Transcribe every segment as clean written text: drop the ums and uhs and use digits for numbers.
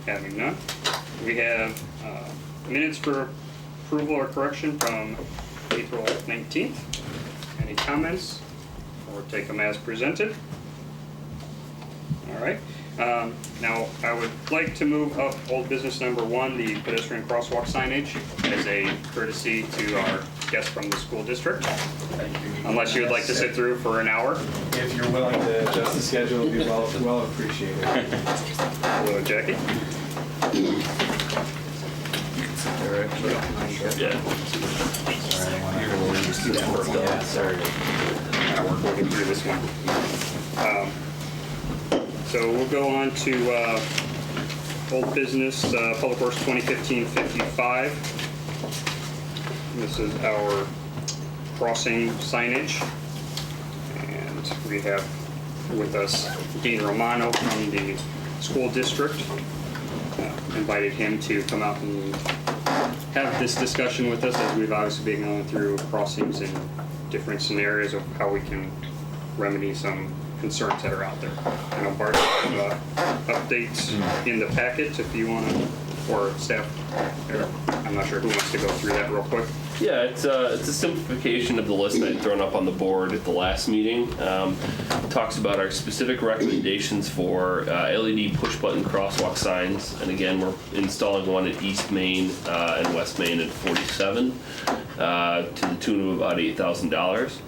Having none, we have minutes for approval or correction from April 19th. Any comments? Or take them as presented? All right. Now, I would like to move up old business number 1, the pedestrian crosswalk signage, as a courtesy to our guests from the school district. Thank you. Unless you would like to sit through for an hour. If you're willing to adjust the schedule, it would be well appreciated. Hello, Jackie. Yeah, sorry. We're working through this one. So we'll go on to old business, Public Works 2015-55. This is our crossing signage. And we have with us Dean Romano from the school district. Invited him to come out and have this discussion with us, as we've obviously been going through crossings in different scenarios of how we can remedy some concerns that are out there. I know Bart have updates in the packet if you want to, or staff. I'm not sure who wants to go through that real quick. Yeah, it's a simplification of the list I'd thrown up on the board at the last meeting. Talks about our specific recommendations for LED push-button crosswalk signs, and again, we're installing one at East Main and West Main at 47 to the tune of about $8,000.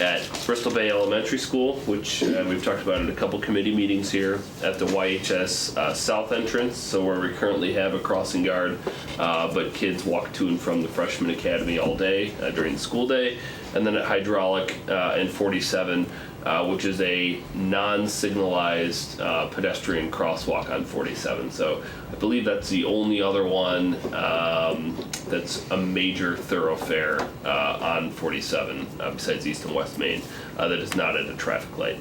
At Bristol Bay Elementary School, which we've talked about at a couple committee meetings here, at the YHS South entrance, so where we currently have a crossing guard, but kids walk to and from the Freshman Academy all day during the school day, and then at Hydraulic and 47, which is a non-signalized pedestrian crosswalk on 47. So I believe that's the only other one that's a major thoroughfare on 47 besides East and West Main that is not at a traffic light.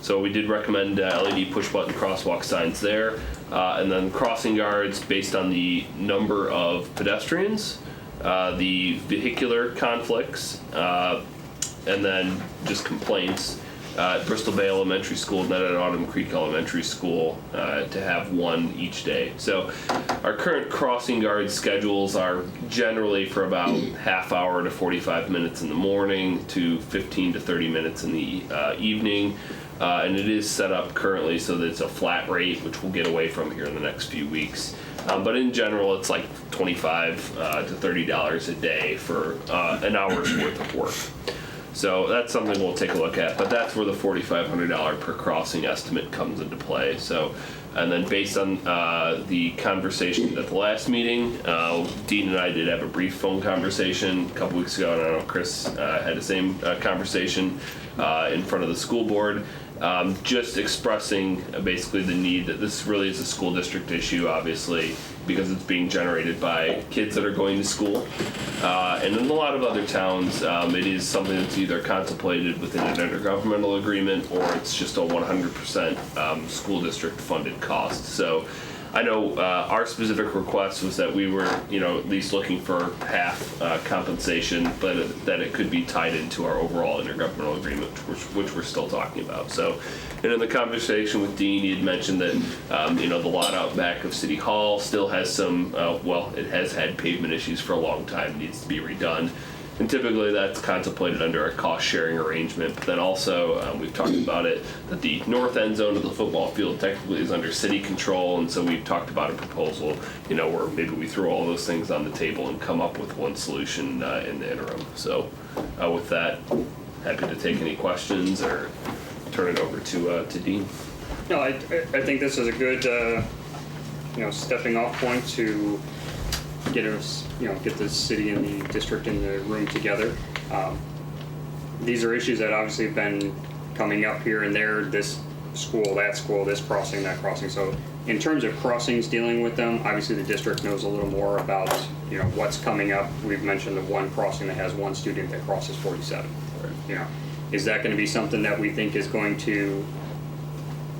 So we did recommend LED push-button crosswalk signs there, and then crossing guards based on the number of pedestrians, the vehicular conflicts, and then just complaints. Bristol Bay Elementary School and then at Autumn Creek Elementary School to have one each day. So our current crossing guard schedules are generally for about half hour to 45 minutes in the morning to 15 to 30 minutes in the evening. And it is set up currently so that it's a flat rate, which we'll get away from here in the next few weeks. But in general, it's like $25 to $30 a day for an hour's worth of work. So that's something we'll take a look at, but that's where the $4,500 per crossing estimate comes into play. So, and then based on the conversation at the last meeting, Dean and I did have a brief phone conversation a couple weeks ago, and I know Chris had the same conversation in front of the school board, just expressing basically the need that this really is a school district issue, obviously, because it's being generated by kids that are going to school. And in a lot of other towns, it is something that's either contemplated within an intergovernmental agreement or it's just a 100% school district funded cost. So I know our specific request was that we were, at least looking for half compensation, but that it could be tied into our overall intergovernmental agreement, which we're still talking about. So, and in the conversation with Dean, he had mentioned that, the lot out back of City Hall still has some, it has had pavement issues for a long time, needs to be redone. And typically that's contemplated under a cost-sharing arrangement. But then also, we've talked about it, that the north end zone of the football field technically is under city control. And so we've talked about a proposal, where maybe we throw all those things on the table and come up with one solution in the interim. So with that, happy to take any questions or turn it over to Dean. No, I think this is a good, stepping off point to get us, get the city and the district in the room together. These are issues that obviously have been coming up here and there, this school, this crossing, that crossing. So in terms of crossings, dealing with them, obviously the district knows a little more about, what's coming up. We've mentioned the one crossing that has one student that crosses 47. Right. Is that going to be something that we think is going to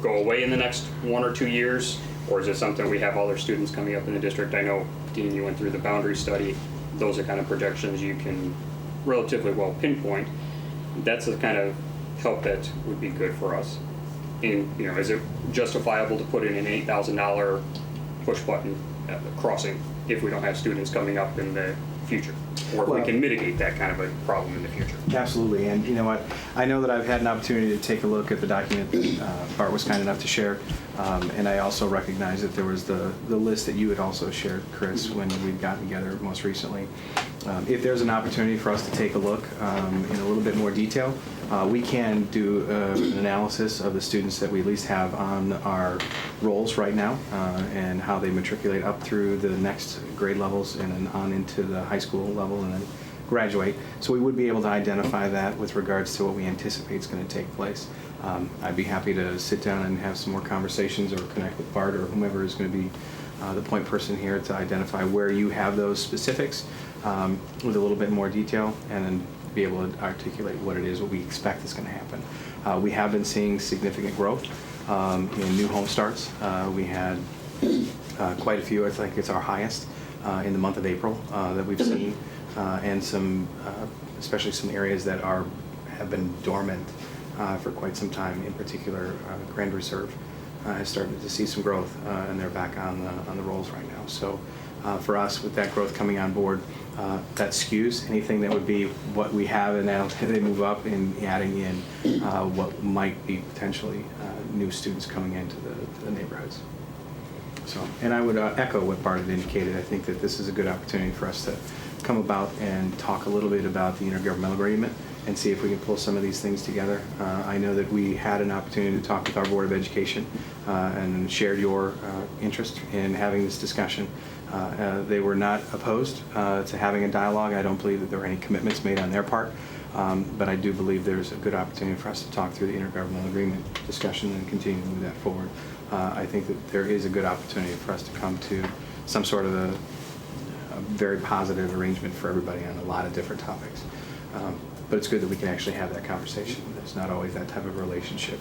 go away in the next 1 or 2 years? Or is it something we have other students coming up in the district? I know, Dean, you went through the boundary study. Those are kind of projections you can relatively well pinpoint. That's the kind of help that would be good for us. And, is it justifiable to put in an $8,000 push button crossing if we don't have students coming up in the future, or if we Well- can mitigate that kind of a problem in the future. Absolutely, and you know what? I know that I've had an opportunity to take a look at the document that Bart was kind enough to share, and I also recognize that there was the list that you had also shared, Chris, when we'd gotten together most recently. If there's an opportunity for us to take a look in a little bit more detail, we can do an analysis of the students that we at least have on our rolls right now and how they matriculate up through the next grade levels and then on into the high school level and then graduate. So we would be able to identify that with regards to what we anticipate is going to take place. I'd be happy to sit down and have some more conversations or connect with Bart or whomever is going to be the point person here to identify where you have those specifics with a little bit more detail and then be able to articulate what it is, what we expect is going to happen. We have been seeing significant growth in new home starts. We had quite a few. I think it's our highest in the month of April that we've seen, and some, especially some areas that have been dormant for quite some time. In particular, Grand Reserve has started to see some growth, and they're back on the rolls right now. So for us, with that growth coming on board, that skews anything that would be what we have, and now they move up in adding in what might be potentially new students coming into the neighborhoods. So, and I would echo what Bart had indicated. I think that this is a good opportunity for us to come about and talk a little bit about the intergovernmental agreement and see if we can pull some of these things together. I know that we had an opportunity to talk with our Board of Education and shared your interest in having this discussion. They were not opposed to having a dialogue. I don't believe that there were any commitments made on their part, but I do believe there's a good opportunity for us to talk through the intergovernmental agreement discussion and continue to move that forward. I think that there is a good opportunity for us to come to some sort of a very positive arrangement for everybody on a lot of different topics. But it's good that we can actually have that conversation. There's not always that type of relationship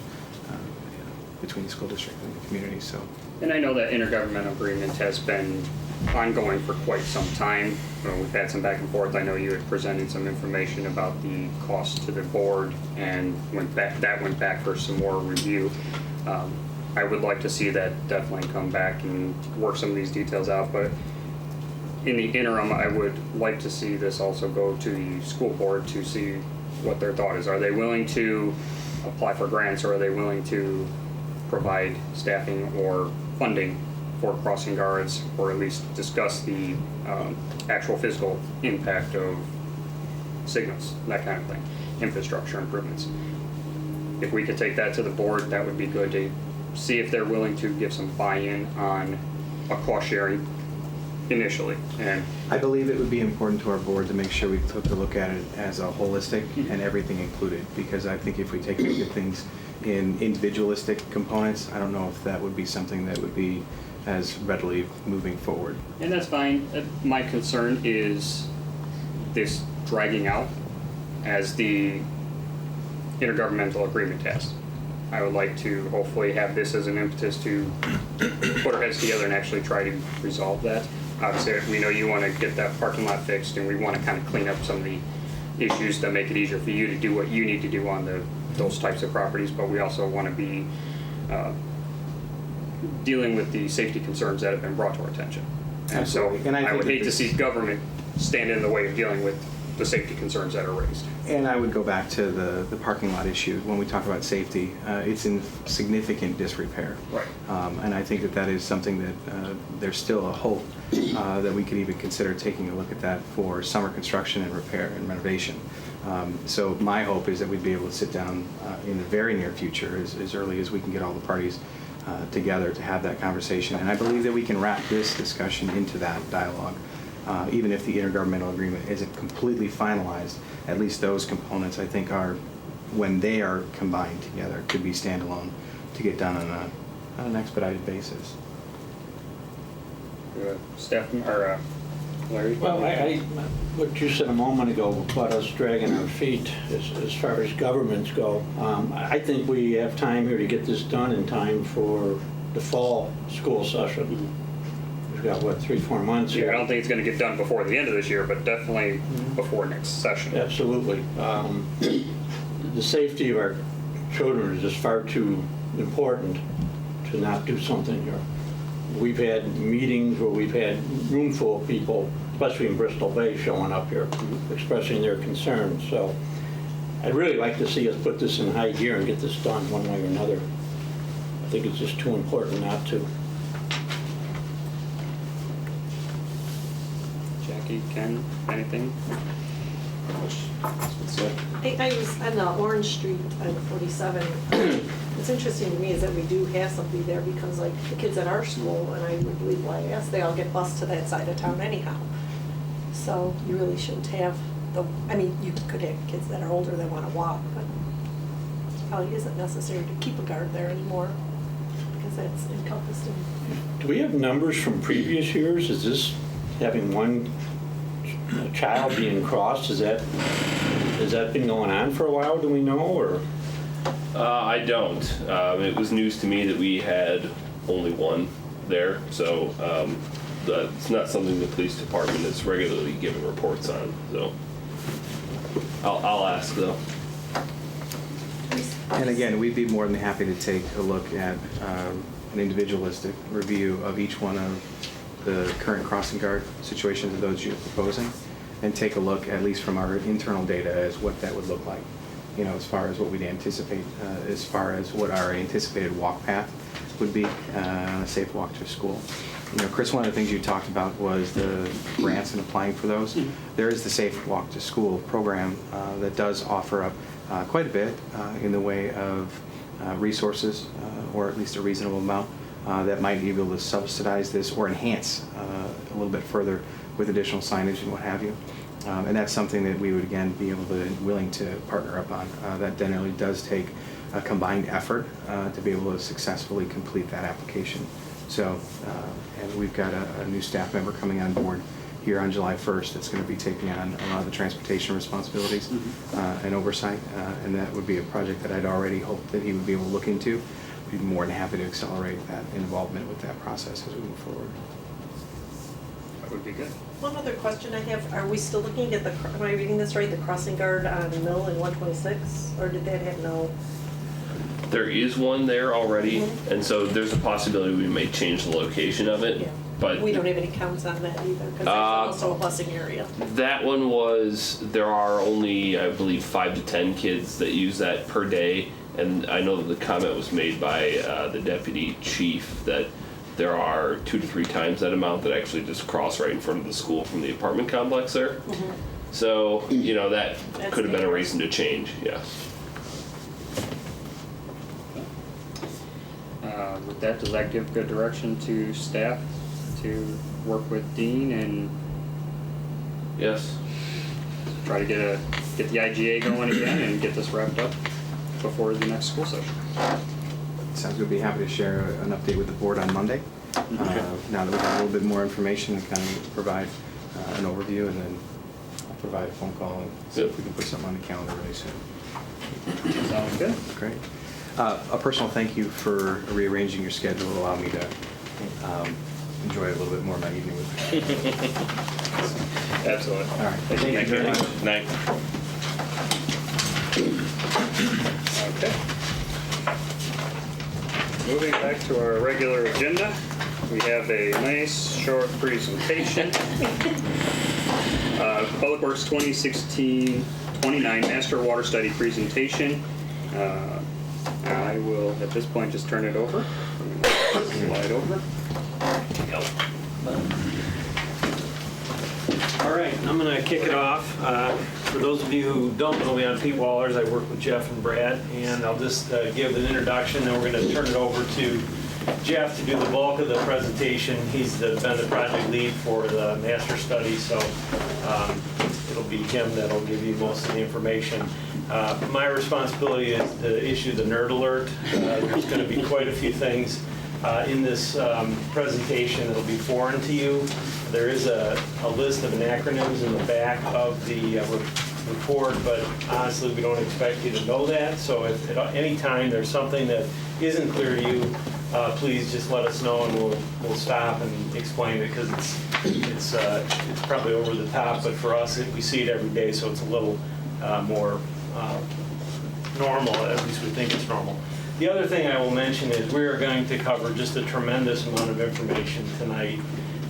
between the school district and the community. So, And I know that intergovernmental agreement has been ongoing for quite some time. We've had some back and forth. I know you had presented some information about the cost to the board, and that went back for some more review. I would like to see that definitely come back and work some of these details out, but in the interim, I would like to see this also go to the school board to see what their thought is. Are they willing to apply for grants, or are they willing to provide staffing or funding for crossing guards, or at least discuss the actual physical impact of signals, that kind of thing, infrastructure improvements. If we could take that to the board, that would be good to see if they're willing to give some buy-in on a cost sharing initially. And I believe it would be important to our board to make sure we took a look at it as a holistic and everything included, because I think if we take a look at things in individualistic components, I don't know if that would be something that would be as readily moving forward. And that's fine. My concern is this dragging out as the intergovernmental agreement has. I would like to hopefully have this as an impetus to put our heads together and actually try to resolve that. Obviously, we know you want to get that parking lot fixed, and we want to kind of clean up some of the issues to make it easier for you to do what you need to do on those types of properties, but we also want to be dealing with the safety concerns that have been brought to our attention. And Absolutely. so And I I think would that hate to this- see government stand in the way of dealing with the safety concerns that are raised. And I would go back to the parking lot issue. When we talk about safety, it's in significant disrepair. Right. And I think that that is something that there's still a hope that we could even consider taking a look at that for summer construction and repair and renovation. So my hope is that we'd be able to sit down in the very near future, as early as we can get all the parties together to have that conversation. And I believe that we can wrap this discussion into that dialogue. Even if the intergovernmental agreement isn't completely finalized, at least those components, I think, are, when they are combined together, could be standalone to get done on an expedited basis. Stephen, or Larry? Well, what you said a moment ago about us dragging our feet as far as governments go, I think we have time here to get this done in time for the fall school session. We've got, what, 3-4 months Yeah, here? I don't think it's going to get done before the end of this year, but definitely before next session. Absolutely. The safety of our children is just far too important to not do something here. We've had meetings where we've had room full of people, especially in Bristol Bay, showing up here, expressing their concerns. So I'd really like to see us put this in high gear and get this done one way or another. I think it's just too important not to. Jackie, Ken, anything? I was on Orange Street on 47. What's interesting to me is that we do have something there because like the kids at our school, and I would believe YS, they all get bused to that side of town anyhow. So you really shouldn't have I mean, you could have kids that are older that want to walk, but it probably isn't necessary to keep a guard there anymore because that's encompassed in. Do we have numbers from previous years? Is this having one child being crossed? Has that been going on for a while? Do we know, or? I don't. It was news to me that we had only one there, so that's not something the police department is regularly giving reports on. So I'll ask though. And again, we'd be more than happy to take a look at an individualistic review of each one of the current crossing guard situations of those you're proposing, and take a look, at least from our internal data, as what that would look like. You know, as far as what we'd anticipate, as far as what our anticipated walk path would be on a safe walk to school. You know, Chris, one of the things you talked about was the grants and applying for those. There is the Safe Walk to School program that does offer up quite a bit in the way of resources, or at least a reasonable amount, that might be able to subsidize this or enhance a little bit further with additional signage and what have you. And that's something that we would, again, be willing to partner up on. That generally does take a combined effort to be able to successfully complete that application. So, and we've got a new staff member coming on board here on July 1st that's going to be taking on a lot of the transportation responsibilities and oversight, and that would be a project that I'd already hoped that he would be able to look into. We'd be more than happy to accelerate that involvement with that process as we move forward. That would be good. One other question I have, are we still looking at am I reading this right, the crossing guard on Mill and 126, or did that have no? There is one there already, and so there's a possibility we may change the location of it. Yeah. But We don't have any counts on that either, because there's also a busing area. that one there are only, I believe, 5 to 10 kids that use that per day, and I know that the comment was made by the deputy chief that there are 2 to 3 times that amount that actually just cross right in front of the school from the apartment complex there. So, you know, that That's could have been a dangerous. reason to change, yes. With that, does that give good direction to staff to work with Dean and Yes. try to get the IGA going again and get this wrapped up before the next school session? Sounds good. Be happy to share an update with the board on Monday. Now that we have a little bit more information, and kind of provide an overview, and then I'll provide a phone call and see if we can put something on the calendar really soon. Sounds good. Great. A personal thank you for rearranging your schedule to allow me to enjoy a little bit more of my evening with you. Absolutely. All right. Thank you very much. Night. Okay. Moving back to our regular agenda, we have a nice short presentation. Public Works 2016-29 Master Water Study presentation. I will, at this point, just turn it over. Slide over. All right, I'm going to kick it off. For those of you who don't know me, I'm Pete Wallers. I work with Jeff and Brad, and I'll just give an introduction, then we're going to turn it over to Jeff to do the bulk of the presentation. He's been the project lead for the master study, so it'll be him that'll give you most of the information. My responsibility is to issue the nerd alert. There's going to be quite a few things in this presentation that'll be foreign to you. There is a list of acronyms in the back of the report, but honestly, we don't expect you to know that. So if at any time there's something that isn't clear to you, please just let us know, and we'll stop and explain it, because it's probably over the top, but for us, we see it every day, so it's a little more normal. At least we think it's normal. The other thing I will mention is we are going to cover just a tremendous amount of information tonight.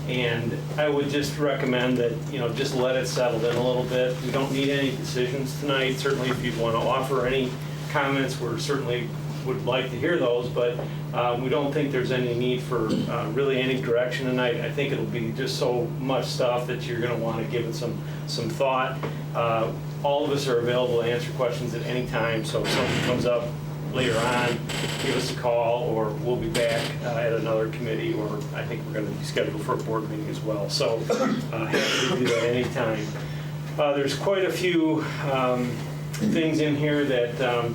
And I would just recommend that, just let it settle in a little bit. We don't need any decisions tonight. Certainly if you want to offer any comments, we certainly would like to hear those, but we don't think there's any need for really any direction tonight. I think it'll be just so much stuff that you're going to want to give it some thought. All of us are available to answer questions at any time, so if something comes up later on, give us a call, or we'll be back at another committee, or I think we're going to be scheduled for a board meeting as well. So happy to do that anytime. There's quite a few things in here that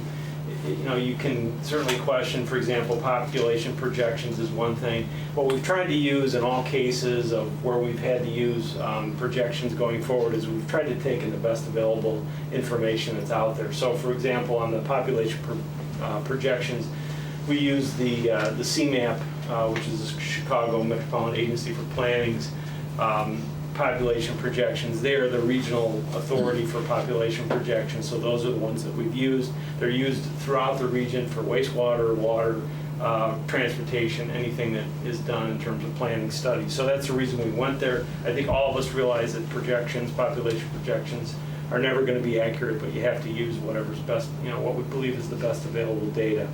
you can certainly question. For example, population projections is one thing. What we've tried to use in all cases of where we've had to use projections going forward is we've tried to take in the best available information that's out there. So for example, on the population projections, we use the CMAP, which is the Chicago Metropolitan Agency for Planning's population projections. They are the regional authority for population projections, so those are the ones that we've used. They're used throughout the region for wastewater, water, transportation, anything that is done in terms of planning studies. So that's the reason we went there. I think all of us realize that projections, population projections, are never going to be accurate, but you have to use whatever's best, what we believe is the best available data.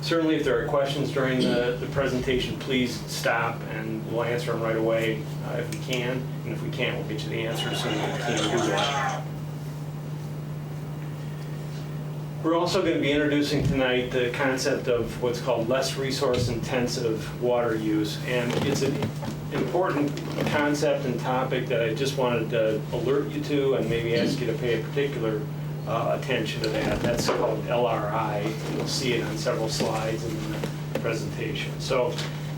Certainly, if there are questions during the presentation, please stop and we'll answer them right away if we can. And if we can't, we'll get you the answer as soon as we can do that. We're also going to be introducing tonight the concept of what's called less resource-intensive water use. And it's an important concept and topic that I just wanted to alert you to and maybe ask you to pay a particular attention to that. That's called LRI, and you'll see it on several slides in the presentation. So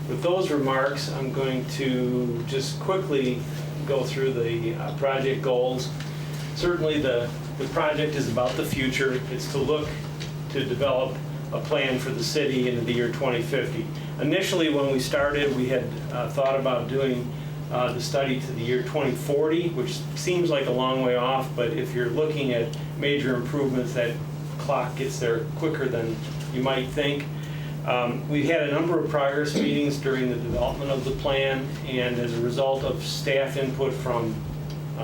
with those remarks, I'm going to just quickly go through the project goals. Certainly the project is about the future. It's to look to develop a plan for the city into the year 2050. Initially, when we started, we had thought about doing the study to the year 2040, which seems like a long way off, but if you're looking at major improvements, that clock gets there quicker than you might think. We had a number of progress meetings during the development of the plan, and as a result of staff input from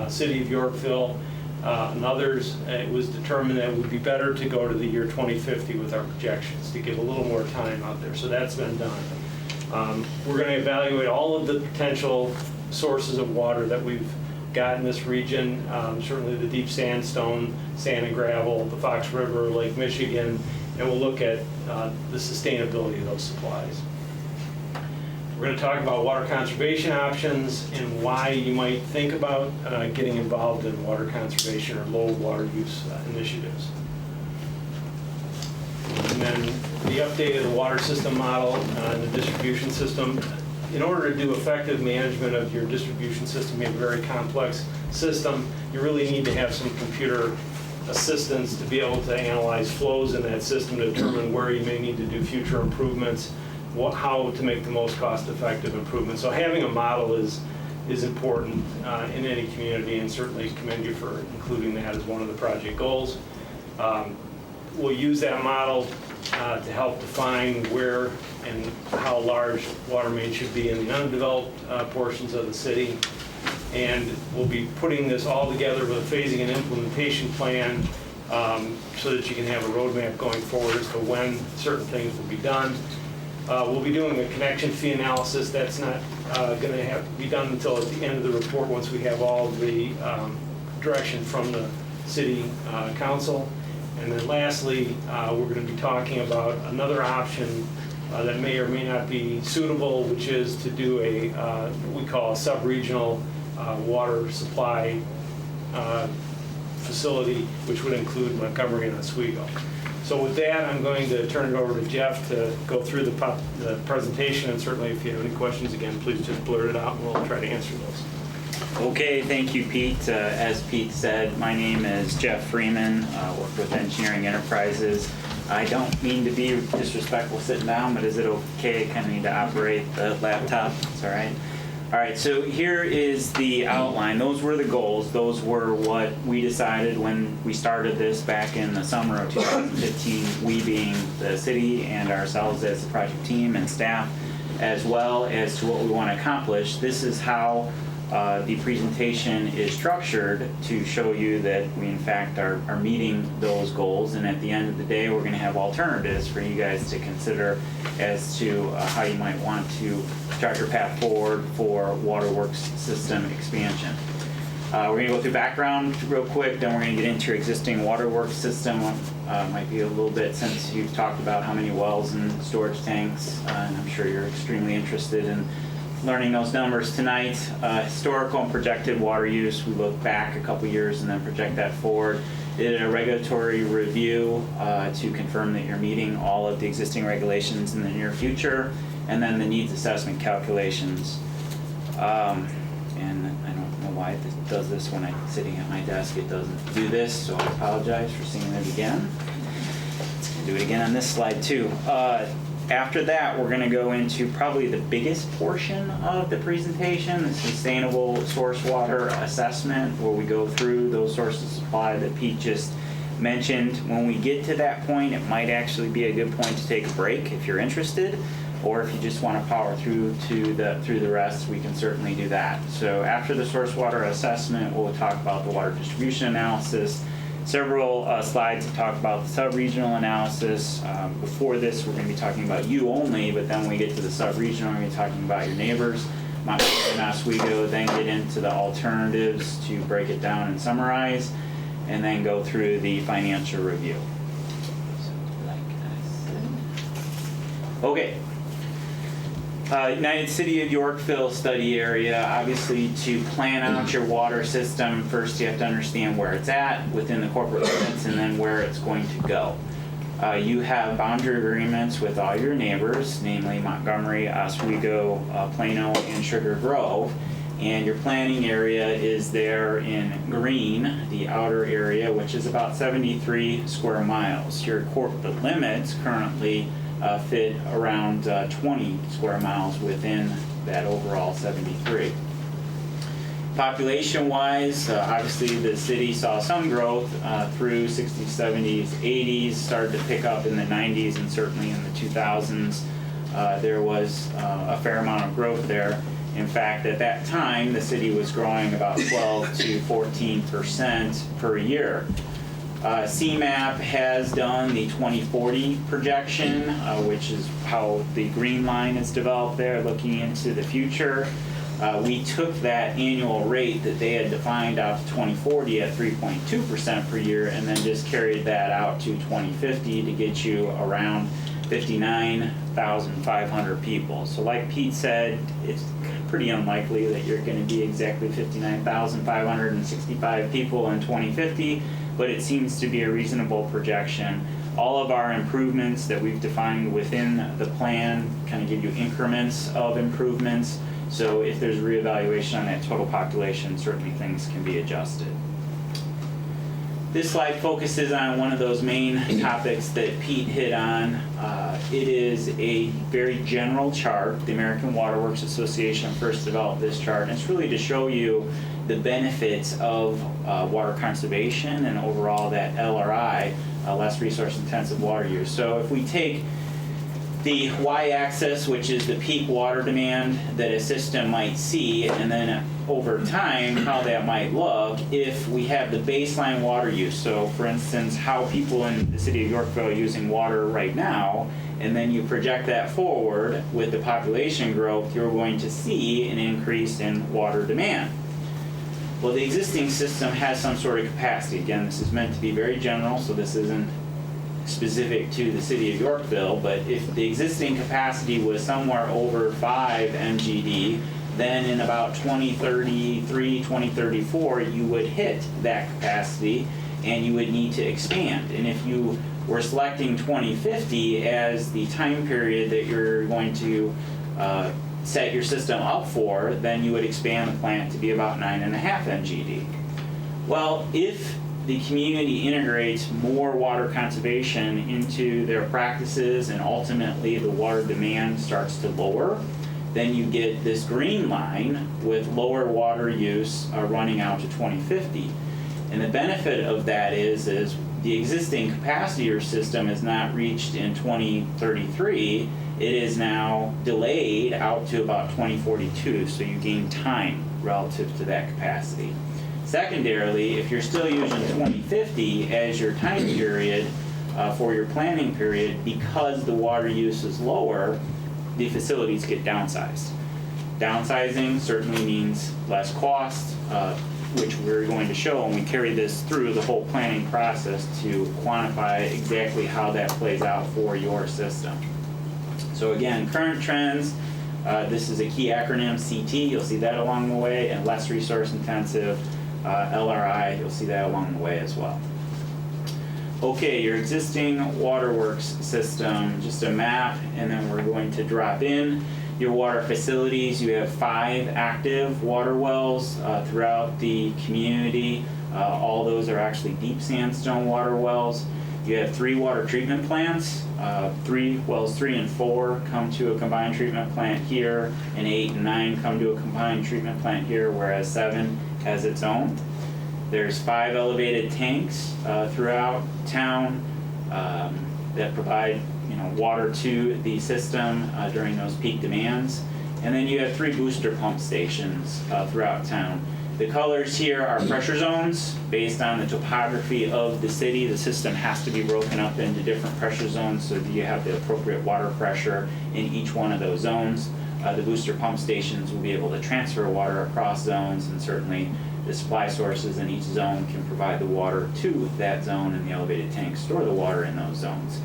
City of Yorkville and others, it was determined that it would be better to go to the year 2050 with our projections to give a little more time out there. So that's been done. We're going to evaluate all of the potential sources of water that we've got in this region, certainly the deep sandstone, sand and gravel, the Fox River, Lake Michigan, and we'll look at the sustainability of those supplies. We're going to talk about water conservation options and why you might think about getting involved in water conservation or low water use initiatives. And then the update of the water system model and the distribution system. In order to do effective management of your distribution system, you have a very complex system. You really need to have some computer assistance to be able to analyze flows in that system to determine where you may need to do future improvements, how to make the most cost-effective improvements. So having a model is important in any community, and certainly commend you for including that as one of the project goals. We'll use that model to help define where and how large water mains should be in the undeveloped portions of the city. And we'll be putting this all together with a phasing and implementation plan so that you can have a roadmap going forward as to when certain things will be done. We'll be doing a connection fee analysis. That's not going to have to be done until at the end of the report once we have all the direction from the city council. And then lastly, we're going to be talking about another option that may or may not be suitable, which is to do a what we call a sub-regional water supply facility, which would include Montgomery and Oswego. So with that, I'm going to turn it over to Jeff to go through the presentation, and certainly if you have any questions, again, please just blurt it out and we'll try to answer those. Okay, thank you, Pete. As Pete said, my name is Jeff Freeman. I work with Engineering Enterprises. I don't mean to be disrespectful sitting down, but is it okay? I kind of need to operate the laptop. It's all right. All right, so here is the outline. Those were the goals. Those were what we decided when we started this back in the summer of 2015, we being the city and ourselves as the project team and staff, as well as to what we want to accomplish. This is how the presentation is structured to show you that we in fact are meeting those goals, and at the end of the day we're going to have alternatives for you guys to consider as to how you might want to chart your path forward for waterworks system expansion. We're going to go through background real quick, then we're going to get into your existing waterworks system. Might be a little bit since you've talked about how many wells and storage tanks, and I'm sure you're extremely interested in learning those numbers tonight. Historical and projected water use, we look back a couple years and then project that forward. Did a regulatory review to confirm that you're meeting all of the existing regulations in the near future, and then the needs assessment calculations. And I don't know why it does this when I'm sitting at my desk. It doesn't do this, so I apologize for seeing it again. It's gonna do it again on this slide too. After that, we're going to go into probably the biggest portion of the presentation, the sustainable source water assessment, where we go through those sources of supply that Pete just mentioned. When we get to that point, it might actually be a good point to take a break if you're interested, or if you just want to power through the rest, we can certainly do that. So after the source water assessment, we'll talk about the water distribution analysis. Several slides to talk about the sub-regional analysis. Before this, we're going to be talking about you only, but then when we get to the sub-regional, we're going to be talking about your neighbors, Montgomery and Oswego, then get into the alternatives to break it down and summarize, and then go through the financial review. Like I said. Okay. United City of Yorkville study area. Obviously, to plan out your water system, first you have to understand where it's at within the corporate limits and then where it's going to go. You have boundary agreements with all your neighbors, namely Montgomery, Oswego, Plano, and Sugar Grove. And your planning area is there in green, the outer area, which is about 73 square miles. Your corporate limits currently fit around 20 square miles within that overall 73. Population-wise, obviously the city saw some growth through 60s, 70s, 80s, started to pick up in the 90s, and certainly in the 2000s there was a fair amount of growth there. In fact, at that time, the city was growing about 12 to 14% per year. CMAP has done the 2040 projection, which is how the green line is developed there, looking into the future. We took that annual rate that they had defined out to 2040 at 3.2% per year, and then just carried that out to 2050 to get you around 59,500 people. So like Pete said, it's pretty unlikely that you're going to be exactly 59,565 people in 2050, but it seems to be a reasonable projection. All of our improvements that we've defined within the plan kind of give you increments of improvements. So if there's reevaluation on that total population, certainly things can be adjusted. This slide focuses on one of those main topics that Pete hit on. It is a very general chart. The American Water Works Association first developed this chart, and it's really to show you the benefits of water conservation and overall that LRI, less resource-intensive water use. So if we take the y-axis, which is the peak water demand that a system might see, and then over time how that might look if we have the baseline water use. So for instance, how people in the city of Yorkville are using water right now, and then you project that forward with the population growth, you're going to see an increase in water demand. Well, the existing system has some sort of capacity. Again, this is meant to be very general, so this isn't specific to the city of Yorkville, but if the existing capacity was somewhere over 5 MGD, then in about 2033, 2034, you would hit that capacity and you would need to expand. And if you were selecting 2050 as the time period that you're going to set your system up for, then you would expand the plant to be about 9.5 MGD. Well, if the community integrates more water conservation into their practices and ultimately the water demand starts to lower, then you get this green line with lower water use running out to 2050. And the benefit of that is the existing capacity of your system is not reached in 2033. It is now delayed out to about 2042, so you gain time relative to that capacity. Secondarily, if you're still using 2050 as your time period for your planning period, because the water use is lower, the facilities get downsized. Downsizing certainly means less cost, which we're going to show, and we carry this through the whole planning process to quantify exactly how that plays out for your system. So again, current trends, this is a key acronym, CT, you'll see that along the way, and less resource intensive, LRI, you'll see that along the way as well. Okay, your existing waterworks system, just a map, and then we're going to drop in your water facilities. You have 5 active water wells throughout the community. All those are actually deep sandstone water wells. You have 3 water treatment plants. 3 wells 3 and 4 come to a combined treatment plant here, and 8 and 9 come to a combined treatment plant here, whereas 7 has its own. There's 5 elevated tanks throughout town that provide water to the system during those peak demands. And then you have 3 booster pump stations throughout town. The colors here are pressure zones based on the topography of the city. The system has to be broken up into different pressure zones so that you have the appropriate water pressure in each one of those zones. The booster pump stations will be able to transfer water across zones, and certainly the supply sources in each zone can provide the water to that zone, and the elevated tanks store the water in those zones.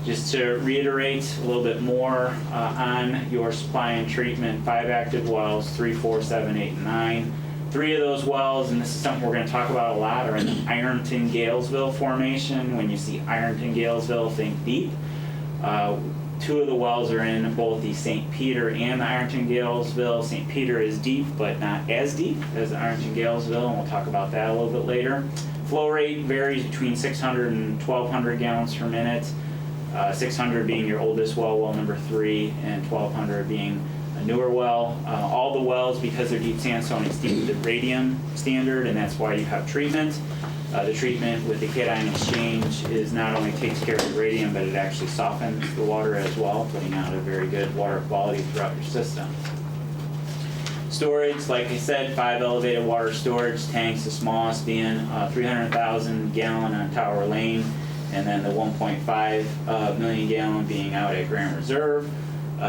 Just to reiterate a little bit more on your supply and treatment, 5 active wells, 3, 4, 7, 8, and 9. 3 of those wells, and this is something we're going to talk about a lot, are in the Ironton-Galesville formation. When you see Ironton-Galesville, think deep. 2 of the wells are in both the St. Peter and the Ironton-Galesville. St. Peter is deep, but not as deep as the Ironton-Galesville, and we'll talk about that a little bit later. Flow rate varies between 600 and 1,200 gallons per minute. 600 being your oldest well number 3, and 1,200 being a newer well. All the wells, because they're deep sandstone, exceed the radium standard, and that's why you have treatment. The treatment with the cation exchange is not only takes care of the radium, but it actually softens the water as well, putting out a very good water quality throughout your system. Storage, like I said, 5 elevated water storage tanks, the smallest being 300,000 gallon on Tower Lane, and then the 1.5 million gallon being out at Grant Reserve.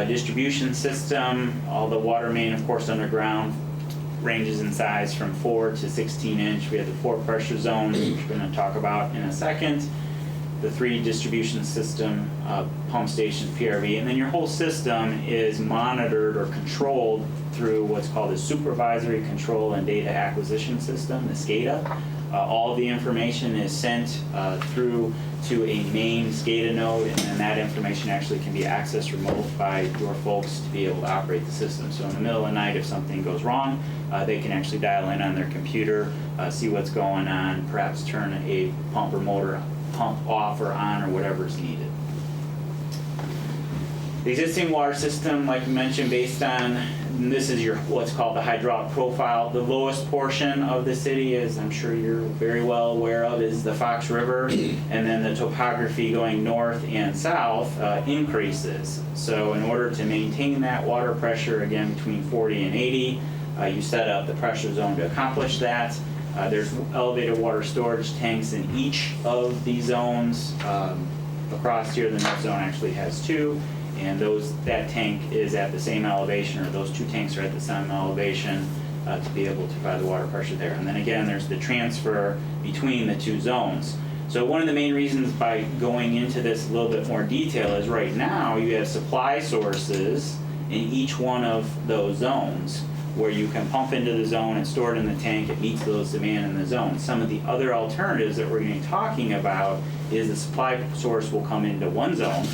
Distribution system, all the water main, of course, underground, ranges in size from 4 to 16 inch. We have the 4 pressure zones, which we're going to talk about in a second. The 3 distribution system, pump stations, PRV, and then your whole system is monitored or controlled through what's called a supervisory control and data acquisition system, the SCADA. All of the information is sent through to a main SCADA node, and then that information actually can be accessed remote by your folks to be able to operate the system. So in the middle of the night, if something goes wrong, they can actually dial in on their computer, see what's going on, perhaps turn a pump or motor pump off or on or whatever is needed. The existing water system, like we mentioned, based on, and this is your what's called the hydraulic profile. The lowest portion of the city, as I'm sure you're very well aware of, is the Fox River, and then the topography going north and south increases. So in order to maintain that water pressure, again between 40 and 80, you set up the pressure zone to accomplish that. There's elevated water storage tanks in each of these zones. Across here, the north zone actually has 2. And that tank is at the same elevation, or those 2 tanks are at the same elevation to be able to provide the water pressure there. And then again, there's the transfer between the 2 zones. So one of the main reasons by going into this a little bit more detail is right now you have supply sources in each one of those zones where you can pump into the zone and store it in the tank. It meets those demand in the zone. Some of the other alternatives that we're going to be talking about is the supply source will come into one zone,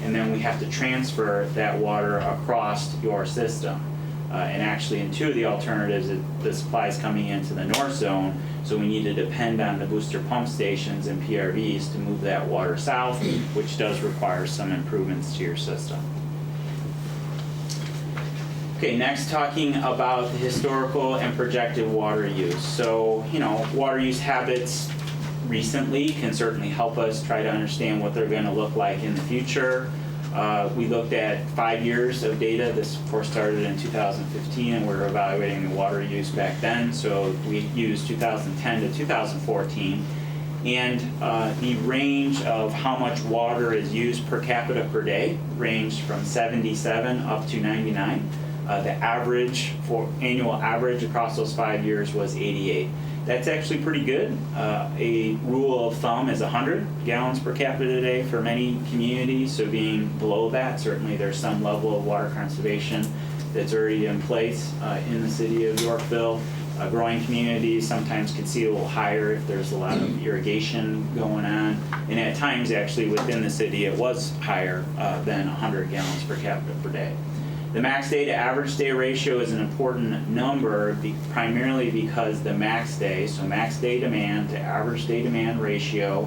and then we have to transfer that water across your system. And actually in 2 of the alternatives, the supply is coming into the north zone, so we need to depend on the booster pump stations and PRVs to move that water south, which does require some improvements to your system. Okay, next talking about the historical and projected water use. So, water use habits recently can certainly help us try to understand what they're going to look like in the future. We looked at 5 years of data. This, of course, started in 2015, and we were evaluating the water use back then. So we used 2010 to 2014. And the range of how much water is used per capita per day ranged from 77 up to 99. The average for annual average across those 5 years was 88. That's actually pretty good. A rule of thumb is 100 gallons per capita a day for many communities. So being below that, certainly there's some level of water conservation that's already in place in the city of Yorkville. Growing communities sometimes could see a little higher if there's a lot of irrigation going on. And at times, actually, within the city, it was higher than 100 gallons per capita per day. The max day to average day ratio is an important number primarily because the max day, so max day demand to average day demand ratio,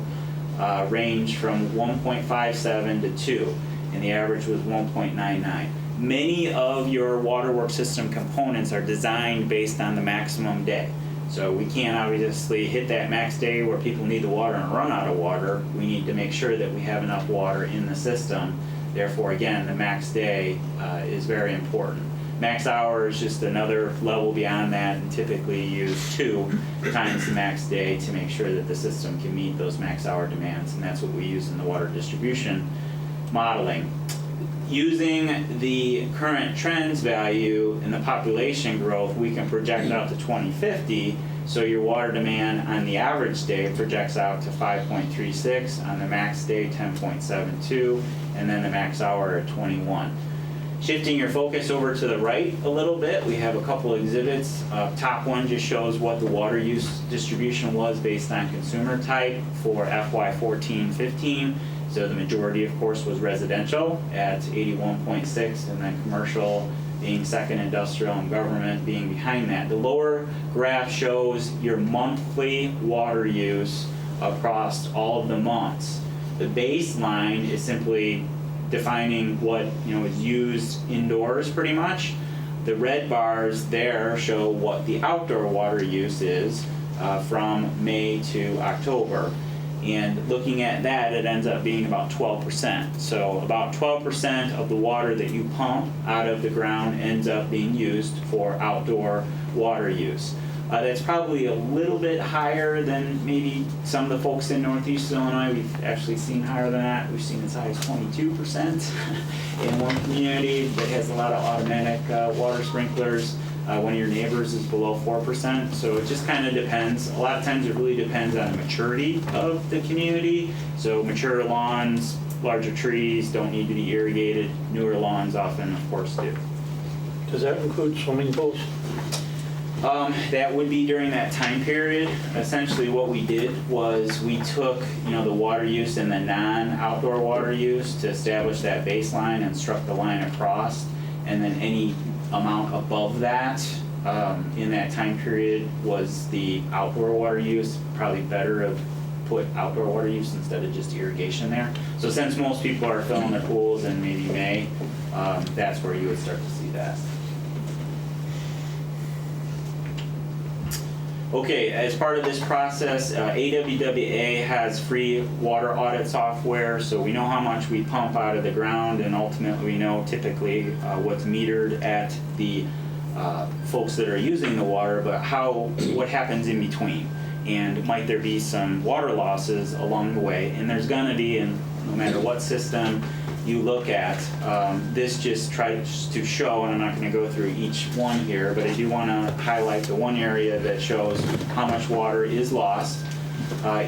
ranged from 1.57 to 2, and the average was 1.99. Many of your waterworks system components are designed based on the maximum day. So we can't obviously hit that max day where people need the water and run out of water. We need to make sure that we have enough water in the system. Therefore, again, the max day is very important. Max hour is just another level beyond that, and typically use 2 times the max day to make sure that the system can meet those max hour demands, and that's what we use in the water distribution modeling. Using the current trends value and the population growth, we can project out to 2050. So your water demand on the average day projects out to 5.36, on the max day 10.72, and then the max hour at 21. Shifting your focus over to the right a little bit, we have a couple exhibits. Top one just shows what the water use distribution was based on consumer type for FY 14-15. So the majority, of course, was residential at 81.6, and then commercial being second, industrial, and government being behind that. The lower graph shows your monthly water use across all of the months. The baseline is simply defining what is used indoors pretty much. The red bars there show what the outdoor water use is from May to October. And looking at that, it ends up being about 12%. So about 12% of the water that you pump out of the ground ends up being used for outdoor water use. That's probably a little bit higher than maybe some of the folks in Northeast Illinois. We've actually seen higher than that. We've seen as high as 22% in one community that has a lot of automatic water sprinklers. One of your neighbors is below 4%, so it just kind of depends. A lot of times it really depends on the maturity of the community. So mature lawns, larger trees don't need to be irrigated. Newer lawns often, of course, do. Does that include swimming pools? That would be during that time period. Essentially what we did was we took the water use and the non-outdoor water use to establish that baseline and struck the line across, and then any amount above that in that time period was the outdoor water use. Probably better to put outdoor water use instead of just irrigation there. So since most people are filling their pools in maybe May, that's where you would start to see that. Okay, as part of this process, AWWA has free water audit software, so we know how much we pump out of the ground, and ultimately we know typically what's metered at the folks that are using the water, but what happens in between, and might there be some water losses along the way, and there's gonna be, and no matter what system you look at. This just tries to show, and I'm not going to go through each one here, but I do want to highlight the one area that shows how much water is lost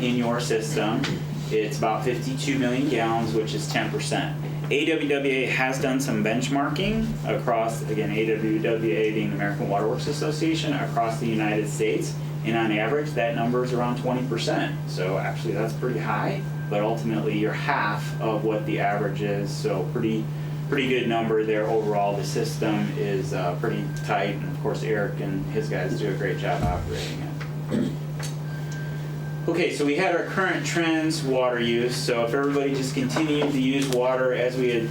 in your system. It's about 52 million gallons, which is 10%. AWWA has done some benchmarking across, again, AWWA being the American Water Works Association, across the United States, and on average that number is around 20%. So actually that's pretty high, but ultimately you're half of what the average is, so pretty good number there overall. The system is pretty tight, and of course Eric and his guys do a great job operating it. Okay, so we had our current trends water use. So if everybody just continued to use water as we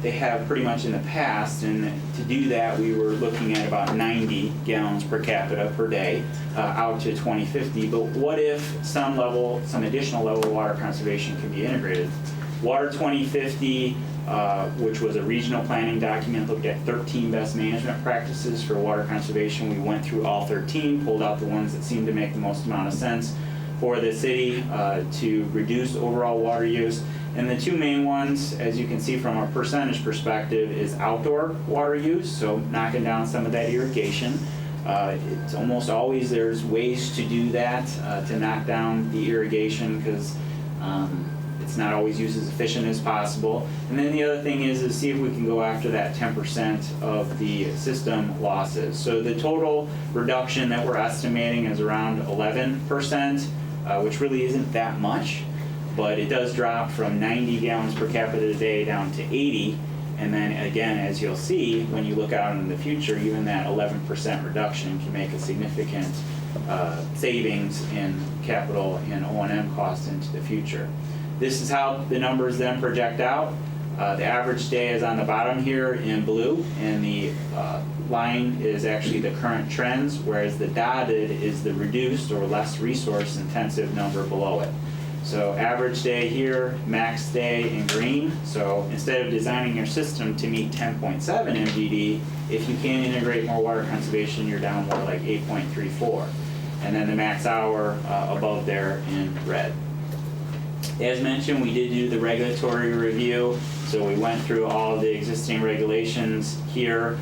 they have pretty much in the past, and to do that we were looking at about 90 gallons per capita per day out to 2050. But what if some additional level of water conservation can be integrated? Water 2050, which was a regional planning document, looked at 13 best management practices for water conservation. We went through all 13, pulled out the ones that seemed to make the most amount of sense for the city to reduce overall water use. And the two main ones, as you can see from a percentage perspective, is outdoor water use, so knocking down some of that irrigation. It's almost always there's ways to do that, to knock down the irrigation, because it's not always used as efficient as possible. And then the other thing is see if we can go after that 10% of the system losses. So the total reduction that we're estimating is around 11%, which really isn't that much, but it does drop from 90 gallons per capita a day down to 80. And then again, as you'll see, when you look out in the future, even that 11% reduction can make a significant savings in capital and O&M costs into the future. This is how the numbers then project out. The average day is on the bottom here in blue, and the line is actually the current trends, whereas the dotted is the reduced or less resource intensive number below it. So average day here, max day in green. So instead of designing your system to meet 10.7 MGD, if you can integrate more water conservation, you're down more like 8.34. And then the max hour above there in red. As mentioned, we did do the regulatory review, so we went through all of the existing regulations here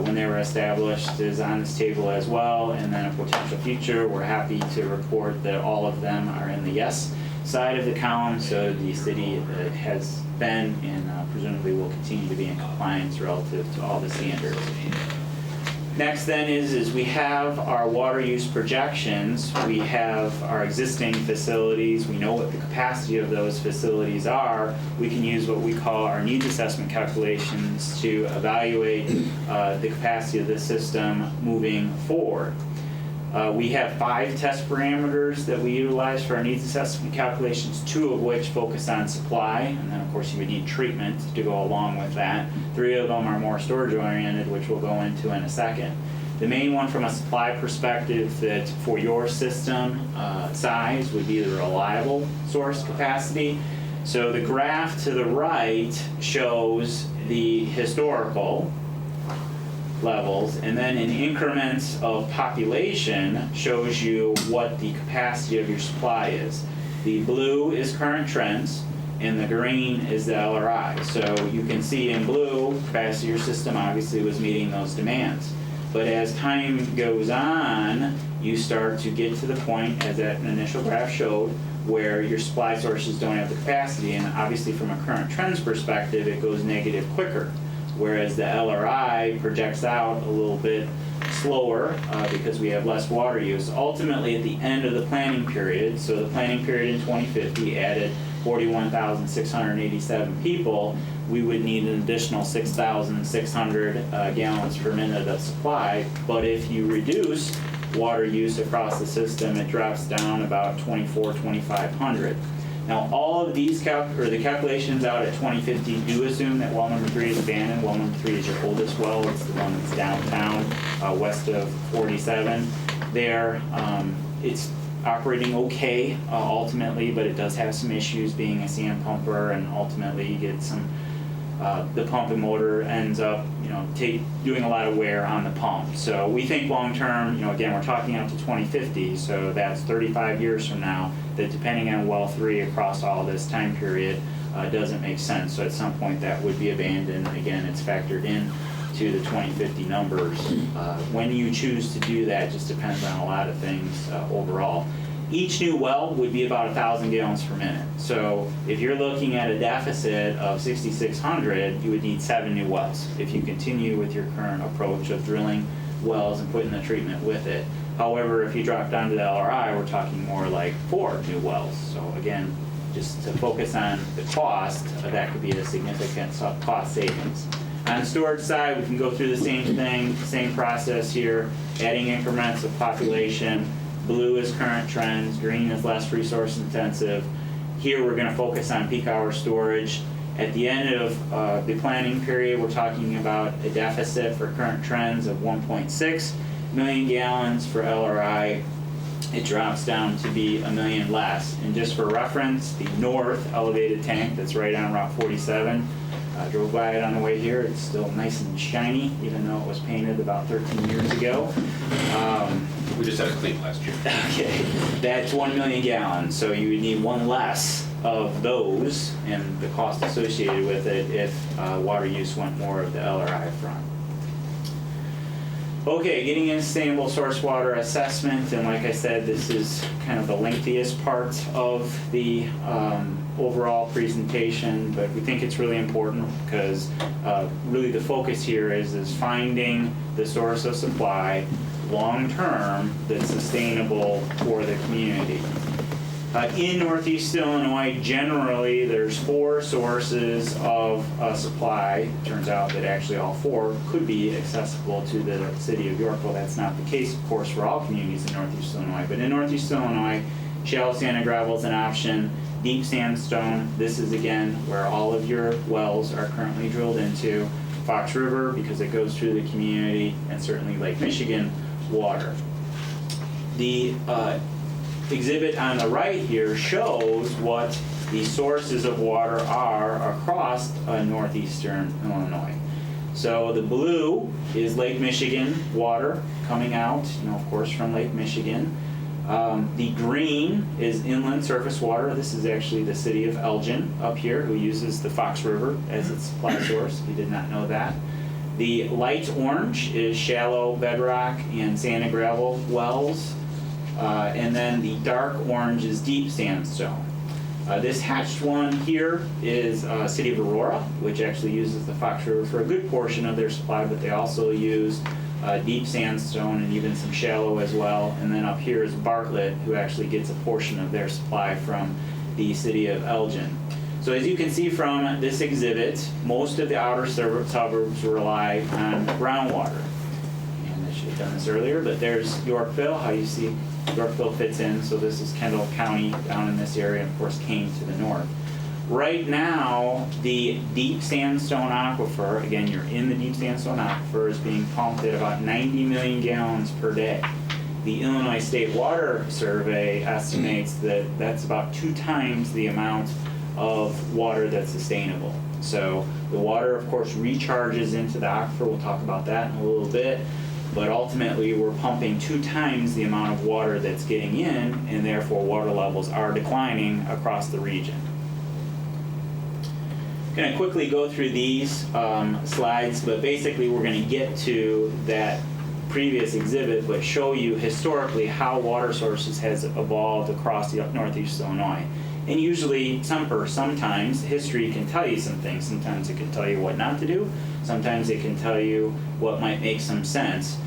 when they were established is on this table as well, and then a potential future. We're happy to report that all of them are in the yes side of the column, so the city has been and presumably will continue to be in compliance relative to all the standards. Next then is we have our water use projections. We have our existing facilities. We know what the capacity of those facilities are. We can use what we call our needs assessment calculations to evaluate the capacity of the system moving forward. We have 5 test parameters that we utilize for our needs assessment calculations, 2 of which focus on supply, and then of course you would need treatment to go along with that. 3 of them are more storage oriented, which we'll go into in a second. The main one from a supply perspective that for your system size would be the reliable source capacity. So the graph to the right shows the historical levels, and then in increments of population shows you what the capacity of your supply is. The blue is current trends, and the green is the LRI. So you can see in blue, capacity of your system obviously was meeting those demands. But as time goes on, you start to get to the point, as that initial graph showed, where your supply sources don't have the capacity, and obviously from a current trends perspective, it goes negative quicker. Whereas the LRI projects out a little bit slower because we have less water use. Ultimately, at the end of the planning period, so the planning period in 2050 added 41,687 people, we would need an additional 6,600 gallons per minute of supply. But if you reduce water use across the system, it drops down about 2,500. Now, all of these the calculations out at 2050 do assume that well number 3 is abandoned. Well number 3 is your oldest well. It's the one that's downtown, west of 47. There, it's operating okay ultimately, but it does have some issues being a sand pumper, and ultimately you get some. The pumping motor ends up, doing a lot of wear on the pump. So we think long term, again, we're talking out to 2050, so that's 35 years from now, that depending on well 3 across all this time period doesn't make sense. So at some point that would be abandoned. Again, it's factored in to the 2050 numbers. When you choose to do that just depends on a lot of things overall. Each new well would be about 1,000 gallons per minute. So if you're looking at a deficit of 6,600, you would need 7 new wells if you continue with your current approach of drilling wells and putting the treatment with it. However, if you drop down to the LRI, we're talking more like 4 new wells. So again, just to focus on the cost, that could be a significant cost savings. On the storage side, we can go through the same thing, same process here, adding increments of population. Blue is current trends, green is less resource intensive. Here we're going to focus on peak hour storage. At the end of the planning period, we're talking about a deficit for current trends of 1.6 million gallons. For LRI, it drops down to be 1 million less. And just for reference, the north elevated tank that's right on Route 47, I drove by it on the way here. It's still nice and shiny, even though it was painted about 13 years ago. We just had it cleaned last year. Okay, that's 1 million gallons, so you would need one less of those and the cost associated with it if water use went more of the LRI front. Okay, getting into sustainable source water assessment, and like I said, this is kind of the lengthiest part of the overall presentation, but we think it's really important because really the focus here is finding the source of supply long-term that's sustainable for the community. In Northeast Illinois, generally, there's 4 sources of supply. Turns out that actually all 4 could be accessible to the city of Yorkville. That's not the case, of course, for all communities in Northeast Illinois. But in Northeast Illinois, shallow sand and gravel is an option. Deep sandstone, this is again where all of your wells are currently drilled into. Fox River, because it goes through the community, and certainly Lake Michigan water. The exhibit on the right here shows what the sources of water are across northeastern Illinois. So the blue is Lake Michigan water coming out, of course, from Lake Michigan. The green is inland surface water. This is actually the city of Elgin up here, who uses the Fox River as its supply source. If you did not know that. The light orange is shallow bedrock and sand and gravel wells. And then the dark orange is deep sandstone. This hatched one here is City of Aurora, which actually uses the Fox River for a good portion of their supply, but they also use deep sandstone and even some shallow as well. And then up here is Bartlett, who actually gets a portion of their supply from the City of Elgin. So as you can see from this exhibit, most of the outer suburbs rely on groundwater. And I should have done this earlier, but there's Yorkville, how you see Yorkville fits in. So this is Kendall County down in this area, and of course Kane to the north. Right now, the deep sandstone aquifer, again, you're in the deep sandstone aquifer, is being pumped at about 90 million gallons per day. The Illinois State Water Survey estimates that that's about 2 times the amount of water that's sustainable. So the water, of course, recharges into the aquifer. We'll talk about that in a little bit. But ultimately, we're pumping 2 times the amount of water that's getting in, and therefore water levels are declining across the region. I'm going to quickly go through these slides, but basically we're going to get to that previous exhibit, but show you historically how water sources has evolved across the Northeast Illinois. And usually, sometimes history can tell you some things. Sometimes it can tell you what not to do. Sometimes it can tell you what might make some sense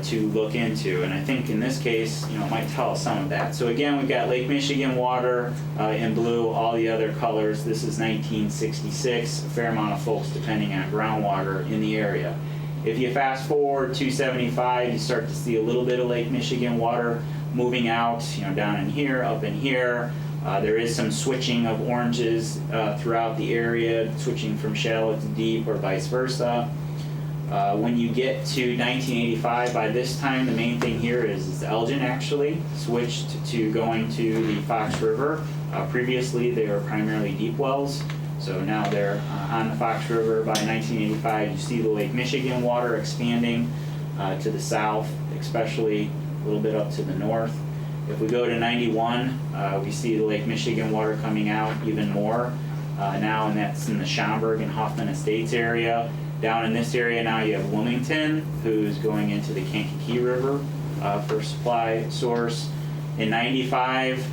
to look into. And I think in this case, it might tell us some of that. So again, we've got Lake Michigan water in blue, all the other colors. This is 1966, a fair amount of folks depending on groundwater in the area. If you fast forward to 75, you start to see a little bit of Lake Michigan water moving out, down in here, up in here. There is some switching of oranges throughout the area, switching from shallow to deep or vice versa. When you get to 1985, by this time, the main thing here is Elgin actually switched to going to the Fox River. Previously, they were primarily deep wells, so now they're on the Fox River. By 1985, you see the Lake Michigan water expanding to the south, especially a little bit up to the north. If we go to 91, we see the Lake Michigan water coming out even more now, and that's in the Schaumburg and Hoffman Estates area. Down in this area now you have Wilmington, who's going into the Kankakee River for supply source. In 95,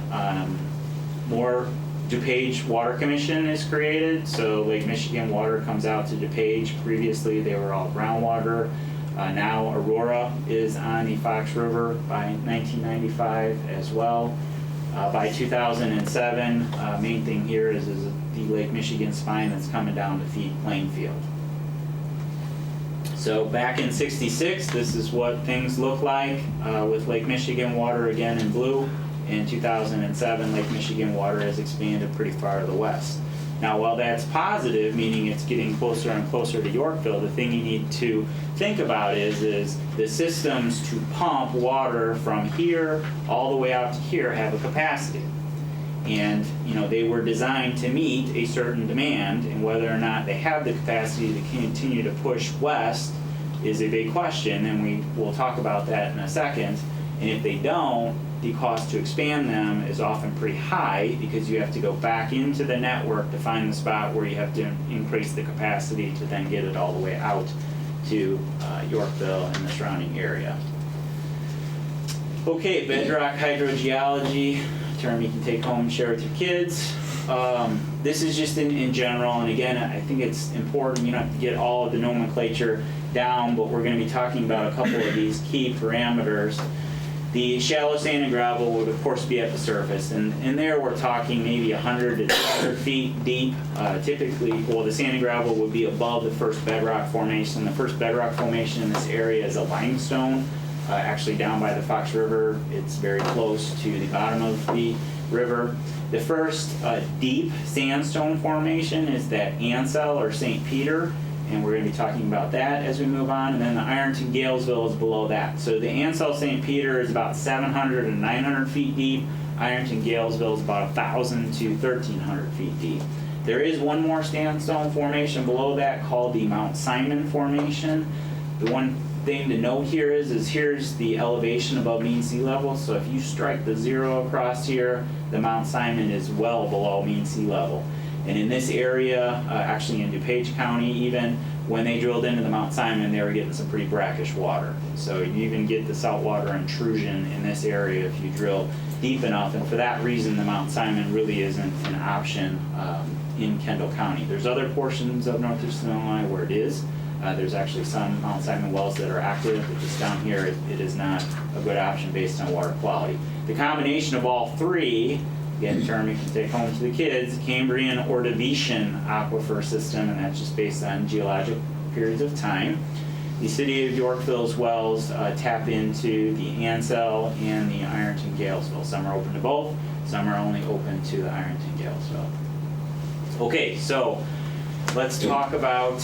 more DuPage Water Commission is created, so Lake Michigan water comes out to DuPage. Previously they were all groundwater. Now Aurora is on the Fox River by 1995 as well. By 2007, main thing here is the Lake Michigan spine that's coming down to feed Plainfield. So back in '66, this is what things look like with Lake Michigan water again in blue. In 2007, Lake Michigan water has expanded pretty far to the west. Now, while that's positive, meaning it's getting closer and closer to Yorkville, the thing you need to think about is the systems to pump water from here all the way out to here have a capacity. And, you know, they were designed to meet a certain demand, and whether or not they have the capacity to continue to push west is a big question, and we will talk about that in a second. And if they don't, the cost to expand them is often pretty high because you have to go back into the network to find the spot where you have to increase the capacity to then get it all the way out to Yorkville and the surrounding area. Okay, bedrock hydrogeology, a term you can take home and share with your kids. This is just in general, and again, I think it's important, you don't have to get all of the nomenclature down, but we're going to be talking about a couple of these key parameters. The shallow sand and gravel would of course be at the surface, and there we're talking maybe 100 to 200 feet deep. Typically, well, the sand and gravel would be above the first bedrock formation. The first bedrock formation in this area is a limestone, actually down by the Fox River. It's very close to the bottom of the river. The first deep sandstone formation is that Ansel or St. Peter, and we're going to be talking about that as we move on. And then the Ironton Galesville is below that. So the Ansel St. Peter is about 700 and 900 feet deep. Ironton Galesville is about 1,000 to 1,300 feet deep. There is one more sandstone formation below that called the Mount Simon Formation. The one thing to note here is here's the elevation above mean sea level. So if you strike the 0 across here, the Mount Simon is well below mean sea level. And in this area, actually in DuPage County even, when they drilled into the Mount Simon, they were getting some pretty brackish water. So you even get the saltwater intrusion in this area if you drill deep enough. And for that reason, the Mount Simon really isn't an option in Kendall County. There's other portions of northeastern Illinois where it is. There's actually some Mount Simon wells that are active, but just down here, it is not a good option based on water quality. The combination of all three, again, term you can take home to the kids, Cambrian Ordovician aquifer system, and that's just based on geologic periods of time. The city of Yorkville's wells tap into the Ansel and the Ironton Galesville. Some are open to both, some are only open to the Ironton Galesville. Okay, so let's talk about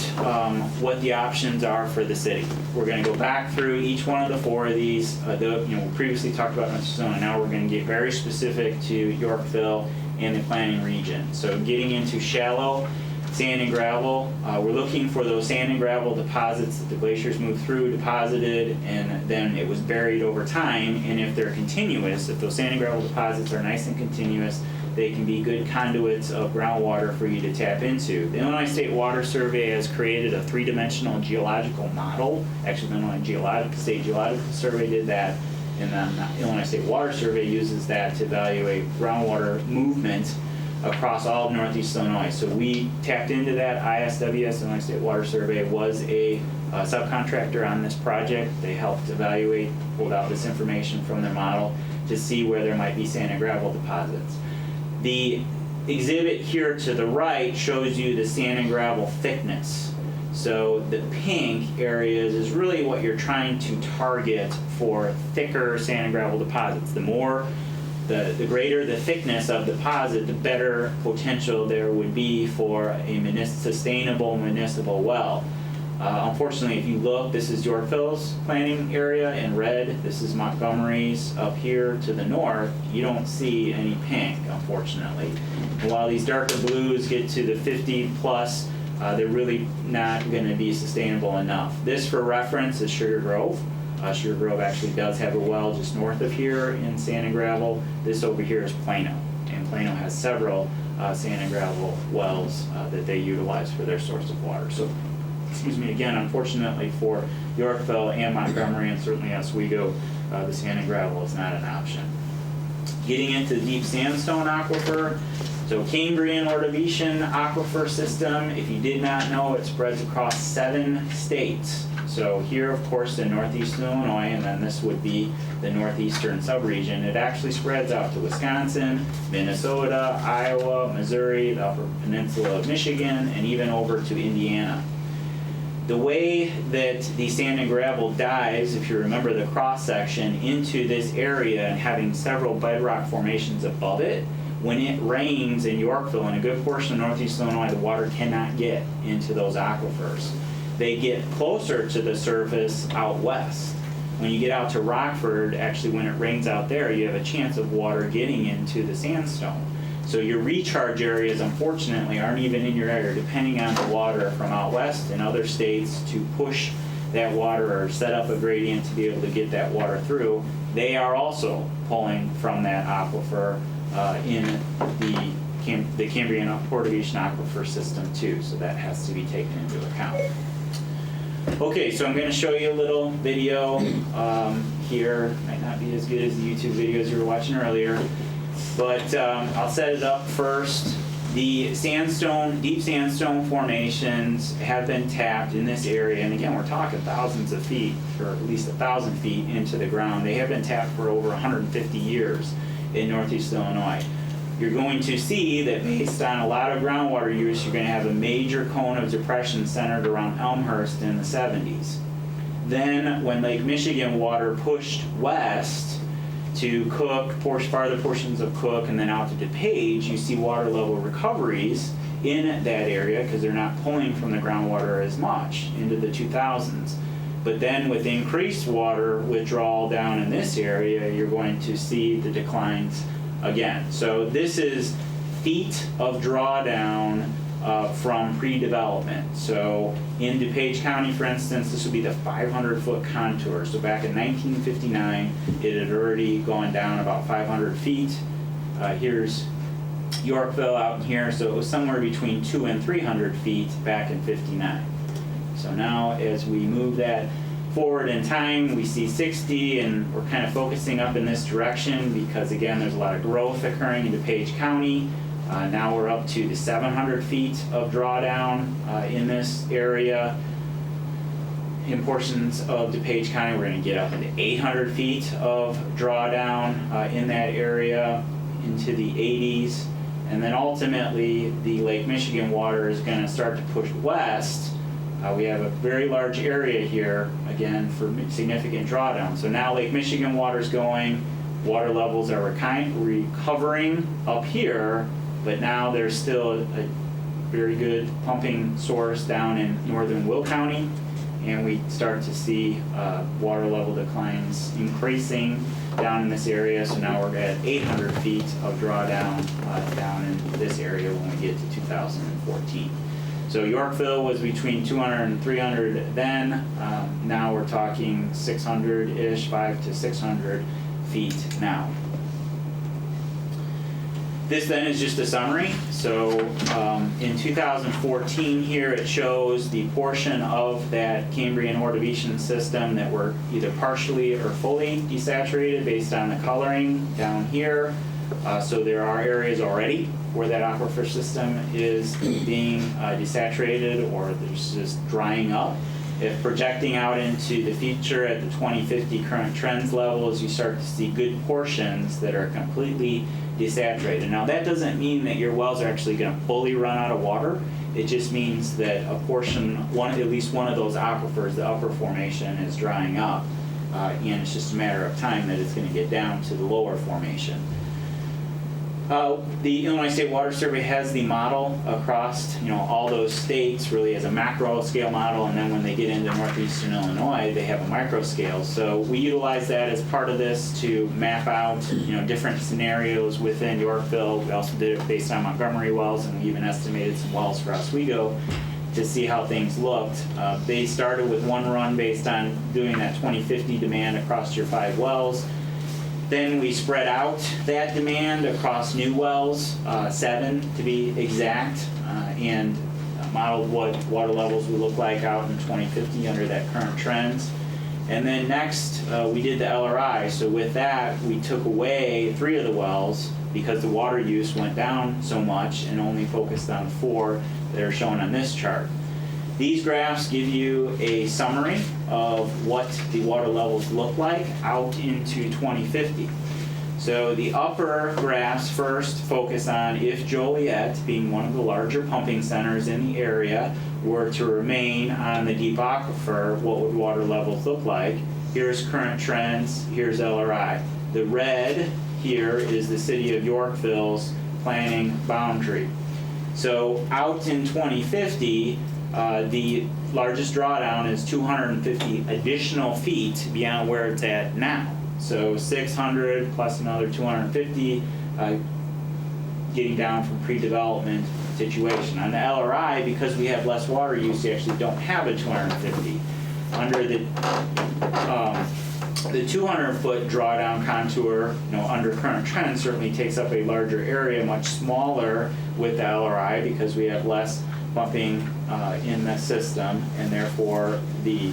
what the options are for the city. We're going to go back through each one of the four of these. We previously talked about Minnesota, now we're going to get very specific to Yorkville and the planning region. So getting into shallow sand and gravel, we're looking for those sand and gravel deposits that the glaciers moved through, deposited, and then it was buried over time. And if they're continuous, if those sand and gravel deposits are nice and continuous, they can be good conduits of groundwater for you to tap into. The Illinois State Water Survey has created a three-dimensional geological model. Actually, the Illinois State Geological Survey did that, and then the Illinois State Water Survey uses that to evaluate groundwater movement across all of Northeast Illinois. So we tapped into that. ISWS, Illinois State Water Survey, was a subcontractor on this project. They helped evaluate, pulled out this information from their model to see where there might be sand and gravel deposits. The exhibit here to the right shows you the sand and gravel thickness. So the pink areas is really what you're trying to target for thicker sand and gravel deposits. The greater the thickness of the deposit, the better potential there would be for a sustainable municipal well. Unfortunately, if you look, this is Yorkville's planning area in red. This is Montgomery's up here to the north. You don't see any pink, unfortunately. And while these darker blues get to the 50 plus, they're really not going to be sustainable enough. This, for reference, is Sugar Grove. Sugar Grove actually does have a well just north of here in sand and gravel. This over here is Plano, and Plano has several sand and gravel wells that they utilize for their source of water. So, excuse me, again, unfortunately for Yorkville and Montgomery, and certainly Oswego, the sand and gravel is not an option. Getting into the deep sandstone aquifer, so Cambrian Ordovician aquifer system, if you did not know, it spreads across 7 states. So here, of course, in northeastern Illinois, and then this would be the northeastern subregion. It actually spreads out to Wisconsin, Minnesota, Iowa, Missouri, the Upper Peninsula of Michigan, and even over to Indiana. The way that the sand and gravel dives, if you remember the cross section, into this area and having several bedrock formations above it, when it rains in Yorkville and a good portion of northeast Illinois, the water cannot get into those aquifers. They get closer to the surface out west. When you get out to Rockford, actually when it rains out there, you have a chance of water getting into the sandstone. So your recharge areas, unfortunately, aren't even in your area, depending on the water from out west and other states to push that water or set up a gradient to be able to get that water through. They are also pulling from that aquifer in the Cambrian Portavation aquifer system too, so that has to be taken into account. Okay, so I'm going to show you a little video here. Might not be as good as the YouTube videos you were watching earlier. But I'll set it up first. The sandstone, deep sandstone formations have been tapped in this area, and again, we're talking thousands of feet, or at least 1,000 feet into the ground. They have been tapped for over 150 years in northeast Illinois. You're going to see that based on a lot of groundwater use, you're going to have a major cone of depression centered around Elmhurst in the 70s. Then, when Lake Michigan water pushed west, to Cook, farther portions of Cook, and then out to DuPage, you see water level recoveries in that area because they're not pulling from the groundwater as much into the 2000s. But then with increased water withdrawal down in this area, you're going to see the declines again. So this is feet of drawdown from pre-development. So in DuPage County, for instance, this would be the 500-foot contour. So back in 1959, it had already gone down about 500 feet. Here's Yorkville out here, so it was somewhere between 200 and 300 feet back in 59. So now as we move that forward in time, we see 60, and we're kind of focusing up in this direction because, again, there's a lot of growth occurring in DuPage County. Now we're up to the 700 feet of drawdown in this area. In portions of DuPage County, we're going to get up into 800 feet of drawdown in that area into the 80s. And then ultimately, the Lake Michigan water is going to start to push west. We have a very large area here, again, for significant drawdown. So now Lake Michigan water is going, water levels are recovering up here, but now there's still a very good pumping source down in northern Will County, and we start to see water level declines increasing down in this area. So now we're at 800 feet of drawdown down in this area when we get to 2014. So Yorkville was between 200 and 300 then. Now we're talking 600-ish, 500 to 600 feet now. This then is just a summary. So in 2014 here, it shows the portion of that Cambrian Ordovician system that were either partially or fully desaturated based on the coloring down here. So there are areas already where that aquifer system is being desaturated or there's just drying up. If projecting out into the future at the 2050 current trends levels, you start to see good portions that are completely desaturated. Now that doesn't mean that your wells are actually going to fully run out of water. It just means that a portion, at least one of those aquifers, the upper formation, is drying up, and it's just a matter of time that it's going to get down to the lower formation. The Illinois State Water Survey has the model across, all those states really as a macro scale model, and then when they get into northeastern Illinois, they have a micro scale. So we utilize that as part of this to map out, different scenarios within Yorkville. We also did it based on Montgomery wells, and we even estimated some wells for Oswego to see how things looked. They started with one run based on doing that 2050 demand across your 5 wells. Then we spread out that demand across new wells, 7 to be exact, and modeled what water levels would look like out in 2050 under that current trends. And then next, we did the LRI. So with that, we took away 3 of the wells because the water use went down so much and only focused on 4 that are shown on this chart. These graphs give you a summary of what the water levels look like out into 2050. So the upper graphs first focus on if Joliet, being one of the larger pumping centers in the area, were to remain on the deep aquifer, what would water levels look like? Here's current trends, here's LRI. The red here is the city of Yorkville's planning boundary. So out in 2050, the largest drawdown is 250 additional feet beyond where it's at now. So 600 plus another 250, getting down from pre-development situation. On the LRI, because we have less water use, you actually don't have a 250. Under the 200-foot drawdown contour, under current trend, certainly takes up a larger area, much smaller with the LRI because we have less pumping in the system, and therefore the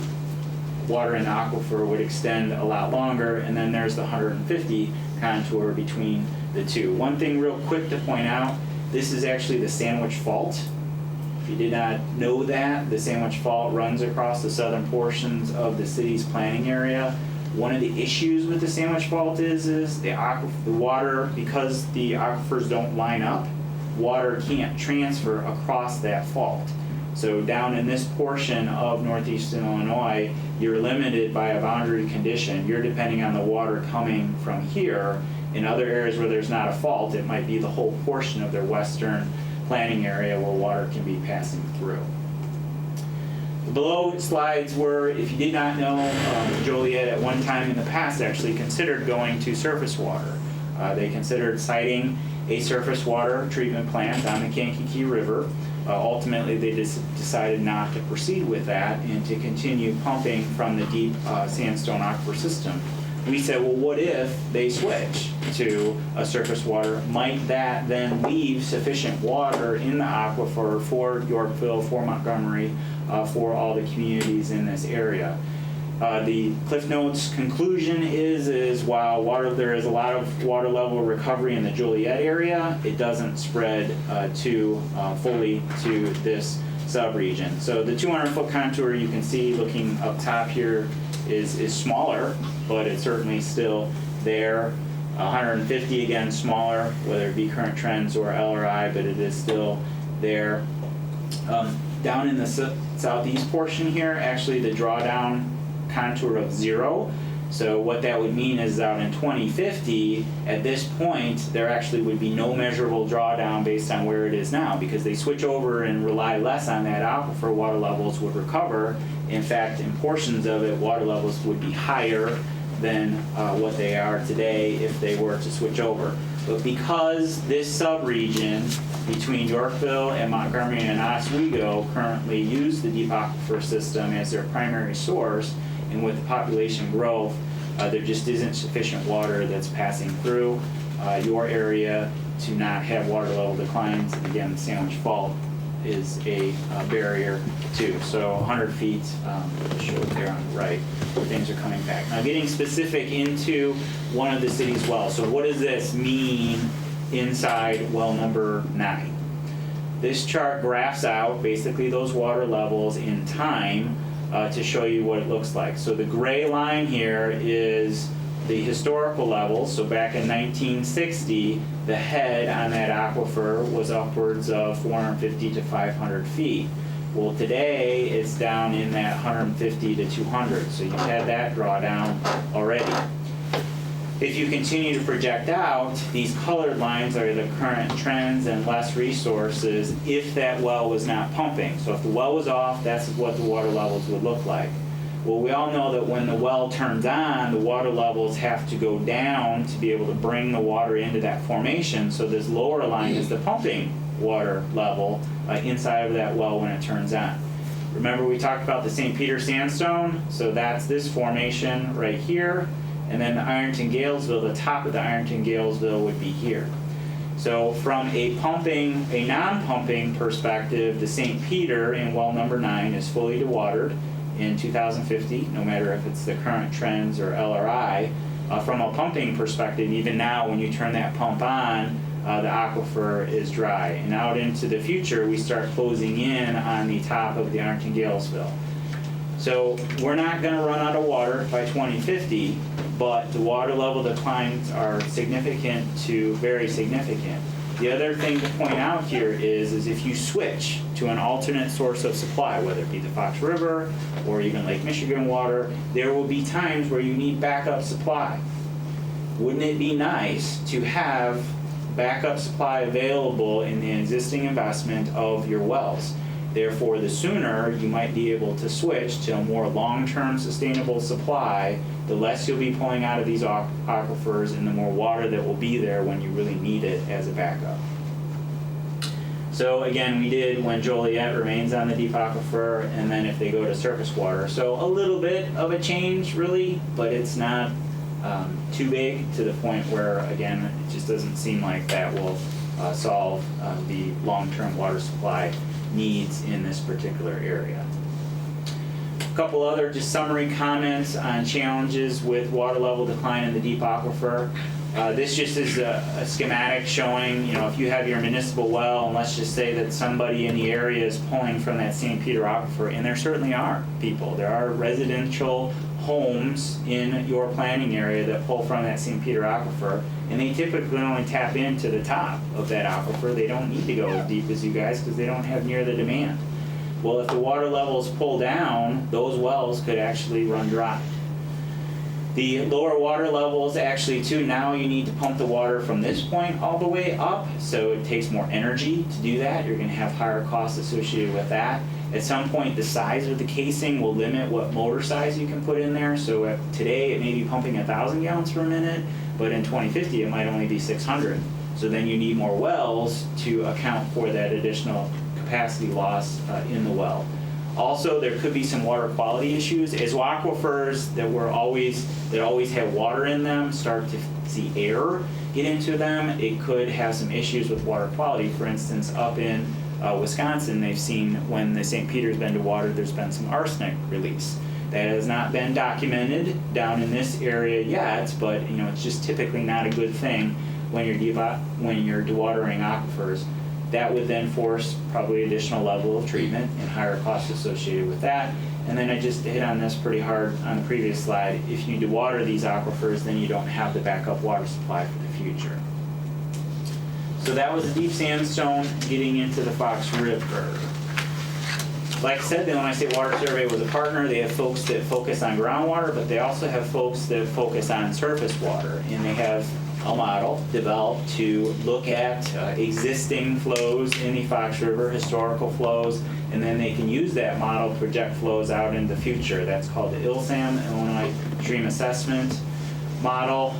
water in the aquifer would extend a lot longer. And then there's the 150 contour between the two. One thing real quick to point out, this is actually the Sandwich Fault. If you did not know that, the Sandwich Fault runs across the southern portions of the city's planning area. One of the issues with the Sandwich Fault is the water, because the aquifers don't line up, water can't transfer across that fault. So down in this portion of northeastern Illinois, you're limited by a boundary condition. You're depending on the water coming from here. In other areas where there's not a fault, it might be the whole portion of their western planning area where water can be passing through. The below slides were, if you did not know, Joliet at one time in the past actually considered going to surface water. They considered siting a surface water treatment plant on the Kankakee River. Ultimately, they decided not to proceed with that and to continue pumping from the deep sandstone aquifer system. We said, well, what if they switch to a surface water? Might that then leave sufficient water in the aquifer for Yorkville, for Montgomery, for all the communities in this area? The Cliff Notes conclusion is while there is a lot of water level recovery in the Joliet area, it doesn't spread fully to this subregion. So the 200-foot contour you can see looking up top here is smaller, but it's certainly still there. 150 again smaller, whether it be current trends or LRI, but it is still there. Down in the southeast portion here, actually the drawdown contour of 0. So what that would mean is out in 2050, at this point, there actually would be no measurable drawdown based on where it is now, because they switch over and rely less on that aquifer, water levels would recover. In fact, in portions of it, water levels would be higher than what they are today if they were to switch over. But because this subregion between Yorkville and Montgomery and Oswego currently use the deep aquifer system as their primary source, and with the population growth, there just isn't sufficient water that's passing through your area to not have water level declines. And again, the Sandwich Fault is a barrier too. So 100 feet showed there on the right, where things are coming back. Now getting specific into one of the city's wells. So what does this mean inside well number 9? This chart graphs out basically those water levels in time to show you what it looks like. So the gray line here is the historical levels. So back in 1960, the head on that aquifer was upwards of 450 to 500 feet. Well, today it's down in that 150 to 200. So you've had that drawdown already. If you continue to project out, these colored lines are the current trends and less resources if that well was not pumping. So if the well was off, that's what the water levels would look like. Well, we all know that when the well turns on, the water levels have to go down to be able to bring the water into that formation. So this lower line is the pumping water level inside of that well when it turns on. Remember we talked about the St. Peter sandstone? So that's this formation right here. And then the Ironton-Galesville, the top of the Ironton-Galesville would be here. So from a non-pumping perspective, the St. Peter in well number 9 is fully dewatered in 2050, no matter if it's the current trends or LRI. From a pumping perspective, even now when you turn that pump on, the aquifer is dry. And out into the future, we start closing in on the top of the Ironton-Galesville. So we're not going to run out of water by 2050, but the water level declines are significant to very significant. The other thing to point out here is if you switch to to an alternate source of supply, whether it be the Fox River or even Lake Michigan water, there will be times where you need backup supply. Wouldn't it be nice to have backup supply available in the existing investment of your wells? Therefore, the sooner you might be able to switch to a more long-term sustainable supply, the less you'll be pulling out of these aquifers and the more water that will be there when you really need it as a backup. So again, we did when Joliet remains on the deep aquifer, and then if they go to surface water. So a little bit of a change really, but it's not too big to the point where, again, it just doesn't seem like that will solve the long-term water supply needs in this particular area. A couple other just summary comments on challenges with water level decline in the deep aquifer. This just is a schematic showing, if you have your municipal well, and let's just say that somebody in the area is pulling from that St. Peter aquifer, and there certainly are people. There are residential homes in your planning area that pull from that St. Peter aquifer, and they typically only tap into the top of that aquifer. They don't need to go as deep as you guys because they don't have near the demand. Well, if the water levels pull down, those wells could actually run dry. The lower water levels actually too, now you need to pump the water from this point all the way up, so it takes more energy to do that. You're going to have higher costs associated with that. At some point, the size of the casing will limit what motor size you can put in there. So today it may be pumping 1,000 gallons per minute, but in 2050 it might only be 600. So then you need more wells to account for that additional capacity loss in the well. Also, there could be some water quality issues. As aquifers that always have water in them start to see air get into them, it could have some issues with water quality. For instance, up in Wisconsin, they've seen when the St. Peter's been to water, there's been some arsenic release. That has not been documented down in this area yet, but it's just typically not a good thing when you're dewatering aquifers. That would then force probably additional level of treatment and higher costs associated with that. And then I just hit on this pretty hard on the previous slide. If you dewater these aquifers, then you don't have the backup water supply for the future. So that was the deep sandstone getting into the Fox River. Like I said, the Illinois State Water Survey was a partner. They have folks that focus on groundwater, but they also have folks that focus on surface water. And they have a model developed to look at existing flows in the Fox River, historical flows, and then they can use that model to project flows out in the future. That's called the ILSAM, Illinois Stream Assessment Model.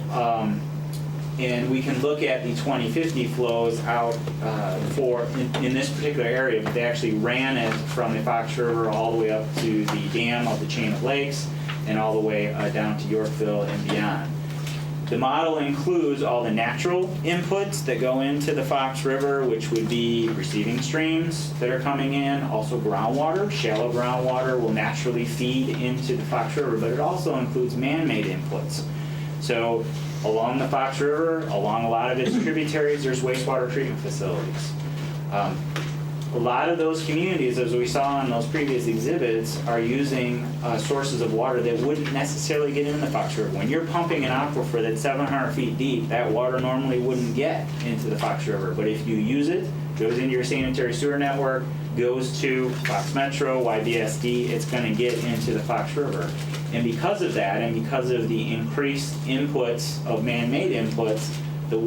And we can look at the 2050 flows out in this particular area, but they actually ran it from the Fox River all the way up to the dam of the chain of lakes and all the way down to Yorkville and beyond. The model includes all the natural inputs that go into the Fox River, which would be receiving streams that are coming in, also groundwater. Shallow groundwater will naturally feed into the Fox River, but it also includes man-made inputs. So along the Fox River, along a lot of its tributaries, there's wastewater treatment facilities. A lot of those communities, as we saw in those previous exhibits, are using sources of water that wouldn't necessarily get in the Fox River. When you're pumping an aquifer that's 700 feet deep, that water normally wouldn't get into the Fox River. But if you use it, goes into your sanitary sewer network, goes to Fox Metro, YBSD, it's going to get into the Fox River. And because of that, and because of the increased inputs of man-made inputs, the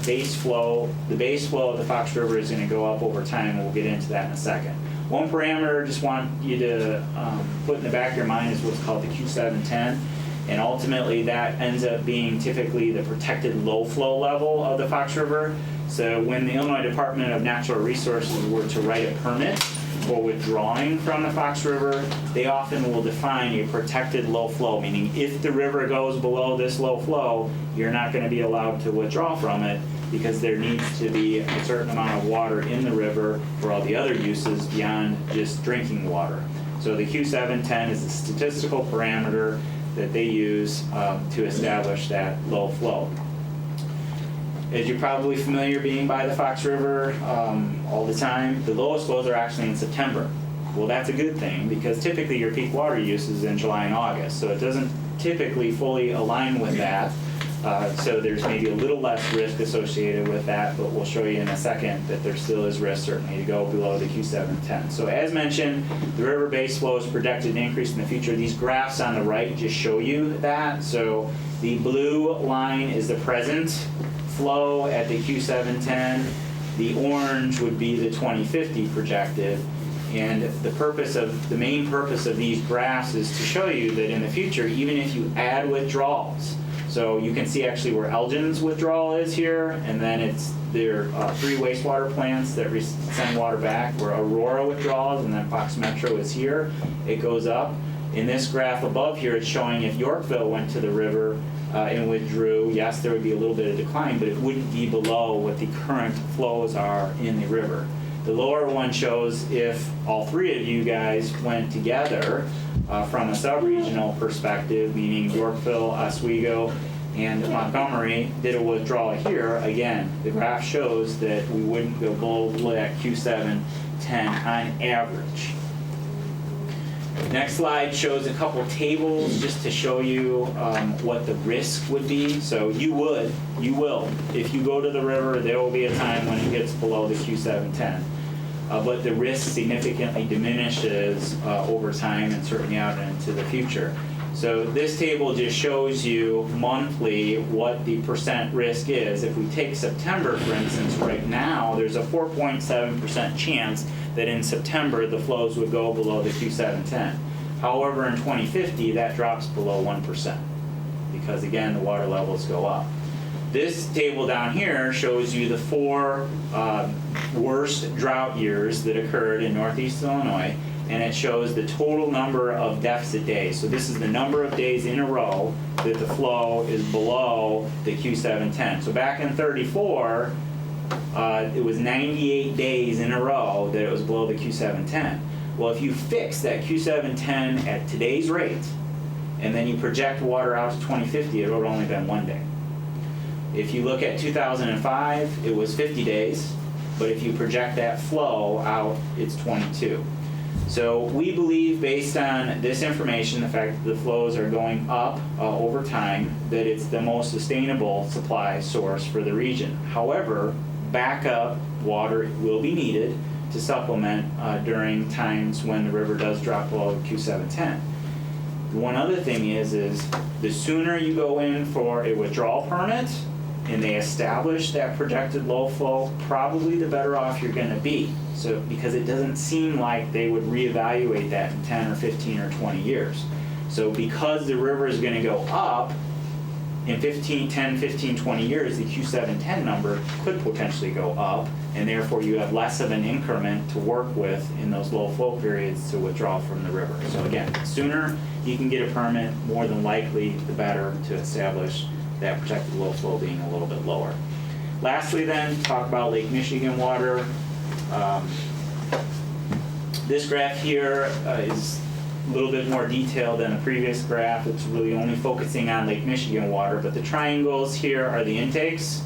base flow of the Fox River is going to go up over time, and we'll get into that in a second. One parameter I just want you to put in the back of your mind is what's called the Q710, and ultimately that ends up being typically the protected low flow level of the Fox River. So when the Illinois Department of Natural Resources were to write a permit for withdrawing from the Fox River, they often will define a protected low flow, meaning if the river goes below this low flow, you're not going to be allowed to withdraw from it because there needs to be a certain amount of water in the river for all the other uses beyond just drinking water. So the Q710 is a statistical parameter that they use to establish that low flow. As you're probably familiar being by the Fox River all the time, the lowest flows are actually in September. Well, that's a good thing because typically your peak water use is in July and August, so it doesn't typically fully align with that. So there's maybe a little less risk associated with that, but we'll show you in a second that there still is risk certainly to go below the Q710. So as mentioned, the river base flow is projected to increase in the future. These graphs on the right just show you that. So the blue line is the present flow at the Q710. The orange would be the 2050 projected. And the main purpose of these graphs is to show you that in the future, even if you add withdrawals, so you can see actually where Elgin's withdrawal is here, and then it's their 3 wastewater plants that send water back, where Aurora withdrawals, and then Fox Metro is here. It goes up. In this graph above here, it's showing if Yorkville went to the river and withdrew, yes, there would be a little bit of decline, but it wouldn't be below what the current flows are in the river. The lower one shows if all 3 of you guys went together from a sub-regional perspective, meaning Yorkville, Oswego, and Montgomery did a withdrawal here. Again, the graph shows that we wouldn't go below that Q710 on average. Next slide shows a couple tables just to show you what the risk would be. So you will, if you go to the river, there will be a time when it gets below the Q710. But the risk significantly diminishes over time and certainly out into the future. So this table just shows you monthly what the percent risk is. If we take September, for instance, right now, there's a 4.7% chance that in September the flows would go below the Q710. However, in 2050, that drops below 1% because, again, the water levels go up. This table down here shows you the 4 worst drought years that occurred in Northeast Illinois, and it shows the total number of deficit days. So this is the number of days in a row that the flow is below the Q710. So back in 34, it was 98 days in a row that it was below the Q710. Well, if you fix that Q710 at today's rate, and then you project water out to 2050, it would have only been 1 day. If you look at 2005, it was 50 days, but if you project that flow out, it's 22. So we believe, based on this information, the fact that the flows are going up over time, that it's the most sustainable supply source for the region. However, backup water will be needed to supplement during times when the river does drop below Q710. One other thing is the sooner you go in for a withdrawal permit and they establish that projected low flow, probably the better off you're going to be. So, because it doesn't seem like they would reevaluate that in 10 or 15 or 20 years. So because the river is going to go up, in 10, 15, 20 years, the Q710 number could potentially go up, and therefore you have less of an increment to work with in those low flow periods to withdraw from the river. So again, the sooner you can get a permit, more than likely the better to establish that projected low flow being a little bit lower. Lastly then, talk about Lake Michigan water. This graph here is a little bit more detailed than the previous graph. It's really only focusing on Lake Michigan water, but the triangles here are the intakes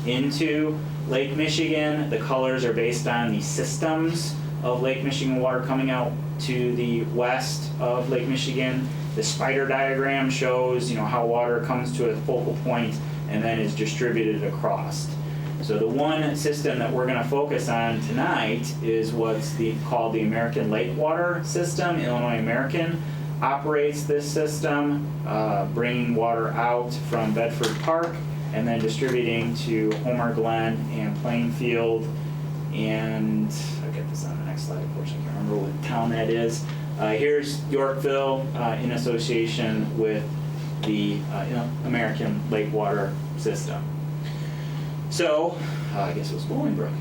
into Lake Michigan. The colors are based on the systems of Lake Michigan water coming out to the west of Lake Michigan. The spider diagram shows, how water comes to a focal point and then is distributed across. So the one system that we're going to focus on tonight is what's called the American Lake Water System. Illinois American operates this system, bringing water out from Bedford Park and then distributing to Homer Glen and Plainfield. And I'll get this on the next slide. Unfortunately, I can't remember what town that is. Here's Yorkville in association with the American Lake Water System. So, I guess it was Bolingbrook.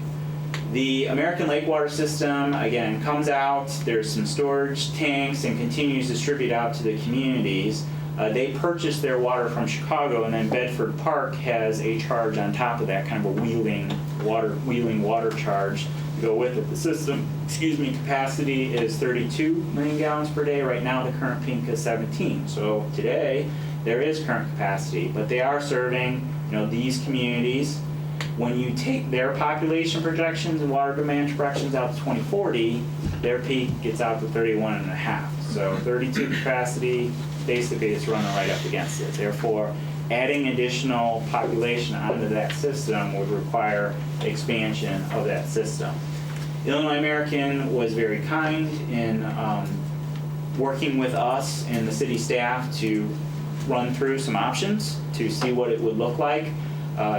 The American Lake Water System, again, comes out, there's some storage tanks, and continues to distribute out to the communities. They purchase their water from Chicago, and then Bedford Park has a charge on top of that, kind of a wheeling water charge to go with it. The system, capacity is 32 million gallons per day. Right now, the current peak is 17. So today, there is current capacity, but they are serving, these communities. When you take their population projections and water demand projections out to 2040, their peak gets out to 31.5. So 32 capacity, basically it's running right up against it. Therefore, Adding additional population onto that system would require expansion of that system. Illinois American was very kind in working with us and the city staff to run through some options to see what it would look like,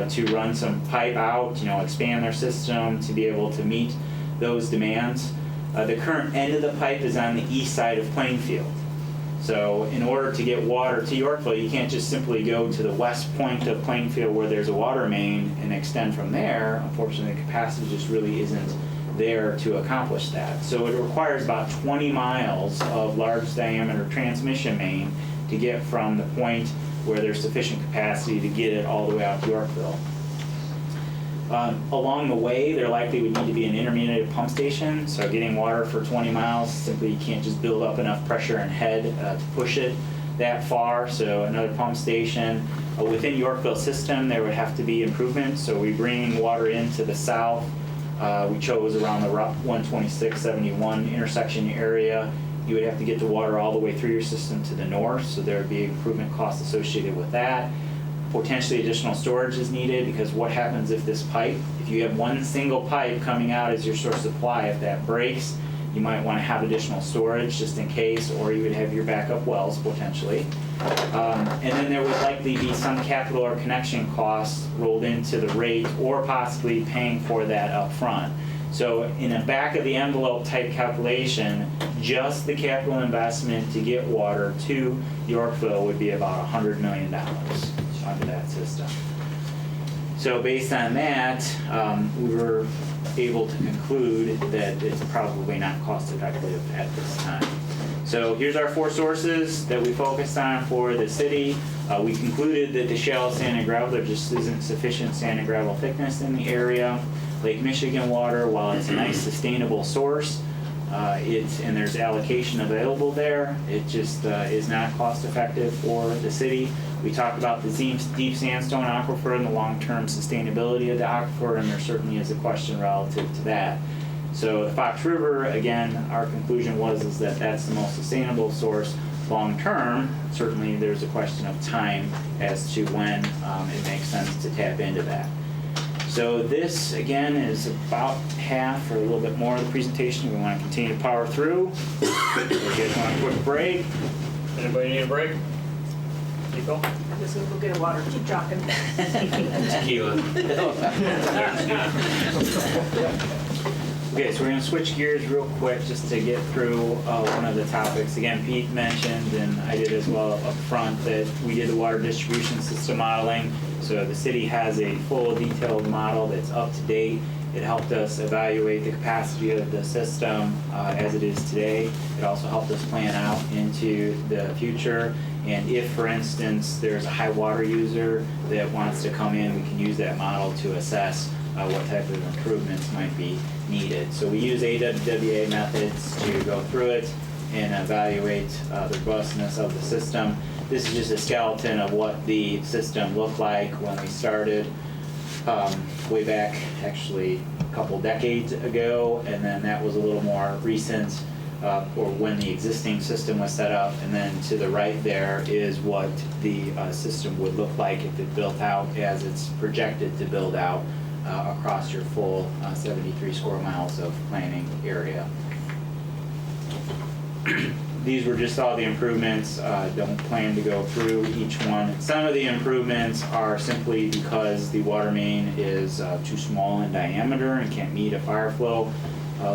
to run some pipe out, expand their system to be able to meet those demands. The current end of the pipe is on the east side of Plainfield. So in order to get water to Yorkville, you can't just simply go to the west point of Plainfield where there's a water main and extend from there. Unfortunately, the capacity just really isn't there to accomplish that. So it requires about 20 miles of large diameter transmission main to get from the point where there's sufficient capacity to get it all the way out to Yorkville. Along the way, there likely would need to be an intermediate pump station. So getting water for 20 miles, simply you can't just build up enough pressure and head to push it that far. So another pump station. Within Yorkville system, there would have to be improvements. So we bring water into the south. We chose around the Route 126-71 intersection area. You would have to get the water all the way through your system to the north, so there would be improvement costs associated with that. Potentially additional storage is needed, because what happens if this pipe, if you have one single pipe coming out as your source of supply, if that breaks, you might want to have additional storage just in case, or you would have your backup wells potentially. And then there would likely be some capital or connection costs rolled into the rate, or possibly paying for that up front. So in a back of the envelope type calculation, just the capital investment to get water to Yorkville would be about $100 million under that system. So based on that, we were able to conclude that it's probably not cost effective at this time. So here's our 4 sources that we focused on for the city. We concluded that the shallow sand and gravel, there just isn't sufficient sand and gravel thickness in the area. Lake Michigan water, while it's a nice sustainable source, and there's allocation available there, it just is not cost effective for the city. We talked about the deep sandstone aquifer and the long-term sustainability of the aquifer, and there certainly is a question relative to that. So the Fox River, again, our conclusion is that that's the most sustainable source long-term. Certainly there's a question of time as to when it makes sense to tap into that. So this, again, is about half or a little bit more of the presentation. We want to continue to power through. We'll get on a quick break. Anybody need a break? Nico? I'm just gonna go get a water, keep talking. Tequila. Okay, so we're going to switch gears real quick just to get through one of the topics. Again, Pete mentioned, and I did as well up front, that we did the water distribution system modeling. So the city has a full detailed model that's up to date. It helped us evaluate the capacity of the system as it is today. It also helped us plan out into the future. And if, for instance, there's a high water user that wants to come in, we can use that model to assess what type of improvements might be needed. So we use AWWA methods to go through it and evaluate the robustness of the system. This is just a skeleton of what the system looked like when we started way back, actually a couple decades ago, and then that was a little more recent, or when the existing system was set up. And then to the right there is what the system would look like if it built out as it's projected to build out across your full 73 square miles of planning area. These were just all the improvements. Don't plan to go through each one. Some of the improvements are simply because the water main is too small in diameter and can't meet a fire flow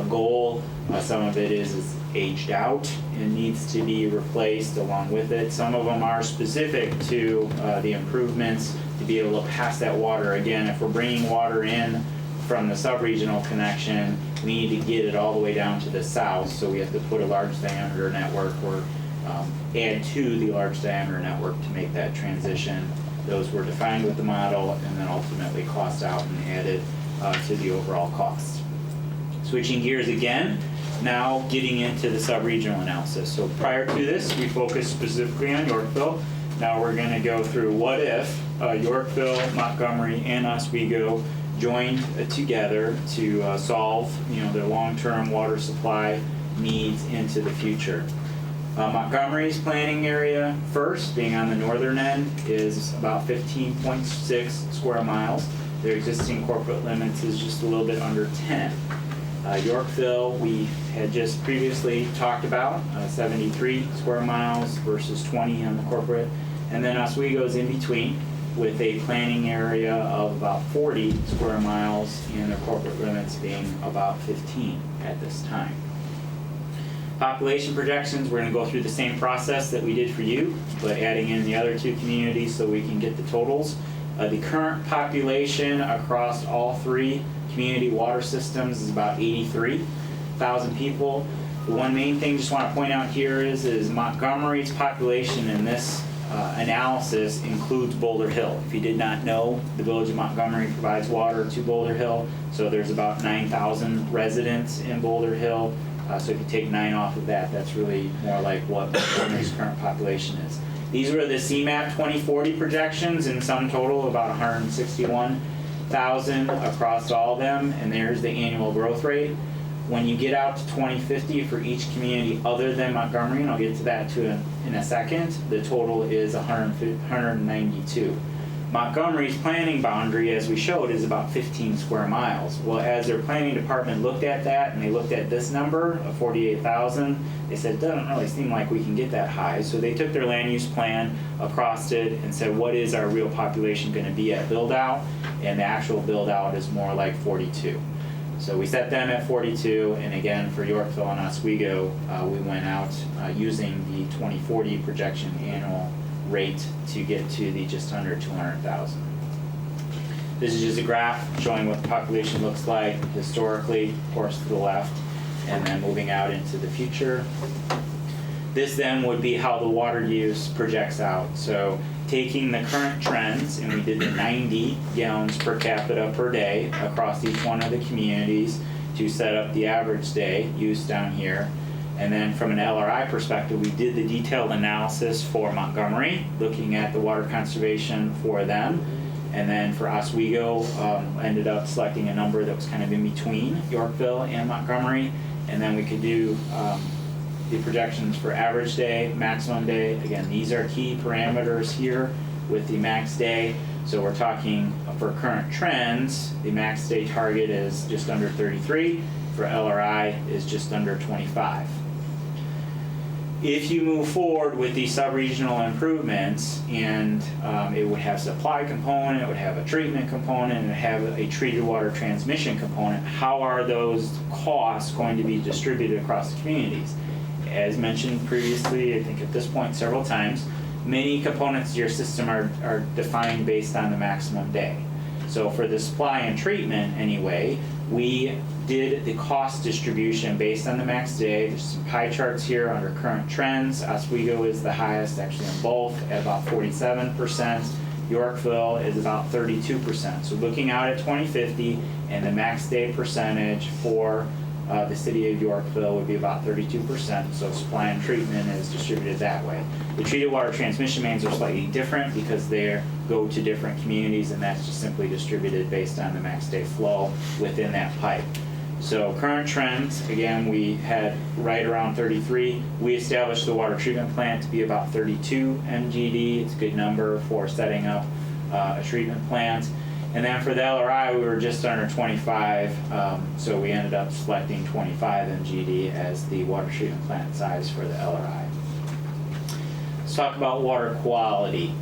goal. Some of it is aged out and needs to be replaced along with it. Some of them are specific to the improvements to be able to pass that water. Again, if we're bringing water in from the sub-regional connection, we need to get it all the way down to the south, so we have to put a large diameter network or add to the large diameter network to make that transition. Those were defined with the model and then ultimately cost out and added to the overall cost. Switching gears again, now getting into the sub-regional analysis. So prior to this, we focused specifically on Yorkville. Now we're going to go through what if Yorkville, Montgomery, and Oswego joined together to solve, their long-term water supply needs into the future. Montgomery's planning area first, being on the northern end, is about 15.6 square miles. Their existing corporate limits is just a little bit under 10. Yorkville, we had just previously talked about, 73 square miles versus 20 on the corporate. And then Oswego's in between with a planning area of about 40 square miles and their corporate limits being about 15 at this time. Population projections, we're going to go through the same process that we did for you, but adding in the other two communities so we can get the totals. The current population across all three community water systems is about 83,000 people. The one main thing just want to point out here is Montgomery's population in this analysis includes Boulder Hill. If you did not know, the village of Montgomery provides water to Boulder Hill, so there's about 9,000 residents in Boulder Hill. So if you take 9 off of that, that's really more like what Montgomery's current population is. These were the CMAP 2040 projections, in sum total about 161,000 across all of them, and there's the annual growth rate. When you get out to 2050 for each community other than Montgomery, and I'll get to that in a second, the total is 192. Montgomery's planning boundary, as we showed, is about 15 square miles. Well, as their planning department looked at that and they looked at this number of 48,000, they said, it doesn't really seem like we can get that high. So they took their land use plan across it and said, what is our real population going to be at build out? And the actual build out is more like 42. So we set them at 42, and again for Yorkville and Oswego, we went out using the 2040 projection annual rate to get to the just under 200,000. This is just a graph showing what the population looks like historically, of course to the left, and then moving out into the future. This then would be how the water use projects out. So taking the current trends, and we did the 90 gallons per capita per day across each one of the communities to set up the average day use down here. And then from an LRI perspective, we did the detailed analysis for Montgomery, looking at the water conservation for them. And then for Oswego, ended up selecting a number that was kind of in between Yorkville and Montgomery. And then we could do the projections for average day, maximum day. Again, these are key parameters here with the max day. So we're talking for current trends, the max day target is just under 33. For LRI is just under 25. If you move forward with the sub-regional improvements, and it would have supply component, it would have a treatment component, and it would have a treated water transmission component, how are those costs going to be distributed across the communities? As mentioned previously, I think at this point several times, many components of your system are defined based on the maximum day. So for the supply and treatment anyway, we did the cost distribution based on the max day. There's some pie charts here under current trends. Oswego is the highest actually in both at about 47%. Yorkville is about 32%. So looking out at 2050 and the max day percentage for the city of Yorkville would be about 32%. So supply and treatment is distributed that way. The treated water transmission mains are slightly different because they go to different communities, and that's just simply distributed based on the max day flow within that pipe. So current trends, again, we had right around 33. We established the water treatment plant to be about 32 MGD. It's a good number for setting up a treatment plant. And then for the LRI, we were just under 25, so we ended up selecting 25 MGD as the water treatment plant size for the LRI. Let's talk about water quality.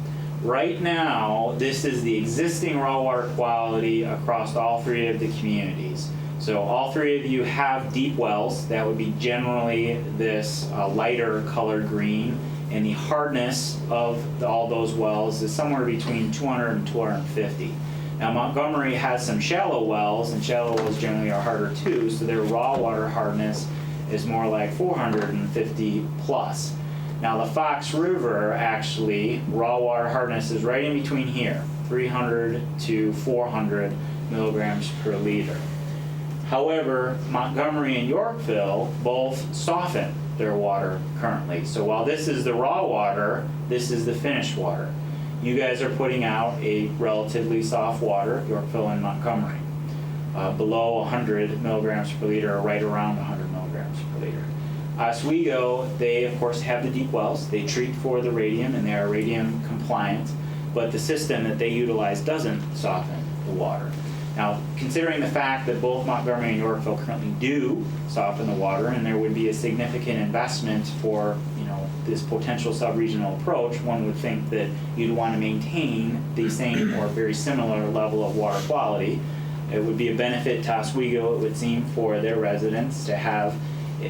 Right now, this is the existing raw water quality across all three of the communities. So all three of you have deep wells. That would be generally this lighter colored green. And the hardness of all those wells is somewhere between 200 and 250. Now Montgomery has some shallow wells, and shallow wells generally are harder too, so their raw water hardness is more like 450 plus. Now the Fox River, actually, raw water hardness is right in between here, 300 to 400 milligrams per liter. However, Montgomery and Yorkville both soften their water currently. So while this is the raw water, this is the finished water. You guys are putting out a relatively soft water, Yorkville and Montgomery, below 100 milligrams per liter or right around 100 milligrams per liter. Oswego, they of course have the deep wells. They treat for the radium and they are radium compliant, but the system that they utilize doesn't soften the water. Now, considering the fact that both Montgomery and Yorkville currently do soften the water, and there would be a significant investment for, this potential sub-regional approach, one would think that you'd want to maintain the same or very similar level of water quality. It would be a benefit to Oswego, it would seem, for their residents to have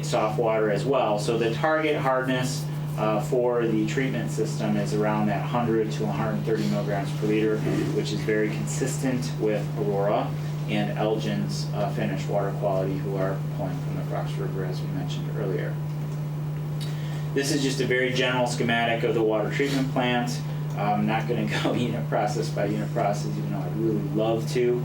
soft water as well. So the target hardness for the treatment system is around that 100 to 130 milligrams per liter, which is very consistent with Aurora and Elgin's finished water quality, who are pulling from the Fox River, as we mentioned earlier. This is just a very general schematic of the water treatment plant. I'm not going to go unit process by unit process, even though I'd really love to.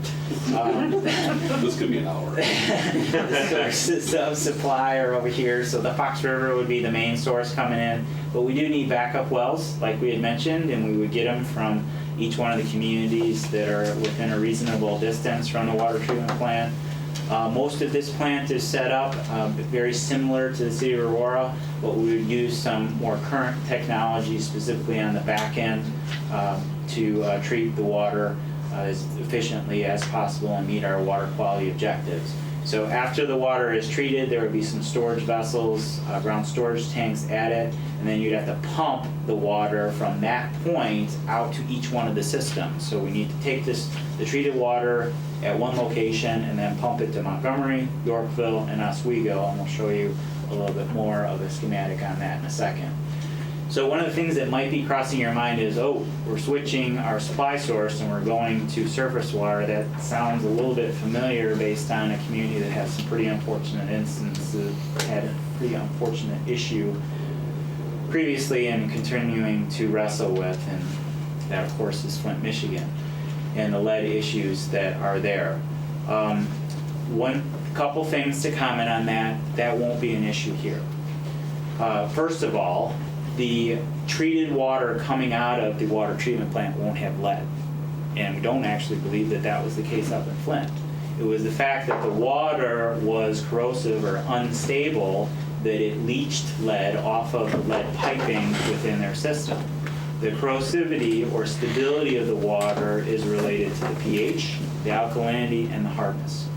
This could be an hour. The sources of supply are over here, so the Fox River would be the main source coming in, but we do need backup wells, like we had mentioned, and we would get them from each one of the communities that are within a reasonable distance from the water treatment plant. Most of this plant is set up very similar to the city of Aurora, but we would use some more current technology, specifically on the back end, to treat the water as efficiently as possible and meet our water quality objectives. So after the water is treated, there would be some storage vessels, ground storage tanks at it, and then you'd have to pump the water from that point out to each one of the systems. So we need to take the treated water at one location and then pump it to Montgomery, Yorkville, and Oswego, and we'll show you a little bit more of a schematic on that in a second. So one of the things that might be crossing your mind is, oh, we're switching our supply source and we're going to surface water. That sounds a little bit familiar based on a community that has some pretty unfortunate instances, had a pretty unfortunate issue previously and continuing to wrestle with, and that of course is Flint, Michigan, and the lead issues that are there. One couple things to comment on that won't be an issue here. First of all, the treated water coming out of the water treatment plant won't have lead. And we don't actually believe that that was the case up in Flint. It was the fact that the water was corrosive or unstable that it leached lead off of the lead piping within their system. The corrosivity or stability of the water is related to the pH, the alkalinity, and the hardness.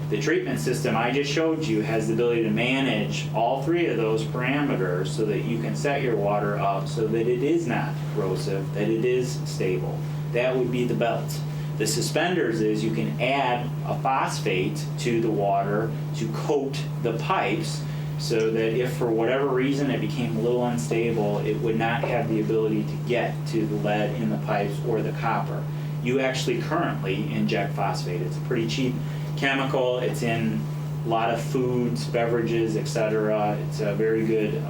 The treatment system I just showed you has the ability to manage all three of those parameters so that you can set your water up so that it is not corrosive, that it is stable. That would be the belt. The suspenders is you can add a phosphate to the water to coat the pipes so that if for whatever reason it became a little unstable, it would not have the ability to get to the lead in the pipes or the copper. You actually currently inject phosphate. It's a pretty cheap chemical. It's in a lot of foods, beverages, etc. It's a very good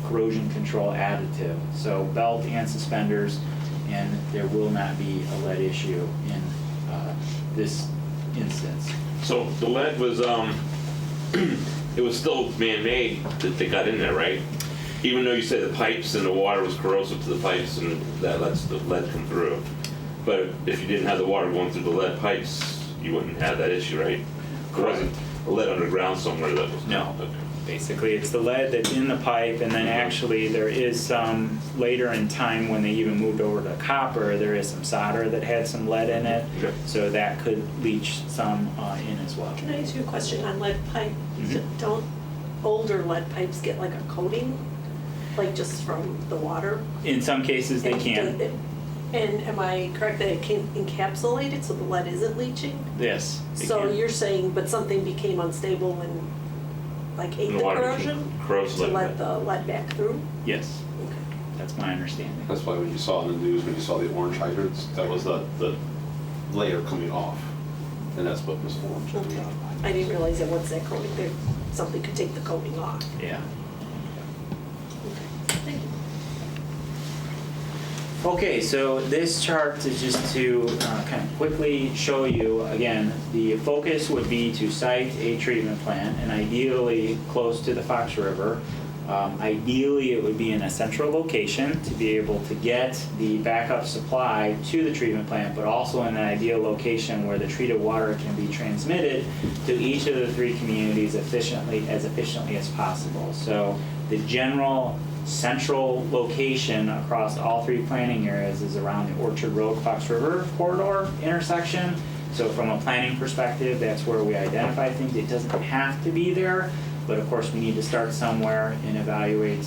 corrosion control additive. So belt and suspenders, and there will not be a lead issue in this instance. So the lead was, it was still man-made that they got in there, right? Even though you said the pipes and the water was corrosive to the pipes and that lets the lead come through. But if you didn't have the water going through the lead pipes, you wouldn't have that issue, right? There wasn't a lead underground somewhere that was... No. Okay. Basically, it's the lead that's in the pipe, and then actually there is some, later in time when they even moved over to copper, there is some solder that had some lead in it, Okay. so that could leach some in as well. Can I ask you a question on lead pipe? Mhm. Don't older lead pipes get like a coating, like just from the water? In some cases, they can. And am I correct that it came encapsulated so the lead isn't leaching? Yes. they So can. you're saying, but something became unstable and like ate And the the water corrosion? corrodes To lead let back. the lead back through? Yes, Okay. that's my understanding. That's why when you saw in the news, when you saw the orange hydrants, that was the layer coming off. And that's what was formed. Okay. I didn't realize that once that coating, there, something could take the coating off. Yeah. Okay. Thank you. Okay, so this chart is just to kind of quickly show you, again, the focus would be to site a treatment plant, and ideally close to the Fox River. Ideally, it would be in a central location to be able to get the backup supply to the treatment plant, but also in an ideal location where the treated water can be transmitted to each of the 3 communities as efficiently as possible. So the general central location across all 3 planning areas is around the Orchard Road Fox River corridor intersection. So from a planning perspective, that's where we identify things. It doesn't have to be there, but of course we need to start somewhere and evaluate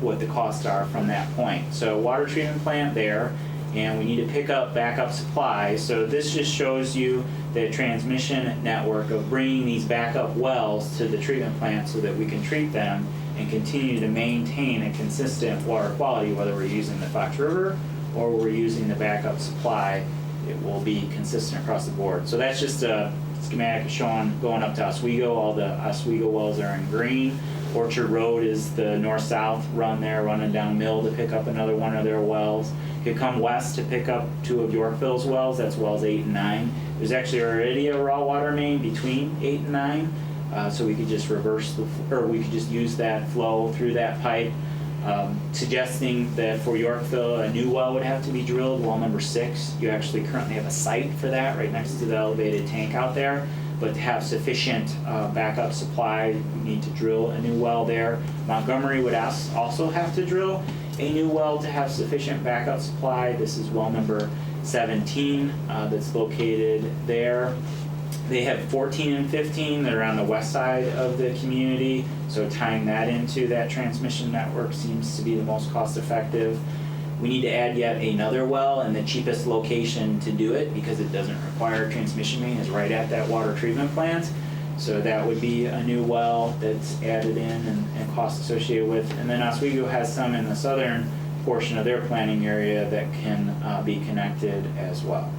what the costs are from that point. So water treatment plant there, and we need to pick up backup supply. So this just shows you the transmission network of bringing these backup wells to the treatment plant so that we can treat them and continue to maintain a consistent water quality, whether we're using the Fox River or we're using the backup supply. It will be consistent across the board. So that's just a schematic showing going up to Oswego. All the Oswego wells are in green. Orchard Road is the north-south run there, running down Mill to pick up another one of their wells. You come west to pick up 2 of Yorkville's wells. That's wells 8 and 9. There's actually already a raw water main between 8 and 9, so we could just we could just use that flow through that pipe. Suggesting that for Yorkville, a new well would have to be drilled, well number 6. You actually currently have a site for that right next to the elevated tank out there. But to have sufficient backup supply, we need to drill a new well there. Montgomery would also have to drill a new well to have sufficient backup supply. This is well number 17 that's located there. They have 14 and 15 that are on the west side of the community, so tying that into that transmission network seems to be the most cost effective. We need to add yet another well, and the cheapest location to do it, because it doesn't require a transmission main, is right at that water treatment plant. So that would be a new well that's added in and cost associated with. And then Oswego has some in the southern portion of their planning area that can be connected as well.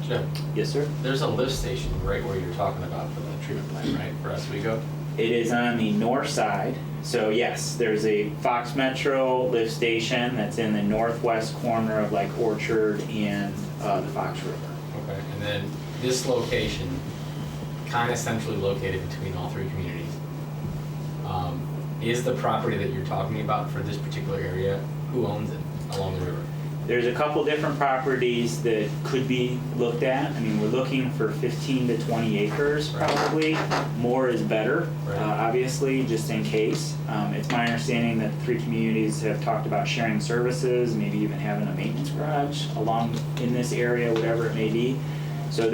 Jim, Yes, sir? there's a lift station right where you're talking about for the treatment plant, right, for Oswego? It is on the north side. So yes, there's a Fox Metro lift station that's in the northwest corner of like Orchard and the Fox River. Okay, and then this location, kind of centrally located between all 3 communities, is the property that you're talking about for this particular area, who owns it along the river? There's a couple different properties that could be looked at. I mean, we're looking for 15 to 20 acres probably. More is better, Right. obviously, just in case. It's my understanding that the 3 communities have talked about sharing services, maybe even having a maintenance garage along in this area, whatever it may be. So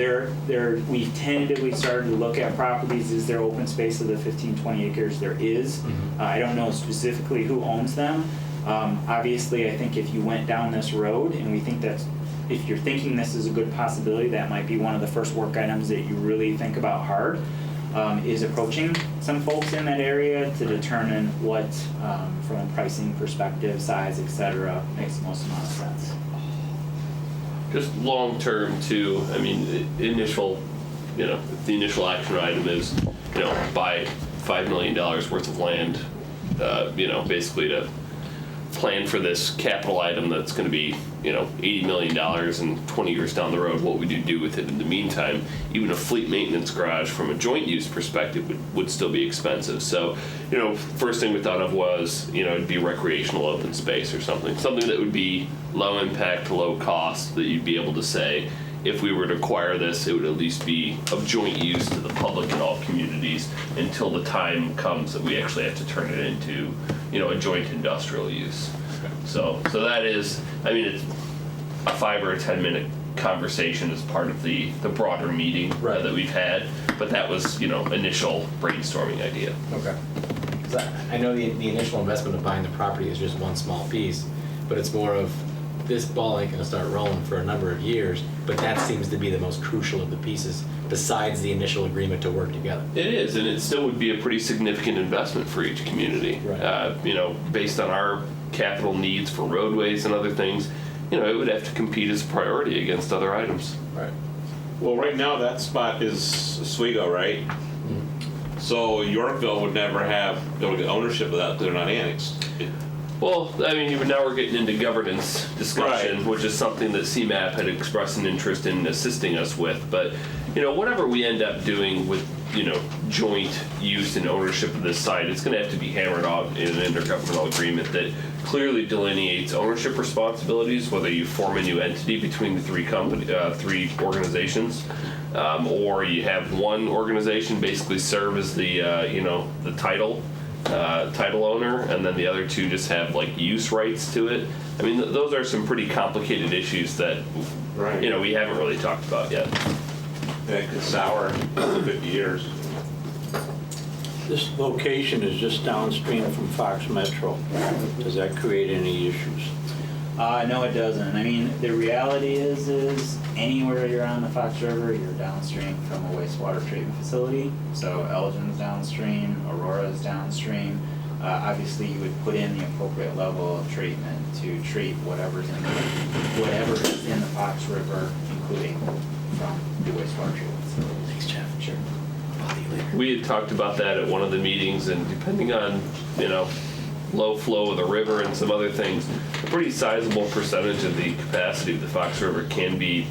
we've tentatively started to look at properties. Is there open space of the 15, 20 acres? There is. Mm-hmm. I don't know specifically who owns them. Obviously, I think if you went down this road, and we think that if you're thinking this is a good possibility, that might be one of the first work items that you really think about hard, is approaching some folks in that area to determine what, from a pricing perspective, size, etc., makes the most amount of sense. Just long term too. I mean, the initial action item is, buy $5 million worth of land, basically to plan for this capital item that's going to be, $80 million and 20 years down the road. What would you do with it in the meantime? Even a fleet maintenance garage from a joint use perspective would still be expensive. So, first thing we thought of was, it'd be recreational open space or something that would be low impact, low cost, that you'd be able to say, if we were to acquire this, it would at least be of joint use to the public in all communities until the time comes that we actually have to turn it into, a joint industrial use. So that is, it's a 5 or 10 minute conversation as part of the broader meeting that we've had, but that was, initial brainstorming idea. Okay. 'Cause I know the initial investment of buying the property is just one small piece, but it's more of this ball ain't gonna start rolling for a number of years, but that seems to be the most crucial of the pieces besides the initial agreement to work together. It is, and it still would be a pretty significant investment for each community. Right. Based on our capital needs for roadways and other things, it would have to compete as a priority against other items. Right. Well, right now that spot is Oswego, right? So Yorkville would never have ownership of that. They're not annexed. Well, I mean, now we're getting into governance discussion, Right. which is something that CMAP had expressed an interest in assisting us with. But, whatever we end up doing with, joint use and ownership of this site, it's going to have to be hammered out in an intergovernmental agreement that clearly delineates ownership responsibilities, whether you form a new entity between the three organizations, or you have one organization basically serve as the, the title owner, and then the other two just have like use rights to it. I mean, those are some pretty complicated issues that Right. we haven't really talked about yet. It could sour in 50 years. This location is just downstream from Fox Metro. Does that create any issues? No, it doesn't. I mean, the reality is anywhere you're on the Fox River, you're downstream from a wastewater treatment facility. So Elgin's downstream, Aurora's downstream. Obviously, you would put in the appropriate level of treatment to treat whatever is in the Fox River, including from the wastewater treatment facility. Thanks, Jeff. Sure. We had talked about that at one of the meetings, and depending on, low flow of the river and some other things, a pretty sizable percentage of the capacity of the Fox River can be,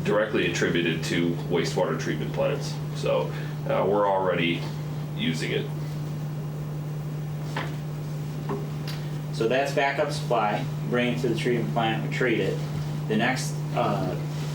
directly attributed to wastewater treatment plants. So we're already using it. So that's backup supply. Bring it to the treatment plant, we treat it. The next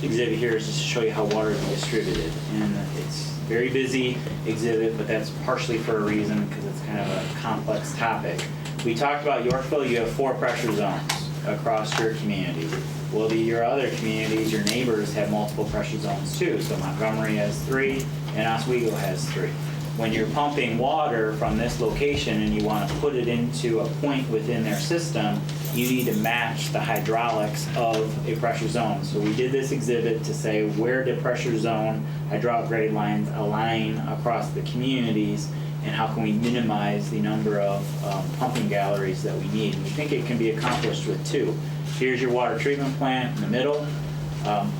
exhibit here is just to show you how water is distributed. And it's a very busy exhibit, but that's partially for a reason because it's kind of a complex topic. We talked about Yorkville, you have 4 pressure zones across your community. Well, your other communities, your neighbors have multiple pressure zones too. So Montgomery has 3 and Oswego has 3. When you're pumping water from this location and you want to put it into a point within their system, you need to match the hydraulics of a pressure zone. So we did this exhibit to say where do pressure zone hydraulic grade lines align across the communities and how can we minimize the number of pumping galleries that we need. We think it can be accomplished with 2. Here's your water treatment plant in the middle.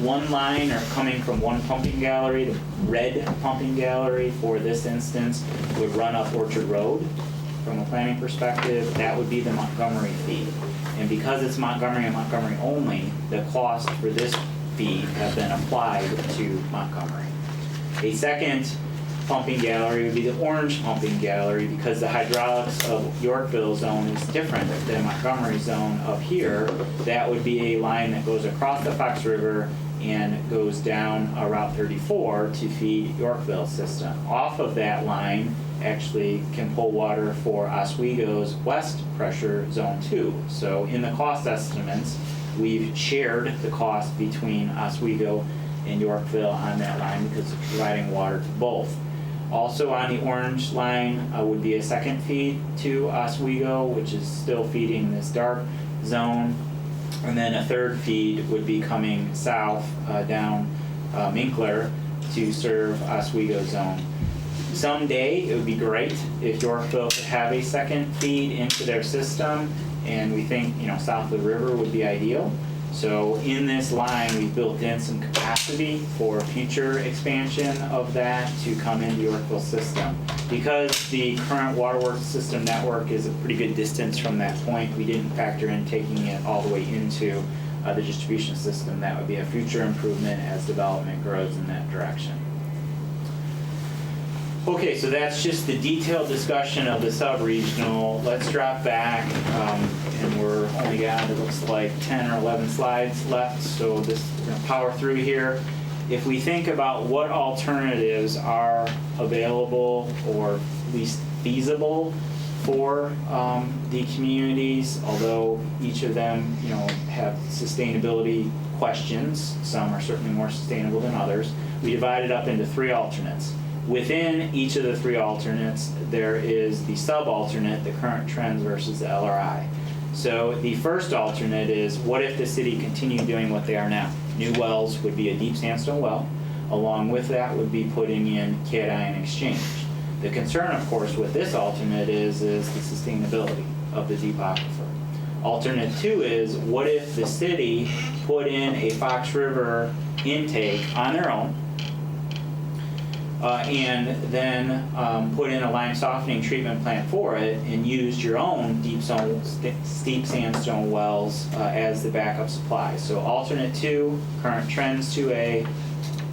One line are coming from one pumping gallery. The red pumping gallery for this instance would run up Orchard Road. From a planning perspective, that would be the Montgomery feed. And because it's Montgomery and Montgomery only, the cost for this feed have been applied to Montgomery. A second pumping gallery would be the orange pumping gallery because the hydraulics of Yorkville zone is different than Montgomery zone up here. That would be a line that goes across the Fox River and goes down Route 34 to feed Yorkville system. Off of that line actually can pull water for Oswego's west pressure zone 2. So in the cost estimates, we've shared the cost between Oswego and Yorkville on that line because it's providing water to both. Also on the orange line would be a second feed to Oswego, which is still feeding this dark zone. And then a third feed would be coming south down Minkler to serve Oswego zone. Someday it would be great if Yorkville could have a second feed into their system, and we think south of the river would be ideal. So in this line, we've built in some capacity for future expansion of that to come into Yorkville system. Because the current waterworks system network is a pretty good distance from that point, we didn't factor in taking it all the way into the distribution system. That would be a future improvement as development grows in that direction. Okay, so that's just the detailed discussion of the sub-regional. Let's drop back, and we're only got, it looks like 10 or 11 slides left, so we're gonna power through here. If we think about what alternatives are available or at least feasible for the communities, although each of them, have sustainability questions, some are certainly more sustainable than others, we divide it up into 3 alternates. Within each of the 3 alternates, there is the sub-alternate, the current trends versus the LRI. So the first alternate is, what if the city continued doing what they are now? New wells would be a deep sandstone well. Along with that would be putting in cation exchange. The concern, of course, with this alternate is the sustainability of the deep aquifer. Alternate 2 is, what if the city put in a Fox River intake on their own, and then put in a lime softening treatment plant for it and used your own steep sandstone wells as the backup supply. So alternate 2, current trends 2A,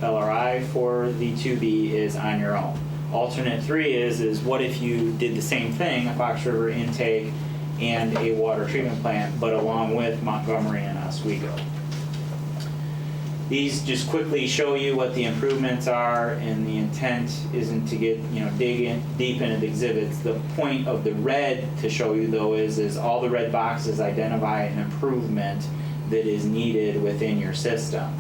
LRI for the 2B is on your own. Alternate 3 is what if you did the same thing, a Fox River intake and a water treatment plant, but along with Montgomery and Oswego. These just quickly show you what the improvements are, and the intent isn't to get, dig in deep into the exhibits. The point of the red to show you though is all the red boxes identify an improvement that is needed within your system.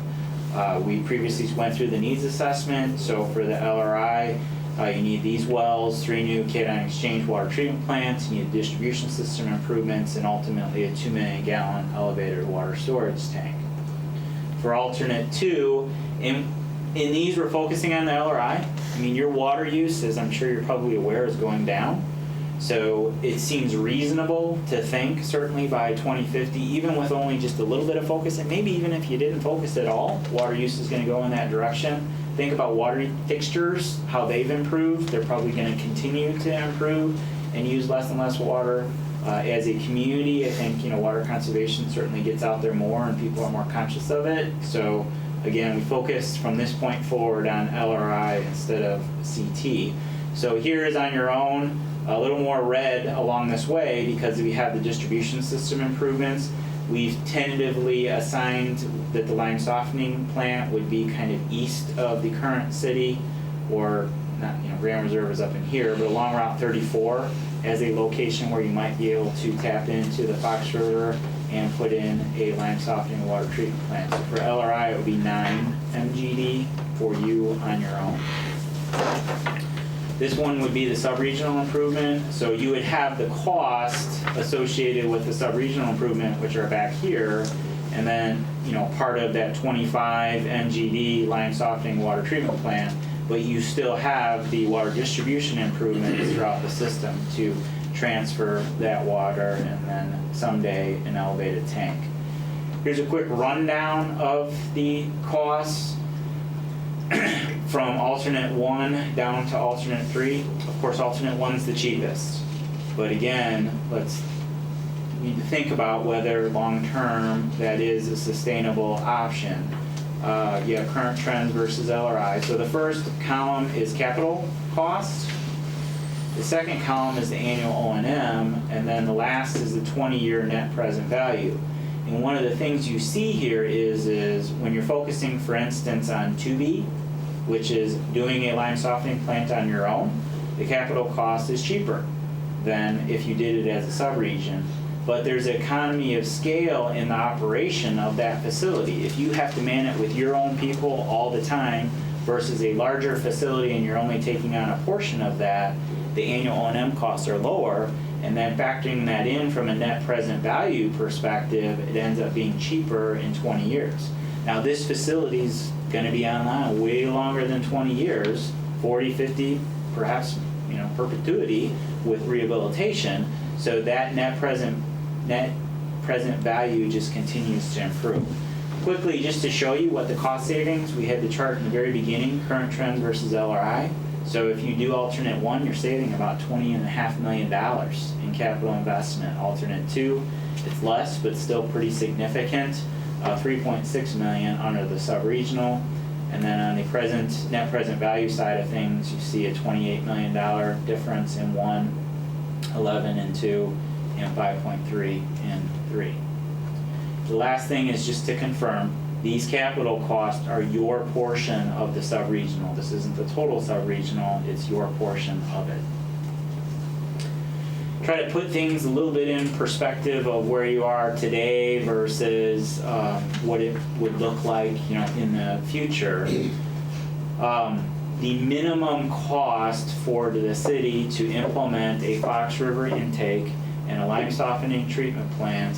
We previously went through the needs assessment, so for the LRI, you need these wells, 3 new cation exchange water treatment plants, you need distribution system improvements, and ultimately a 2 million gallon elevated water storage tank. For alternate 2, in these we're focusing on the LRI. I mean, your water use, as I'm sure you're probably aware, is going down. So it seems reasonable to think, certainly by 2050, even with only just a little bit of focus, and maybe even if you didn't focus at all, water use is going to go in that direction. Think about water fixtures, how they've improved. They're probably going to continue to improve and use less and less water. As a community, I think water conservation certainly gets out there more and people are more conscious of it. So again, we focus from this point forward on LRI instead of CT. So here is on your own, a little more red along this way because we have the distribution system improvements. We've tentatively assigned that the lime softening plant would be kind of east of the current city, or not, Grand Reserve is up in here, but along Route 34 as a location where you might be able to tap into the Fox River and put in a lime softening water treatment plant. So for LRI, it would be 9 MGD for you on your own. This one would be the sub-regional improvement. So you would have the cost associated with the sub-regional improvement, which are back here, and then part of that 25 MGD lime softening water treatment plant, but you still have the water distribution improvements throughout the system to transfer that water and then someday an elevated tank. Here's a quick rundown of the costs from alternate 1 down to alternate 3. Of course, alternate 1 is the cheapest, but again, we need to think about whether long-term that is a sustainable option. You have current trends versus LRI. So the first column is capital cost. The second column is the annual O&M, and then the last is the 20-year net present value. And one of the things you see here is when you're focusing, for instance, on 2B, which is doing a lime softening plant on your own, the capital cost is cheaper than if you did it as a sub-region. But there's an economy of scale in the operation of that facility. If you have to man it with your own people all the time versus a larger facility and you're only taking on a portion of that, the annual O&M costs are lower, and then factoring that in from a net present value perspective, it ends up being cheaper in 20 years. Now this facility's going to be online way longer than 20 years, 40, 50, perhaps perpetuity with rehabilitation, so that net present value just continues to improve. Quickly, just to show you what the cost savings, we had the chart in the very beginning, current trends versus LRI. So if you do alternate 1, you're saving about $20.5 million in capital investment. Alternate 2, it's less, but still pretty significant, $3.6 million under the sub-regional. And then on the net present value side of things, you see a $28 million difference in 1, 11 in 2, and 5.3 in 3. The last thing is just to confirm, these capital costs are your portion of the sub-regional. This isn't the total sub-regional, it's your portion of it. Try to put things a little bit in perspective of where you are today versus what it would look like, in the future. The minimum cost for the city to implement a Fox River intake and a lime softening treatment plant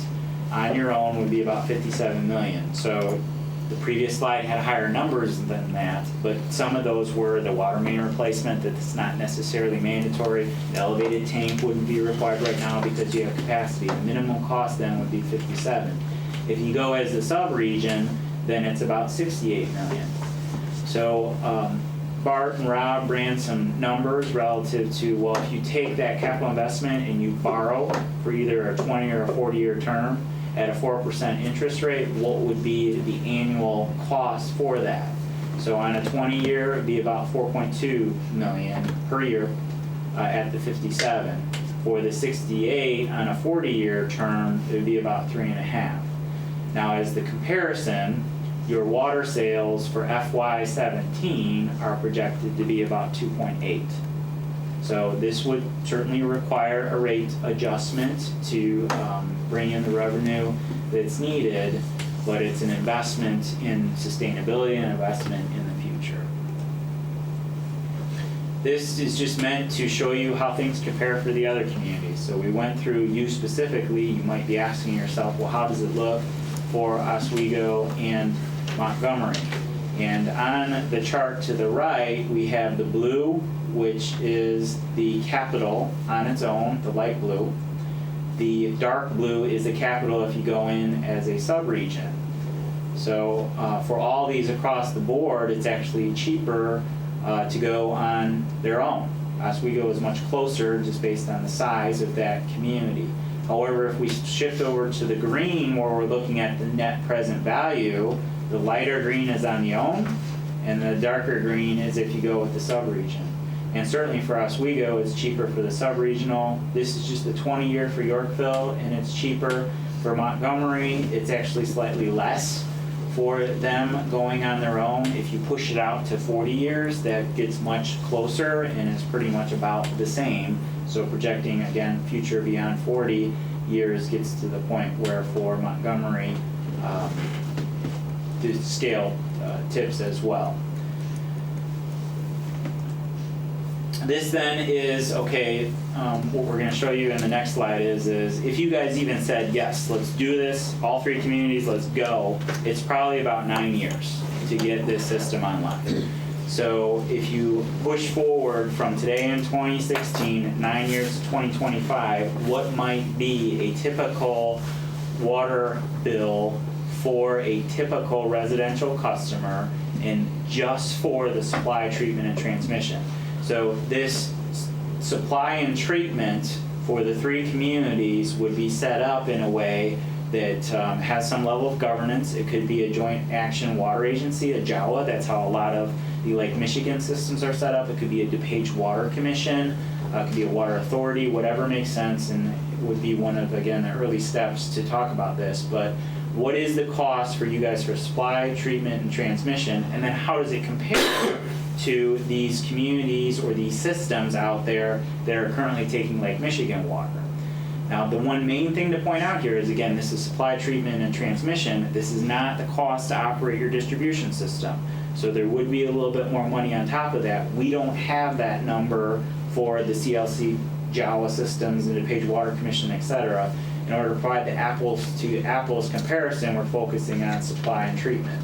on your own would be about $57 million. So the previous slide had higher numbers than that, but some of those were the water main replacement that's not necessarily mandatory. The elevated tank wouldn't be required right now because you have capacity. The minimum cost then would be $57. If you go as a sub-region, then it's about $68 million. So Bart and Rob ran some numbers relative to, well, if you take that capital investment and you borrow for either a 20 or a 40-year term at a 4% interest rate, what would be the annual cost for that? So on a 20-year, it'd be about $4.2 million per year at the 57. For the 68 on a 40-year term, it would be about 3.5. Now, as the comparison, your water sales for FY17 are projected to be about 2.8. So this would certainly require a rate adjustment to bring in the revenue that's needed, but it's an investment in sustainability and investment in the future. This is just meant to show you how things compare for the other communities. So we went through you specifically. You might be asking yourself, well, how does it look for Oswego and Montgomery? And on the chart to the right, we have the blue, which is the capital on its own, the light blue. The dark blue is the capital if you go in as a subregion. So for all these across the board, it's actually cheaper to go on their own. Oswego is much closer just based on the size of that community. However, if we shift over to the green where we're looking at the net present value, the lighter green is on the own, and the darker green is if you go with the subregion. And certainly for Oswego, it's cheaper for the subregional. This is just the 20-year for Yorkville, and it's cheaper for Montgomery. It's actually slightly less for them going on their own. If you push it out to 40 years, that gets much closer and is pretty much about the same. So projecting, again, future beyond 40 years gets to the point where for Montgomery, the scale tips as well. This then is, okay, what we're going to show you in the next slide is if you guys even said, yes, let's do this, all three communities, let's go, it's probably about 9 years to get this system online. So if you push forward from today in 2016, 9 years to 2025, what might be a typical water bill for a typical residential customer and just for the supply, treatment, and transmission? So this supply and treatment for the three communities would be set up in a way that has some level of governance. It could be a joint action water agency, a JAWA. That's how a lot of the Lake Michigan systems are set up. It could be a DuPage Water Commission. It could be a water authority, whatever makes sense, and it would be one of, again, the early steps to talk about this. But what is the cost for you guys for supply, treatment, and transmission? And then how does it compare to these communities or these systems out there that are currently taking Lake Michigan water? Now, the one main thing to point out here is, again, this is supply, treatment, and transmission. This is not the cost to operate your distribution system. So there would be a little bit more money on top of that. We don't have that number for the CLC, JAWA systems, and the DuPage Water Commission, et cetera. In order to provide the apples to apples comparison, we're focusing on supply and treatment.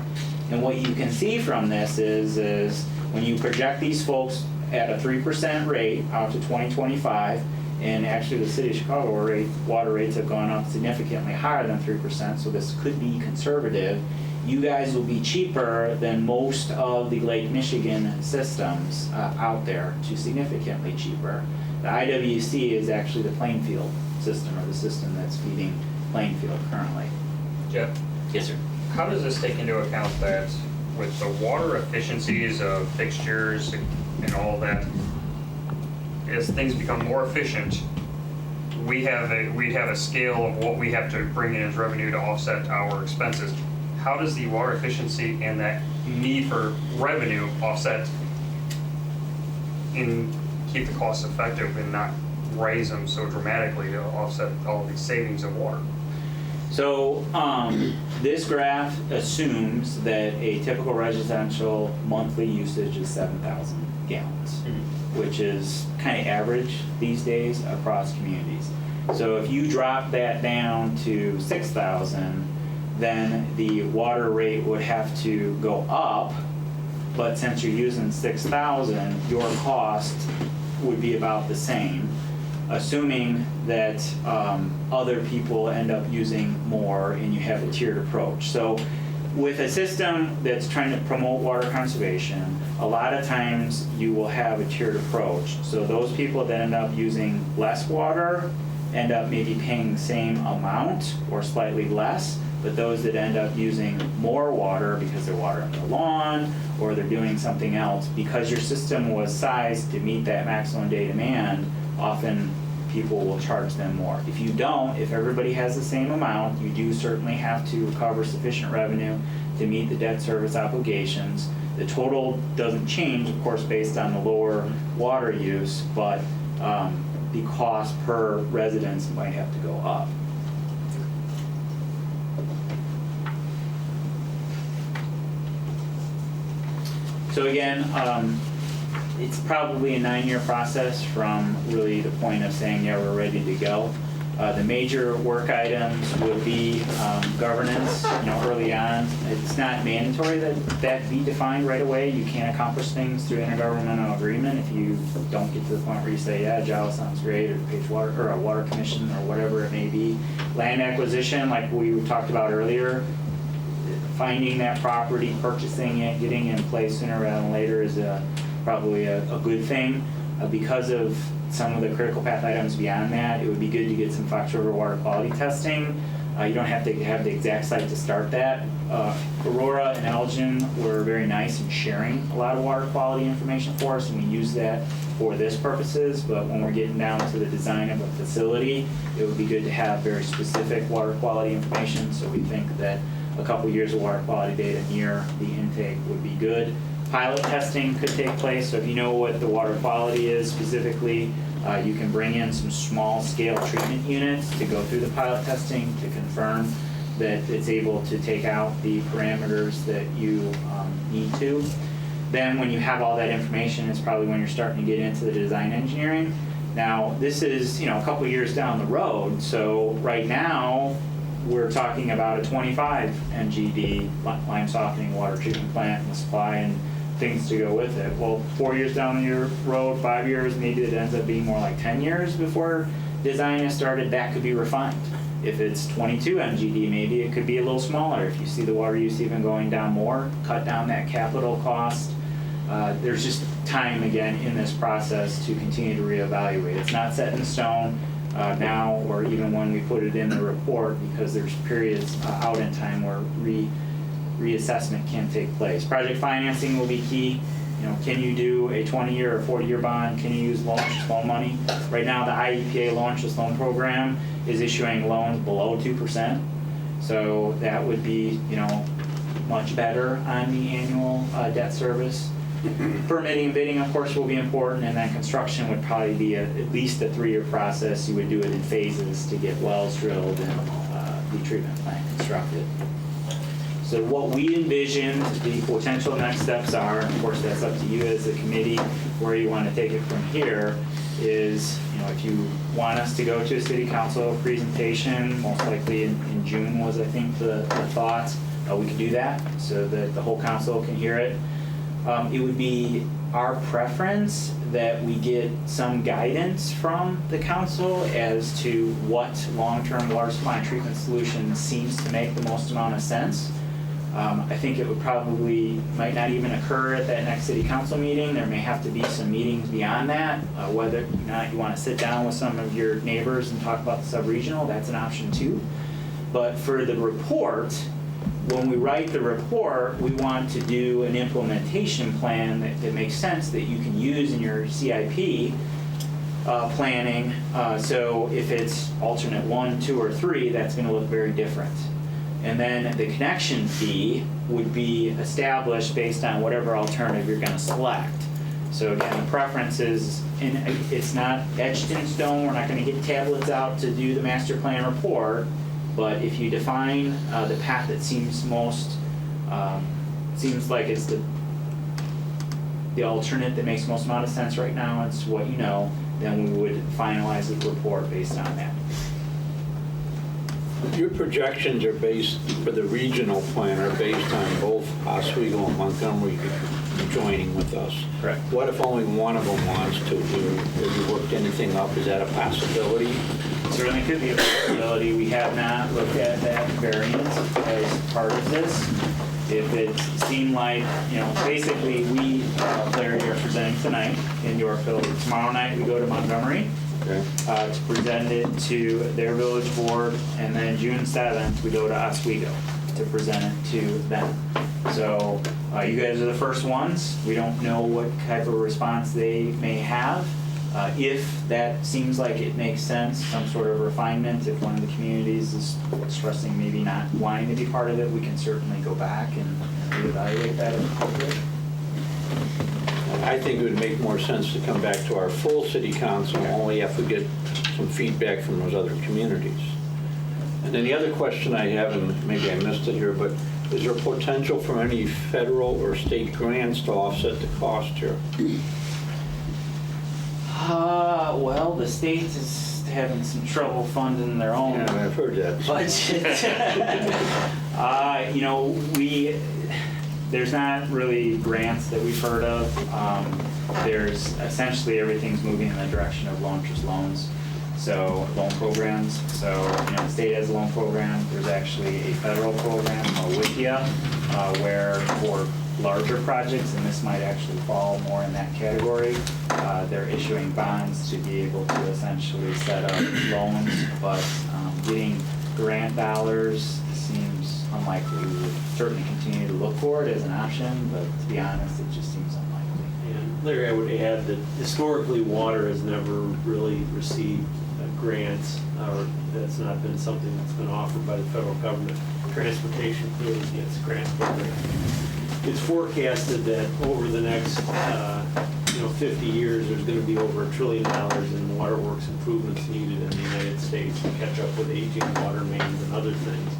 And what you can see from this is when you project these folks at a 3% rate out to 2025, and actually the city of Chicago water rates have gone up significantly higher than 3%, so this could be conservative. You guys will be cheaper than most of the Lake Michigan systems out there, to significantly cheaper. The IWC is actually the Plainfield system, or the system that's feeding Plainfield currently. Jeff? Yes, sir. How does this take into account that with the water efficiencies of fixtures and all that, as things become more efficient, we have a scale of what we have to bring in as revenue to offset our expenses. How does the water efficiency and that need for revenue offset and keep the costs effective and not raise them so dramatically to offset all of these savings of water? So this graph assumes that a typical residential monthly usage is 7,000 gallons, which is kind of average these days across communities. So if you drop that down to 6,000, then the water rate would have to go up, but since you're using 6,000, your cost would be about the same, assuming that other people end up using more and you have a tiered approach. So with a system that's trying to promote water conservation, a lot of times you will have a tiered approach. So those people that end up using less water end up maybe paying the same amount or slightly less, but those that end up using more water because they're watering their lawn or they're doing something else, because your system was sized to meet that maximum day demand, often people will charge them more. If you don't, if everybody has the same amount, you do certainly have to recover sufficient revenue to meet the debt service obligations. The total doesn't change, of course, based on the lower water use, but the cost per residence might have to go up. So again, it's probably a 9-year process from really the point of saying, yeah, we're ready to go. The major work items would be governance, early on. It's not mandatory that be defined right away. You can't accomplish things through intergovernmental agreement if you don't get to the point where you say, yeah, JAWA sounds great, or Page Water, or a water commission, or whatever it may be. Land acquisition, like we talked about earlier, finding that property, purchasing it, getting it in place sooner rather than later is probably a good thing. Because of some of the critical path items beyond that, it would be good to get some Fox River water quality testing. You don't have to have the exact site to start that. Aurora and Elgin were very nice in sharing a lot of water quality information for us, and we use that for this purposes, but when we're getting down to the design of a facility, it would be good to have very specific water quality information, so we think that a couple years of water quality data near the intake would be good. Pilot testing could take place, so if you know what the water quality is specifically, you can bring in some small scale treatment units to go through the pilot testing to confirm that it's able to take out the parameters that you need to. Then when you have all that information, it's probably when you're starting to get into the design engineering. Now, this is a couple years down the road, so right now, we're talking about a 25 MGD lime softening water treatment plant and the supply and things to go with it. Well, 4 years down the road, 5 years, maybe it ends up being more like 10 years before design is started. That could be refined. If it's 22 MGD, maybe it could be a little smaller. If you see the water use even going down more, cut down that capital cost. There's just time, again, in this process to continue to reevaluate. It's not set in stone now, or even when we put it in the report, because there's periods out in time where reassessment can take place. Project financing will be key. Can you do a 20-year or 40-year bond? Can you use loan money? Right now, the IEPA Launchless Loan Program is issuing loans below 2%. So that would be, much better on the annual debt service. Permitting and bidding, of course, will be important, and then construction would probably be at least a 3-year process. You would do it in phases to get wells drilled and the treatment plant constructed. So what we envisioned the potential next steps are, of course that's up to you as a committee, where you want to take it from here, is if you want us to go to a city council presentation, most likely in June was I think the thought, we could do that so that the whole council can hear it. It would be our preference that we get some guidance from the council as to what long-term water supply and treatment solution seems to make the most amount of sense. I think it would probably might not even occur at that next city council meeting. There may have to be some meetings beyond that. Whether or not you want to sit down with some of your neighbors and talk about the sub-regional, that's an option too. But for the report, when we write the report, we want to do an implementation plan that makes sense that you can use in your CIP planning. So if it's alternate 1, 2, or 3, that's going to look very different. And then the connection fee would be established based on whatever alternative you're going to select. So again, the preference is, and it's not etched in stone, we're not going to get tablets out to do the master plan report, but if you define the path that seems most, seems like it's the alternate that makes most amount of sense right now, it's what then we would finalize the report based on that. Your projections are based, for the regional plan, are based on both Oswego and Montgomery joining with us. Correct. What if only one of them wants to? Have you worked anything up? Is that a possibility? Certainly could be a possibility. We have not looked at that variance as part of this. If it seemed like, basically we, Larry, are presenting tonight in Yorkville. Tomorrow night we go to Montgomery to present it to their village board, and then June 7th we go to Oswego to present it to them. So you guys are the first ones. We don't know what type of response they may have. If that seems like it makes sense, some sort of refinement, if one of the communities is expressing maybe not wanting to be part of it, we can certainly go back and reevaluate that if appropriate. I think it would make more sense to come back to our full city council only if we get some feedback from those other communities. And then the other question I have, and maybe I missed it here, but is there potential for any federal or state grants to offset the cost here? Well, the state is having some trouble funding their own Yeah, I've heard that. budget. There's not really grants that we've heard of. There's essentially everything's moving in the direction of loans. So loan programs. So the state has a loan program. There's actually a federal program called WICIA, where for larger projects, and this might actually fall more in that category, they're issuing bonds to be able to essentially set up loans, but getting grant dollars seems unlikely. We would certainly continue to look for it as an option, but to be honest, it just seems unlikely. And Larry, I would add that historically, water has never really received grants, or that's not been something that's been offered by the federal government. Transportation clearly gets grant program. It's forecasted that over the next 50 years, there's going to be over $1 trillion in waterworks improvements needed in the United States to catch up with aging water mains and other things.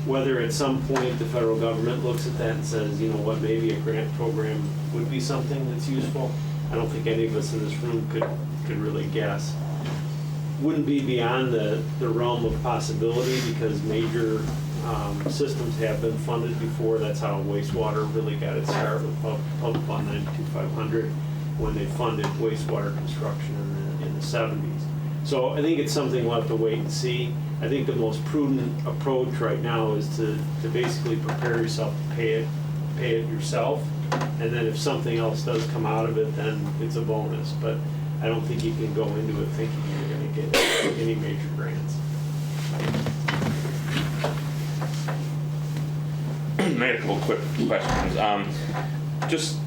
Whether at some point the federal government looks at that and says, you know what, maybe a grant program would be something that's useful, I don't think any of us in this room could really guess. Wouldn't be beyond the realm of possibility, because major systems have been funded before. That's how wastewater really got its start with Public Law 92-500, when they funded wastewater construction in the 70s. So I think it's something we'll have to wait and see. I think the most prudent approach right now is to basically prepare yourself to pay it yourself, and then if something else does come out of it, then it's a bonus. But I don't think you can go into it thinking you're going to get any major grants. I got a couple quick questions. Just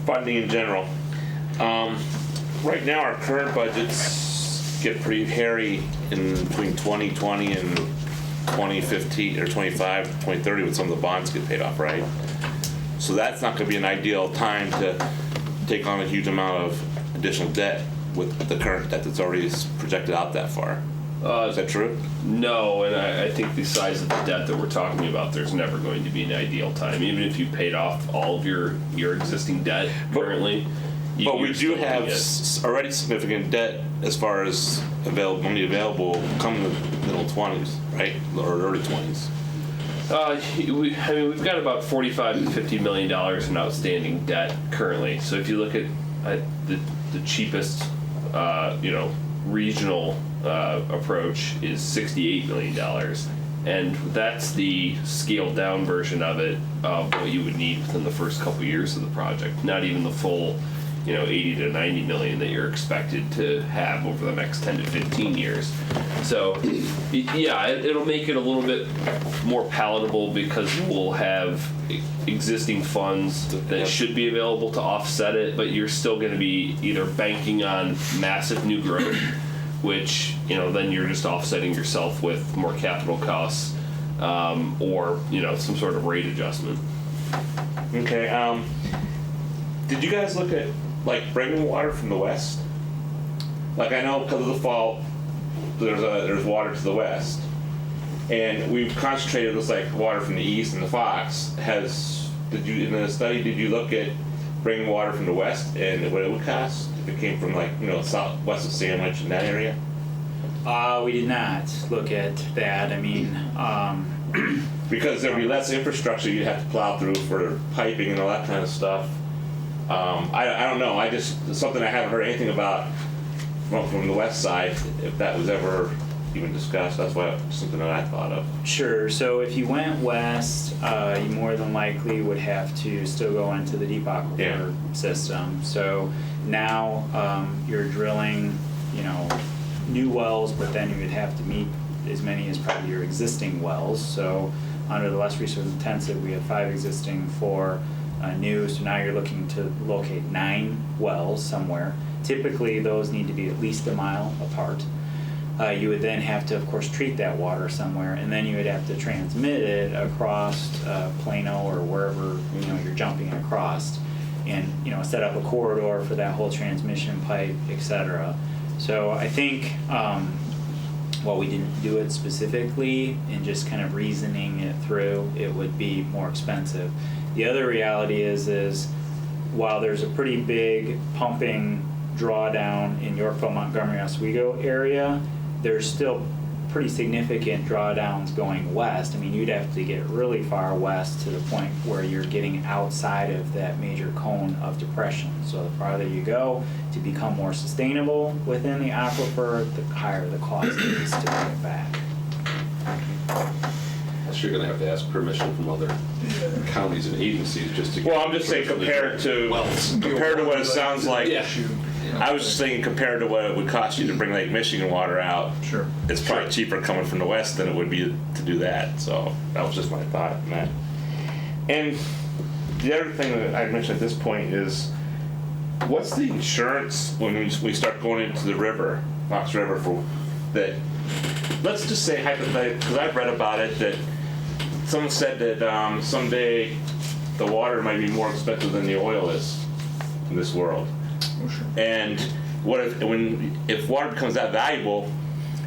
funding in general. Right now, our current budgets get pretty hairy in between 2020 and 2015 or 25, 2030 when some of the bonds get paid off, right? So that's not going to be an ideal time to take on a huge amount of additional debt with the current debt that's already projected out that far. Is that true? No, and I think the size of the debt that we're talking about, there's never going to be an ideal time. Even if you paid off all of your existing debt currently. But we do have already significant debt as far as money available come the middle 20s, right? Or early 20s. We've got about $45 to $50 million in outstanding debt currently. So if you look at the cheapest, regional approach is $68 million, and that's the scaled down version of it, of what you would need within the first couple years of the project. Not even the full 80 to 90 million that you're expected to have over the next 10 to 15 years. So yeah, it'll make it a little bit more palatable, because we'll have existing funds that should be available to offset it, but you're still going to be either banking on massive new growth, which then you're just offsetting yourself with more capital costs, or some sort of rate adjustment. Okay. Did you guys look at bringing water from the west? I know because of the fault, there's water to the west, and we've concentrated this water from the east and the Fox. In the study, did you look at bringing water from the west and what it would cost if it came from southwest of Sandwich in that area? We did not look at that. I mean, because there'd be less infrastructure you'd have to plow through for piping and all that kind of stuff. I don't know. Something I haven't heard anything about from the west side, if that was ever even discussed. That's why something that I thought of. Sure. So if you went west, you more than likely would have to still go into the deep aquifer Yeah. system. So now you're drilling, new wells, but then you would have to meet as many as probably your existing wells. So under the less resource intensive, we have 5 existing, 4 new. So now you're looking to locate 9 wells somewhere. Typically, those need to be at least a mile apart. You would then have to, of course, treat that water somewhere, and then you would have to transmit it across Plano or wherever you're jumping across, and set up a corridor for that whole transmission pipe, etc. So I think while we didn't do it specifically and just kind of reasoning it through, it would be more expensive. The other reality is while there's a pretty big pumping drawdown in Yorkville, Montgomery, Oswego area, there's still pretty significant drawdowns going west. I mean, you'd have to get really far west to the point where you're getting outside of that major cone of depression. So the farther you go to become more sustainable within the aquifer, the higher the cost is to bring it back. So you're gonna have to ask permission from other counties and agencies just to. Well, I'm just saying compared to what it sounds like. Yeah. I was just thinking compared to what it would cost you to bring Lake Michigan water out. Sure. It's probably cheaper coming from the west than it would be to do that. So that was just my thought on that. And the other thing that I'd mention at this point is, what's the insurance when we start going into the river, Fox River, for that? Let's just say hypothetically, because I've read about it, that someone said that someday the water might be more expensive than the oil is in this world. Oh, sure. And what if water becomes that valuable?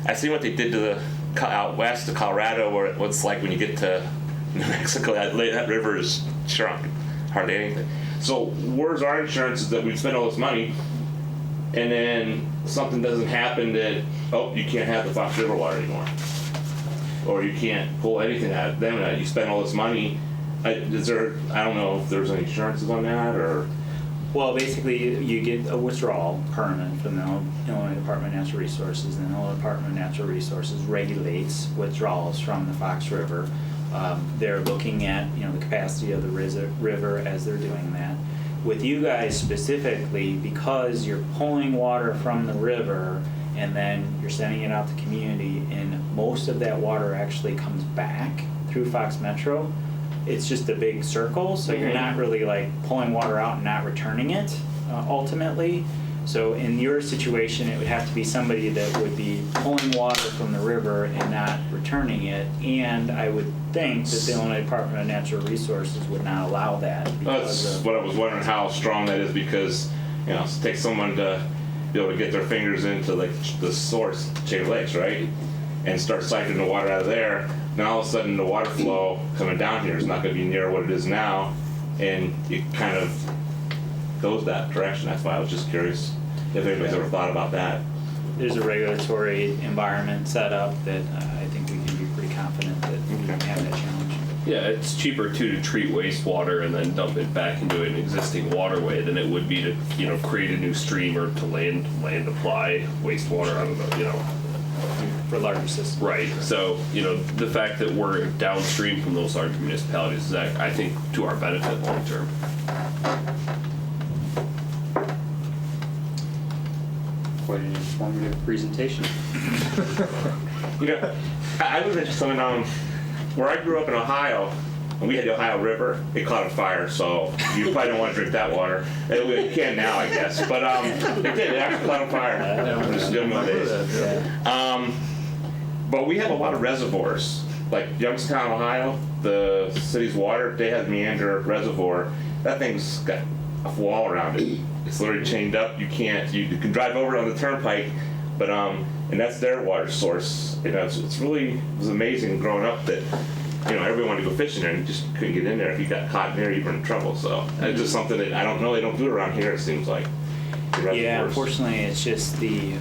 I see what they did to the out west to Colorado, where what's like when you get to New Mexico, that river is shrunk, hardly anything. So where's our insurance? Is that we spend all this money, and then something doesn't happen that you can't have the Fox River water anymore, or you can't pull anything out of them. You spend all this money. Is there? I don't know if there's any insurances on that or. Well, basically, you get a withdrawal permit from the Illinois Department of Natural Resources, and the Illinois Department of Natural Resources regulates withdrawals from the Fox River. They're looking at the capacity of the river as they're doing that. With you guys specifically, because you're pulling water from the river and then you're sending it out to community, and most of that water actually comes back through Fox Metro. It's just a big circle, so you're not really like pulling water out and not returning it ultimately. So in your situation, it would have to be somebody that would be pulling water from the river and not returning it. And I would think that the Illinois Department of Natural Resources would not allow that. That's what I was wondering, how strong that is, because it takes someone to be able to get their fingers into like the source, Chain Lakes, right, and start siphoning the water out of there. Now all of a sudden the water flow coming down here is not going to be near what it is now, and it kind of goes that direction. That's why I was just curious if anybody's ever thought about that. There's a regulatory environment set up that I think we can be pretty confident that we can have that challenge. Yeah, it's cheaper too to treat wastewater and then dump it back into an existing waterway than it would be to create a new stream or to land apply wastewater. I don't know, For larger systems. Right. So the fact that we're downstream from those large municipalities is, I think, to our benefit long term. Quite an informative presentation. I was interested in where I grew up in Ohio, and we had the Ohio River. It caught on fire, so you probably don't want to drink that water. You can now, I guess, but it did. It actually caught on fire. Just doing my days. But we have a lot of reservoirs, like Youngstown, Ohio. The city's water, they have Meander Reservoir. That thing's got a wall around it. It's literally chained up. You can drive over on the turnpike, but and that's their water source. It was amazing growing up that everyone wanted to go fishing there and you just couldn't get in there. If you got caught in there, you were in trouble. So it's just something that I don't know. They don't do it around here. It seems like. Yeah, unfortunately, it's just the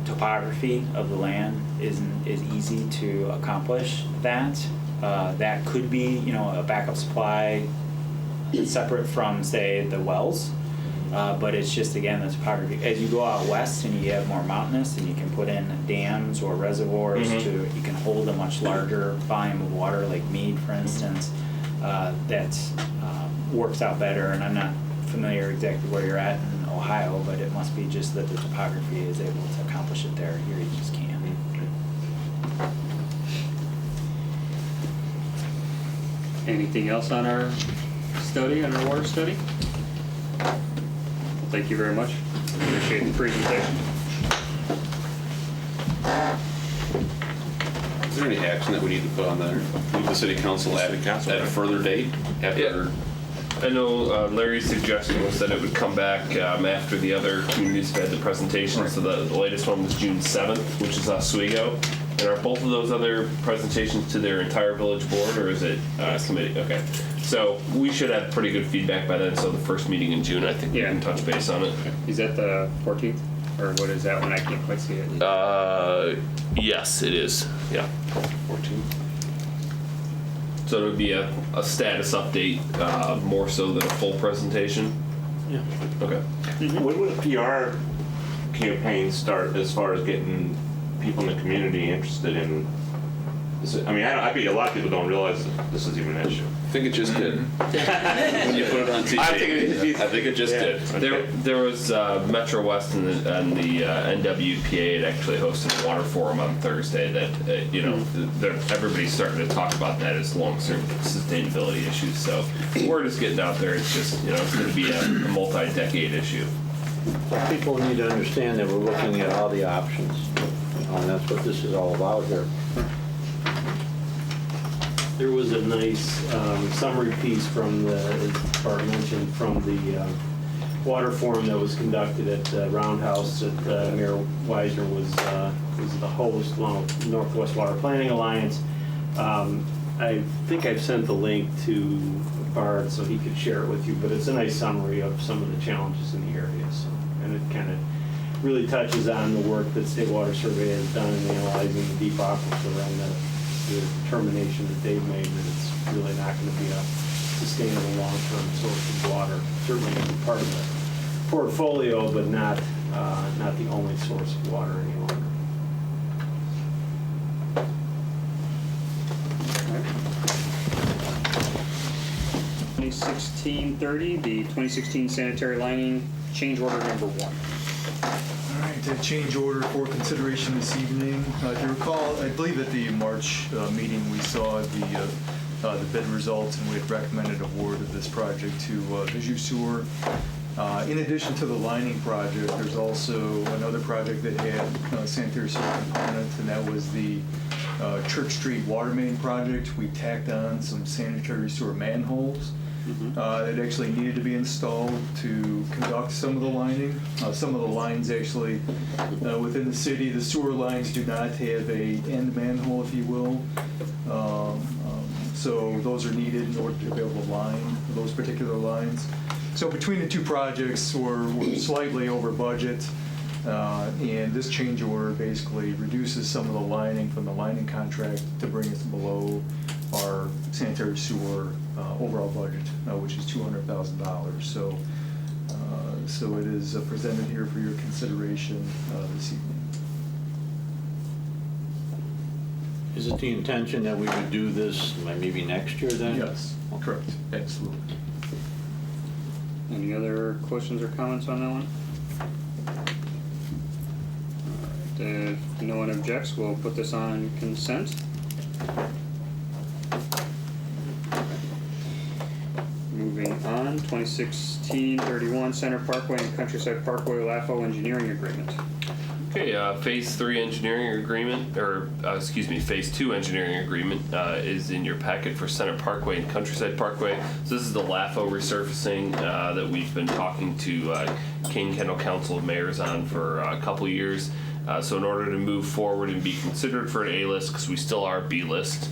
topography of the land isn't as easy to accomplish that. That could be a backup supply separate from, say, the wells. But it's just, again, the topography. As you go out west and you have more mountainous, and you can put in dams or reservoirs you can hold a much larger volume of water, like Mead, for instance. That works out better, and I'm not familiar exactly where you're at in Ohio, but it must be just that the topography is able to accomplish it there. Here you just can't. Anything else on our study, on our water study? Thank you very much. Appreciate the presentation. Is there any action that we need to put on there? Move the city council at a further date? After. I know Larry's suggestion was that it would come back after the other communities have had the presentation. So the latest one was June 7th, which is Oswego. And are both of those other presentations to their entire village board, or is it committee? Okay. So we should have pretty good feedback by then. So the first meeting in June, I think we can touch base on it. Is that the 14th? Or what is that one? I can't quite see it. Yes, it is. Yeah. 14. So it would be a status update more so than a full presentation? Yeah. Okay. When would a PR campaign start as far as getting people in the community interested in this? I mean, I think a lot of people don't realize that this is even an issue. I think it just did. When you put it on TV. I think it just did. There was Metro West and the NWPA had actually hosted a water forum on Thursday that everybody's starting to talk about that as long-term sustainability issues. So word is getting out there. It's just it's going to be a multi-decade issue. People need to understand that we're looking at all the options, and that's what this is all about here. There was a nice summary piece from as Bart mentioned, from the water forum that was conducted at the Roundhouse that Mayor Weisner was the host, along with Northwest Water Planning Alliance. I think I've sent the link to Bart so he could share it with you, but it's a nice summary of some of the challenges in the area. So, and it kind of really touches on the work that State Water Survey has done in analyzing the deep aquifer and the determination that they've made that it's really not going to be a sustainable long-term source of water. Certainly going to be part of the portfolio, but not the only source of water any longer. 2016-30, the 2016 sanitary lining change order number 1. All right, change order for consideration this evening. If you recall, I believe at the March meeting we saw the bid results, and we had recommended award of this project to Visu Sewer. In addition to the lining project, there's also another project that had a sanitary sewer component, and that was the Church Street water main project. We tacked on some sanitary sewer manholes that actually needed to be installed to conduct some of the lining. Some of the lines actually within the city, the sewer lines do not have a end manhole, if you will. So those are needed in order to be able to line those particular lines. So between the two projects, we're slightly over budget. And this change order basically reduces some of the lining from the lining contract to bring us below our sanitary sewer overall budget, which is $200,000. So it is presented here for your consideration this evening. Is it the intention that we would do this maybe next year then? Yes, correct, absolutely. Any other questions or comments on that one? If no one objects, we'll put this on consent. Moving on, 2016-31 Center Parkway and Countryside Parkway LAFO engineering agreement. Okay, Phase 3 engineering agreement, Phase 2 engineering agreement is in your packet for Center Parkway and Countryside Parkway. So this is the LAFO resurfacing that we've been talking to Kane Kendall Council of Mayors on for a couple years. So in order to move forward and be considered for an A-list, because we still are B-list,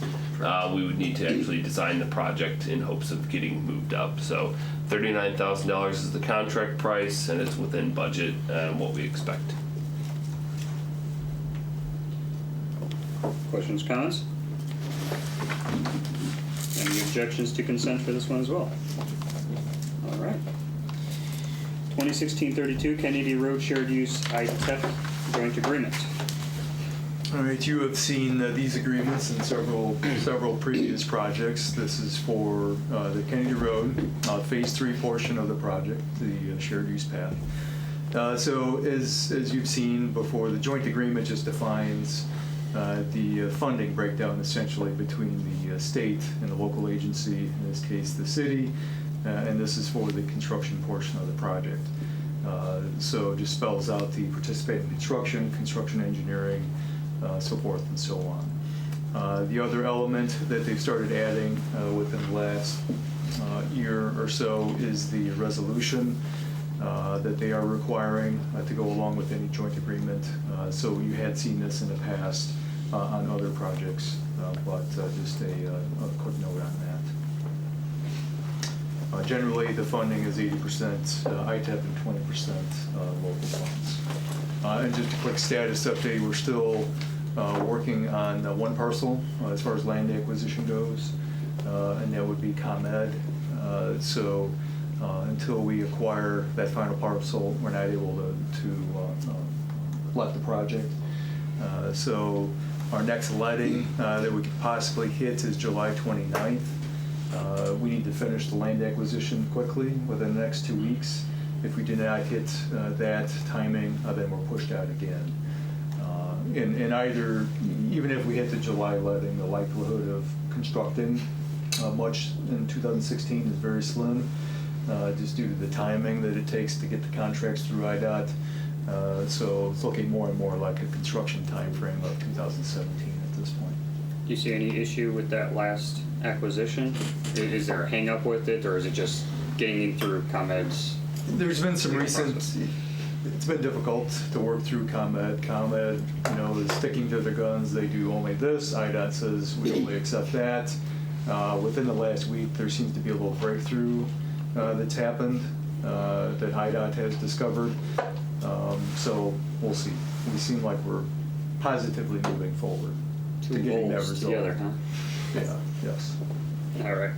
we would need to actually design the project in hopes of getting moved up. So $39,000 is the contract price, and it's within budget and what we expect. Questions, comments? Any objections to consent for this one as well? All right. 2016-32 Kennedy Road Shared Use ITEP Joint Agreement. All right, you have seen these agreements in several previous projects. This is for the Kennedy Road, Phase 3 portion of the project, the shared use path. So as you've seen before, the joint agreement just defines the funding breakdown essentially between the state and the local agency, in this case the city, and this is for the construction portion of the project. So it just spells out the participating construction engineering, so forth and so on. The other element that they've started adding within the last year or so is the resolution that they are requiring to go along with any joint agreement. So you had seen this in the past on other projects, but just a quick note on that. Generally, the funding is 80% ITEP and 20% local funds. And just a quick status update, we're still working on one parcel as far as land acquisition goes, and that would be ComEd. So until we acquire that final parcel, we're not able to let the project. So our next letting that we could possibly hit is July 29th. We need to finish the land acquisition quickly within the next 2 weeks. If we do not hit that timing, then we're pushed out again. In either, even if we hit the July letting, the likelihood of constructing much in 2016 is very slim, just due to the timing that it takes to get the contracts through IDOT. So it's looking more and more like a construction time frame of 2017 at this point. Do you see any issue with that last acquisition? Is there a hang up with it, or is it just getting in through ComEd's? There's been some recent, it's been difficult to work through ComEd. ComEd, is sticking to their guns. They do only this. IDOT says we only accept that. Within the last week, there seems to be a little breakthrough that's happened that IDOT has discovered. So we'll see. We seem like we're positively moving forward to getting that result. Together, huh? Yeah, yes. All right.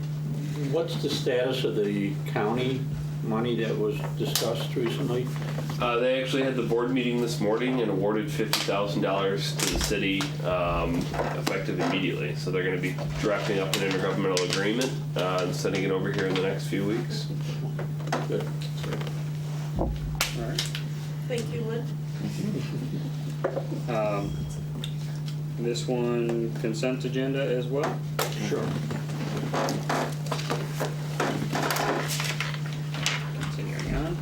What's the status of the county money that was discussed recently? They actually had the board meeting this morning and awarded $50,000 to the city effective immediately. So they're going to be drafting up an intergovernmental agreement and sending it over here in the next few weeks. Good. All right. Thank you, Lynn. This one, consent agenda as well. Sure. Continuing on.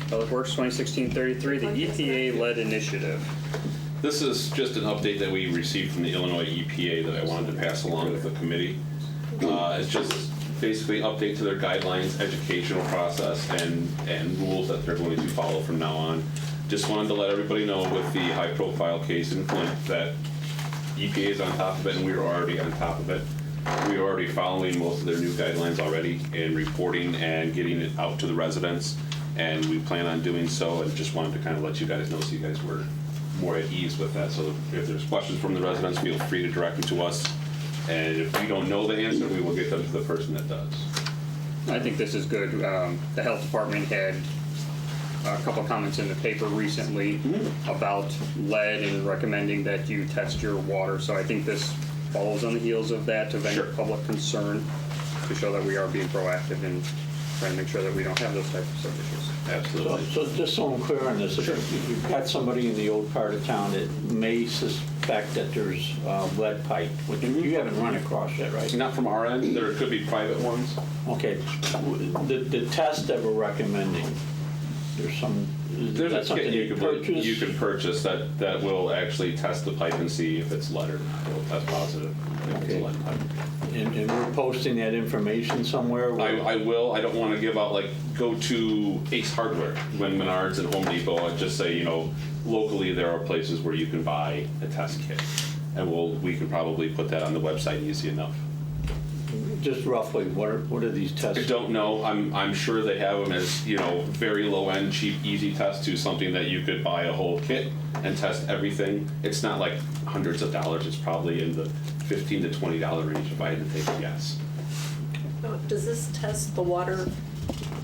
Public Works 2016-33, the EPA-led initiative. This is just an update that we received from the Illinois EPA that I wanted to pass along with the committee. It's just basically update to their guidelines, educational process, and rules that they're going to follow from now on. Just wanted to let everybody know with the high-profile case in Flint that EPA is on top of it, and we were already on top of it. We are already following most of their new guidelines already and reporting and getting it out to the residents, and we plan on doing so, and just wanted to kind of let you guys know so you guys were more at ease with that. So if there's questions from the residents, feel free to direct them to us, and if we don't know the answer, we will get them to the person that does. I think this is good. The health department had a couple comments in the paper recently about lead and recommending that you test your water. So I think this follows on the heels of that to vent public concern to show that we are being proactive and trying to make sure that we don't have those types of services. Absolutely. So just so I'm clear on this, if you've got somebody in the old part of town that may suspect that there's lead pipe, which you haven't run across yet, right? Not from our end. There could be private ones. Okay. The test that we're recommending, there's some. There's that's a kit something you purchase? can purchase that will actually test the pipe and see if it's lead or not. It will test positive if it's a lead pipe. And we're posting that information somewhere? I will. I don't want to give out, like, go to Ace Hardware, when Menards and Home Depot, and just say, locally there are places where you can buy a test kit. And we can probably put that on the website easy enough. Just roughly, what are these tests? I don't know. I'm sure they have them as, very low-end, cheap, easy test to something that you could buy a whole kit and test everything. It's not like hundreds of dollars. It's probably in the $15 to $20 range if I had to take a guess. Does this test the water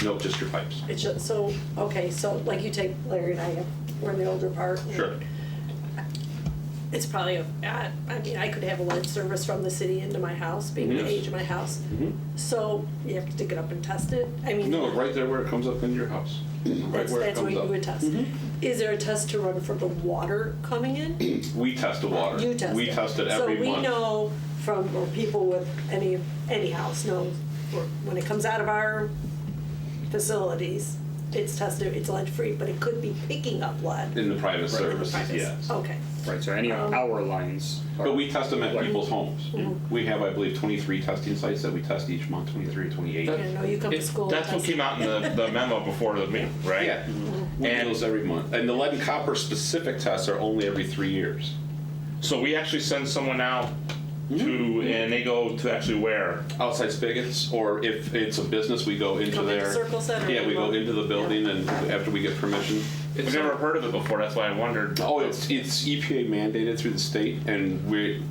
No, just your pipes. It's just, so, okay, so like you take Larry and I, we're in the older part. and Sure. It's probably, I mean, I could have a lead service from the city into my house, being the Yes. age of my house. Mhm. So you have to dig it up and test it? I mean. No, right there where it comes up in your house. Right That's where it where comes you up. would test. Is there a test to run for the water coming in? We test the water. You test it. We test it every So we month. know from, or people with any house knows, when it comes out of our facilities, it's tested, it's lead-free, but it could be picking up lead. In the private in the services, private- yes. Okay. Right, so any power lines. But we test them at Like- people's homes. We have, I believe, 23 testing sites that we test each month, 23 or 28. I know you come to school. That's what test came out in the memo before the meeting, right? Yeah, we do those every month. And the lead and copper specific tests are only every 3 years. So we actually send someone out to, and they go to actually where? Outside spigots, or if it's a business, we go into Come into their. Circle Center Yeah, we go and into the building and after we get permission. I've never heard of it before, that's why I wondered. Oh, it's EPA mandated through the state, and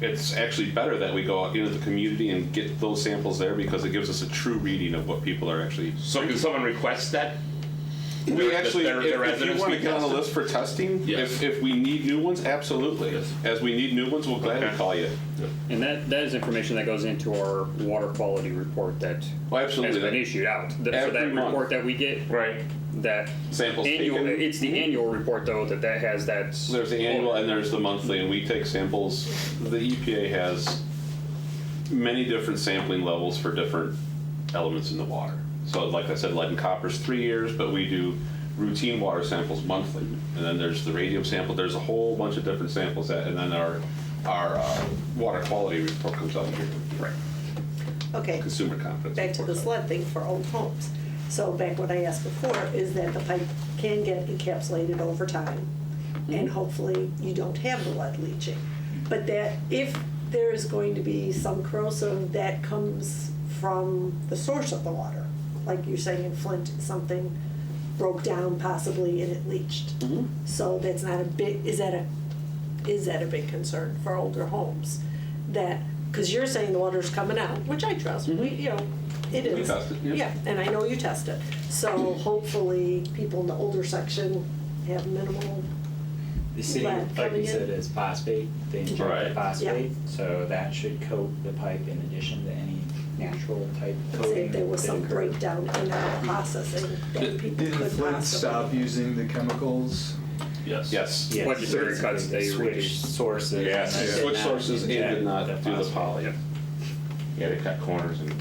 it's actually better that we go out into the community and get those samples there because it gives us a true reading of what people are actually. So can someone request that? We actually, Their if you residents want to be get on the tested? list for testing, Yes. if we need new ones, absolutely. Yes. As we need new ones, we'll gladly Okay. call you. And that is information that goes into our water quality report that Oh, has absolutely. been issued out. So Every that month. report that we get, Right. that Samples annual, taken. it's the annual report though, that has that. There's the annual and there's the monthly, and we take samples. The EPA has many different sampling levels for different elements in the water. So like I said, lead and copper's 3 years, but we do routine water samples monthly. And then there's the radium sample, there's a whole bunch of different samples that, and then our water quality report comes out here. Right. Okay, Consumer confidence. back to report. this lead thing for old homes. So back what I asked before is that the pipe can get encapsulated over time, and hopefully you don't have the lead leaching. But that if there is going to be some corrosive that comes from the source of the water, like you're saying in Flint, something broke down possibly and it leached. So that's not a big, is that a big concern for older homes? That, because you're saying the water's coming out, which I trust, we, you know, it is. We test it, yeah. Yeah, and I know you test it. So hopefully people in the older section have minimal, The city, Lead like coming we in. said, is phosphate, they inject Right. the phosphate, so that should coat the pipe in addition to any natural type say coating if there was that some occurred. breakdown in our processing, that people Didn't could Flint possibly. stop using the chemicals? Yes. Yes. Yes, Budgetary basically cuts, they they switched reduced. sources. Yes. and they did Switch not sources and inject did not the do the phosphate. poly. Yeah, they cut corners and.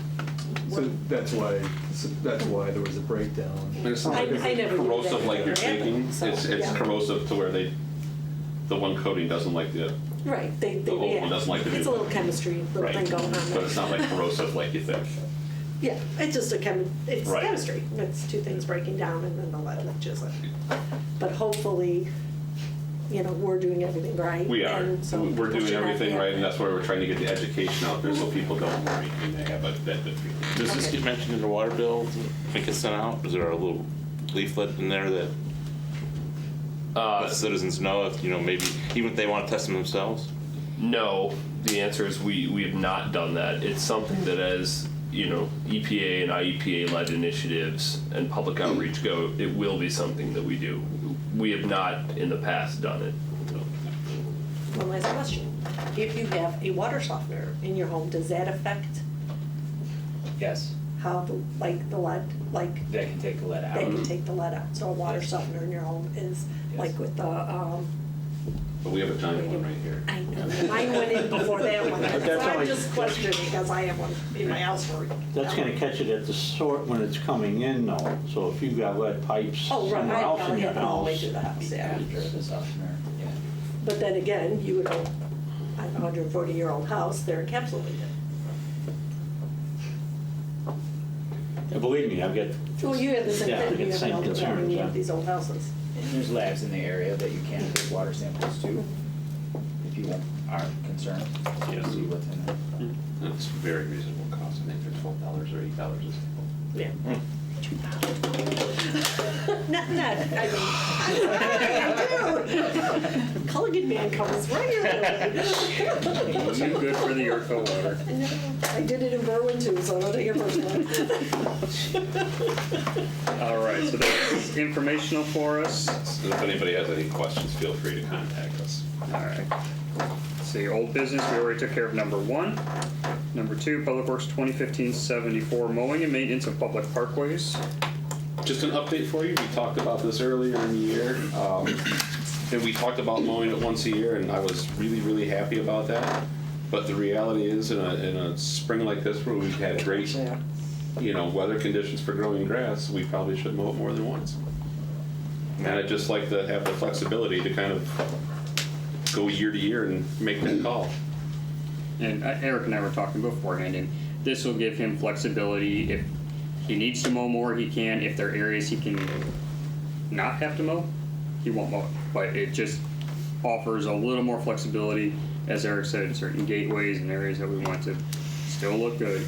So that's why there was a breakdown. And it's not I- like I never knew corrosive that like you're ever happened, thinking. so, It's yeah. corrosive to where the one coating doesn't like the, Right, they, The old one yeah. doesn't like the new It's a little one. chemistry, little right. thing going on there. But it's not like corrosive like you think. Yeah, it's just it's Right. chemistry. It's two things breaking down and then the lead leaches it. But hopefully, you know, we're doing everything right. We are. and so We're we doing should not everything have right, and that. that's why we're trying to get the education out there so people don't worry and they have that good feeling. Does this Okay. get mentioned in the water bill? If it gets sent out, is there a little leaflet in there that let citizens know if, maybe, even if they want to test them themselves? No, the answer is we have not done that. It's something that as, EPA and IEPA led initiatives and public outreach go, it will be something that we do. We have not in the past done it. One last question. If you have a water softener in your home, does that affect Yes, how the lead, like, that can take the lead that out. can take the lead out? So a water softener in your home is like Yes. with the, But we have a giant one right here. I know, mine went in before that one. But So that's I'm only- just questioning because I have one in my house for. That's gonna catch it at the sort when it's coming in though. So if you've got lead pipes Oh, right, somewhere I else in probably your have it all the way house. to the house, yeah. After the softener, yeah. But then again, you would own a 140-year-old house, they're encapsulated. Yeah, believe me, I've got, Well, you have the same Yeah, I thing, get you the have same an older concerns, family, you yeah. have these old houses. And there's labs in the area that you can take water samples to, if you aren't concerned. Yes. See what's in there. And it's very reasonable cost. I think they're $12 or $8 a sample. Yeah. Not, I do. Culligan man comes regularly. Too good for the Yorkville water. I know. I did it in Berwyn too, so I don't take it personally. All right, so that's informational for us. So if anybody has any questions, feel free to contact us. All right. Let's see, old business, we already took care of number 1. Number 2, Public Works 2015-74, mowing and maintenance of public parkways. Just an update for you. We talked about this earlier in the year. And we talked about mowing it once a year, and I was really, really happy about that. But the reality is, in a spring like this, where we've had great, weather conditions for growing grass, we probably should mow it more than once. And I'd just like to have the flexibility to kind of go year to year and make that call. And Eric and I were talking beforehand, and this will give him flexibility. If he needs to mow more, he can. If there are areas he can not have to mow, he won't mow it. But it just offers a little more flexibility, as Eric said, certain gateways and areas that we want to still look good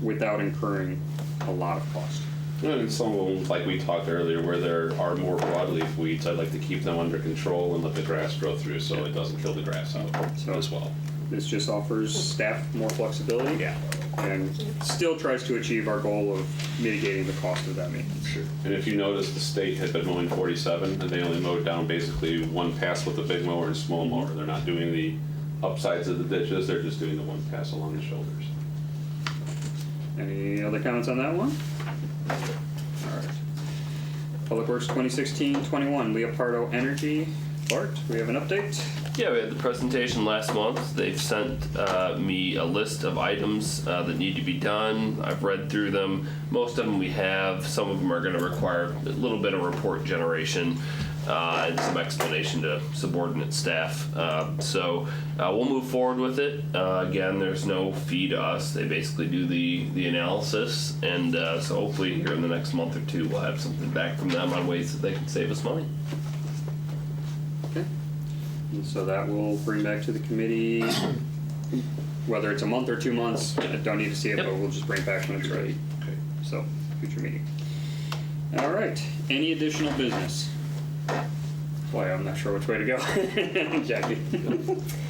without incurring a lot of cost. And some of them, like we talked earlier, where there are more broadleaf weeds, I'd like to keep them under control and let the grass grow through so it doesn't kill the grass out as well. This just offers staff more flexibility. Yeah. And still tries to achieve our goal of mitigating the cost of that maintenance. Sure. And if you notice, the state had been mowing 47, and they only mowed down basically one pass with a big mower and small mower. They're not doing the upsides of the ditches, they're just doing the one pass along the shoulders. Any other comments on that one? All right. Public Works 2016-21, Leopardo Energy. Bart, we have an update? Yeah, we had the presentation last month. They've sent me a list of items that need to be done. I've read through them. Most of them we have. Some of them are going to require a little bit of report generation and some explanation to subordinate staff. So we'll move forward with it. Again, there's no fee to us. They basically do the analysis. And so hopefully here in the next month or two, we'll have something back from them on ways that they can save us money. Okay. And so that will bring back to the committee, whether it's a month or 2 months. I don't need to see it, Yep. but we'll just bring it back when it's ready. Okay. So, future meeting. All right. Any additional business? Boy, I'm not sure which way to go. Jackie.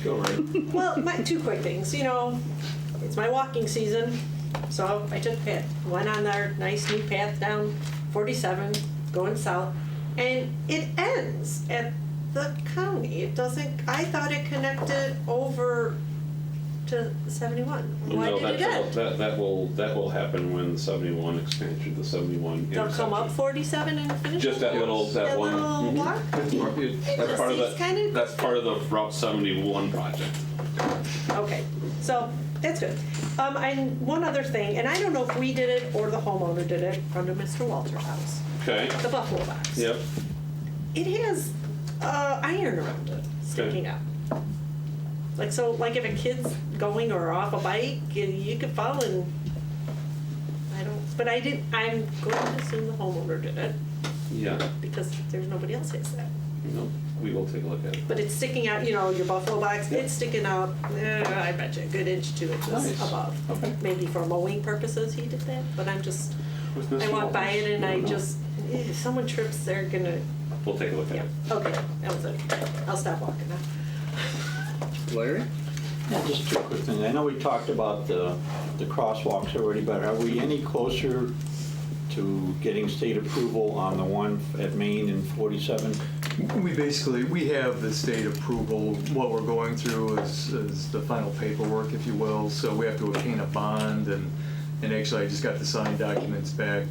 Go right. Well, my 2 quick things. It's my walking season, so I took Pat, went on our nice new path down 47, going south, and it ends at the county. It doesn't. I thought it connected over to 71. Why No, did it end? that will happen when the 71 expansion, the 71 They'll come up 47 and finish. Just that little that one. little Mhm. walk. That's part of It's kinda- that's part of the Route 71 project. Okay, so that's good. And one other thing, and I don't know if we did it or the homeowner did it under Mr. Walter's house, Okay. the buffalo box. Yep. It has iron around it sticking out. Like if a kid's going or off a bike, you could fall and but I'm going to assume the homeowner did it Yeah. because there's nobody else has that. No, we will take a look at it. But it's sticking out, your buffalo box, it's sticking out, I bet you a good inch, 2 inches Nice. above. Okay. Maybe for mowing purposes he did that, but I walk by it and I just, if someone trips, they're gonna, We'll take a look at yeah, it. okay, that was it. I'll stop walking now. Larry? Yeah, just 2 quick things. I know we talked about the crosswalks already, but are we any closer to getting state approval on the one at Main and 47? We have the state approval. What we're going through is the final paperwork, if you will. So we have to obtain a bond, and actually I just got the signed documents back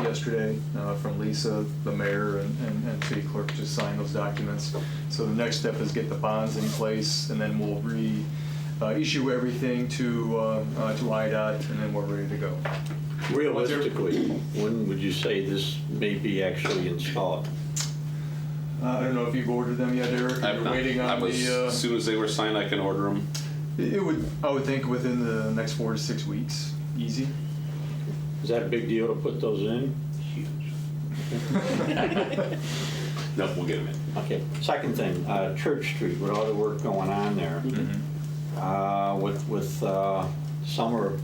yesterday from Lisa, the mayor, and city clerk just signed those documents. So the next step is get the bonds in place, and then we'll issue everything to IDOT, and then we're ready to go. Realistically, when would you say this may be actually installed? I don't know if you've ordered them yet, Eric. I've You're not. waiting on As soon as they were signed, I can order them. I would think within the next 4 to 6 weeks. Easy. Is that a big deal to put those in? Huge. No, we'll get them in. Okay. Second thing, Church Street, with all the work going on there, with summer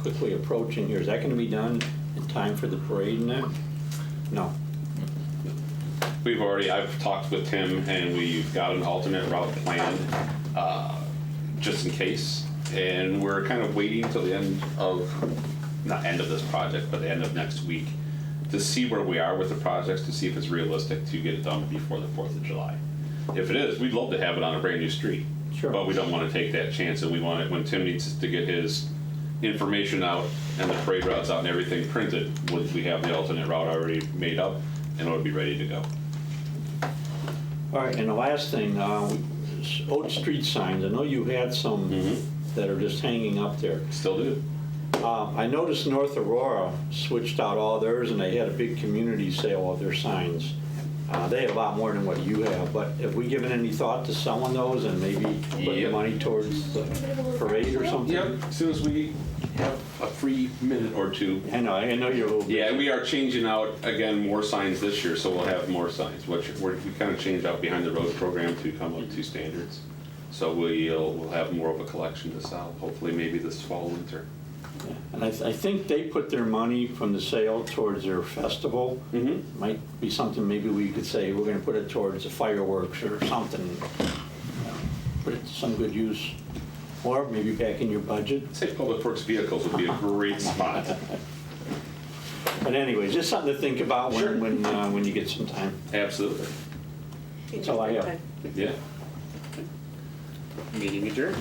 quickly approaching here, is that going to be done in time for the parade and that? No. I've talked with Tim, and we've got an alternate route planned, just in case. And we're kind of waiting till the not end of this project, but the end of next week, to see where we are with the projects, to see if it's realistic to get it done before the 4th of July. If it is, we'd love to have it on a brand new street. Sure. But we don't want to take that chance, and we want it, when Tim needs to get his information out and the parade routes out and everything printed, we have the alternate route already made up, and it'll be ready to go. All right, and the last thing, old street signs, I know you had some that are just hanging up there. Still do. I noticed North Aurora switched out all theirs, and they had a big community sale of their signs. They have a lot more than what you have, but have we given any thought to selling those and maybe putting money towards the parade or something? Yep, as soon as we have a free minute or two. I know you're a little busy. Yeah, we are changing out, again, more signs this year, so we'll have more signs. We kind of changed out behind the road program to come up to standards. So we'll have more of a collection to sell, hopefully maybe this fall, winter. And I think they put their money from the sale towards their festival. Might be something maybe we could say, we're gonna put it towards the fireworks or something. Put it to some good use. Or maybe back in your budget. I'd say public works vehicles would be a great spot. But anyways, just something to think about Sure. when you get some time. Absolutely. That's all I have. Okay. Yeah. Meeting adjourned.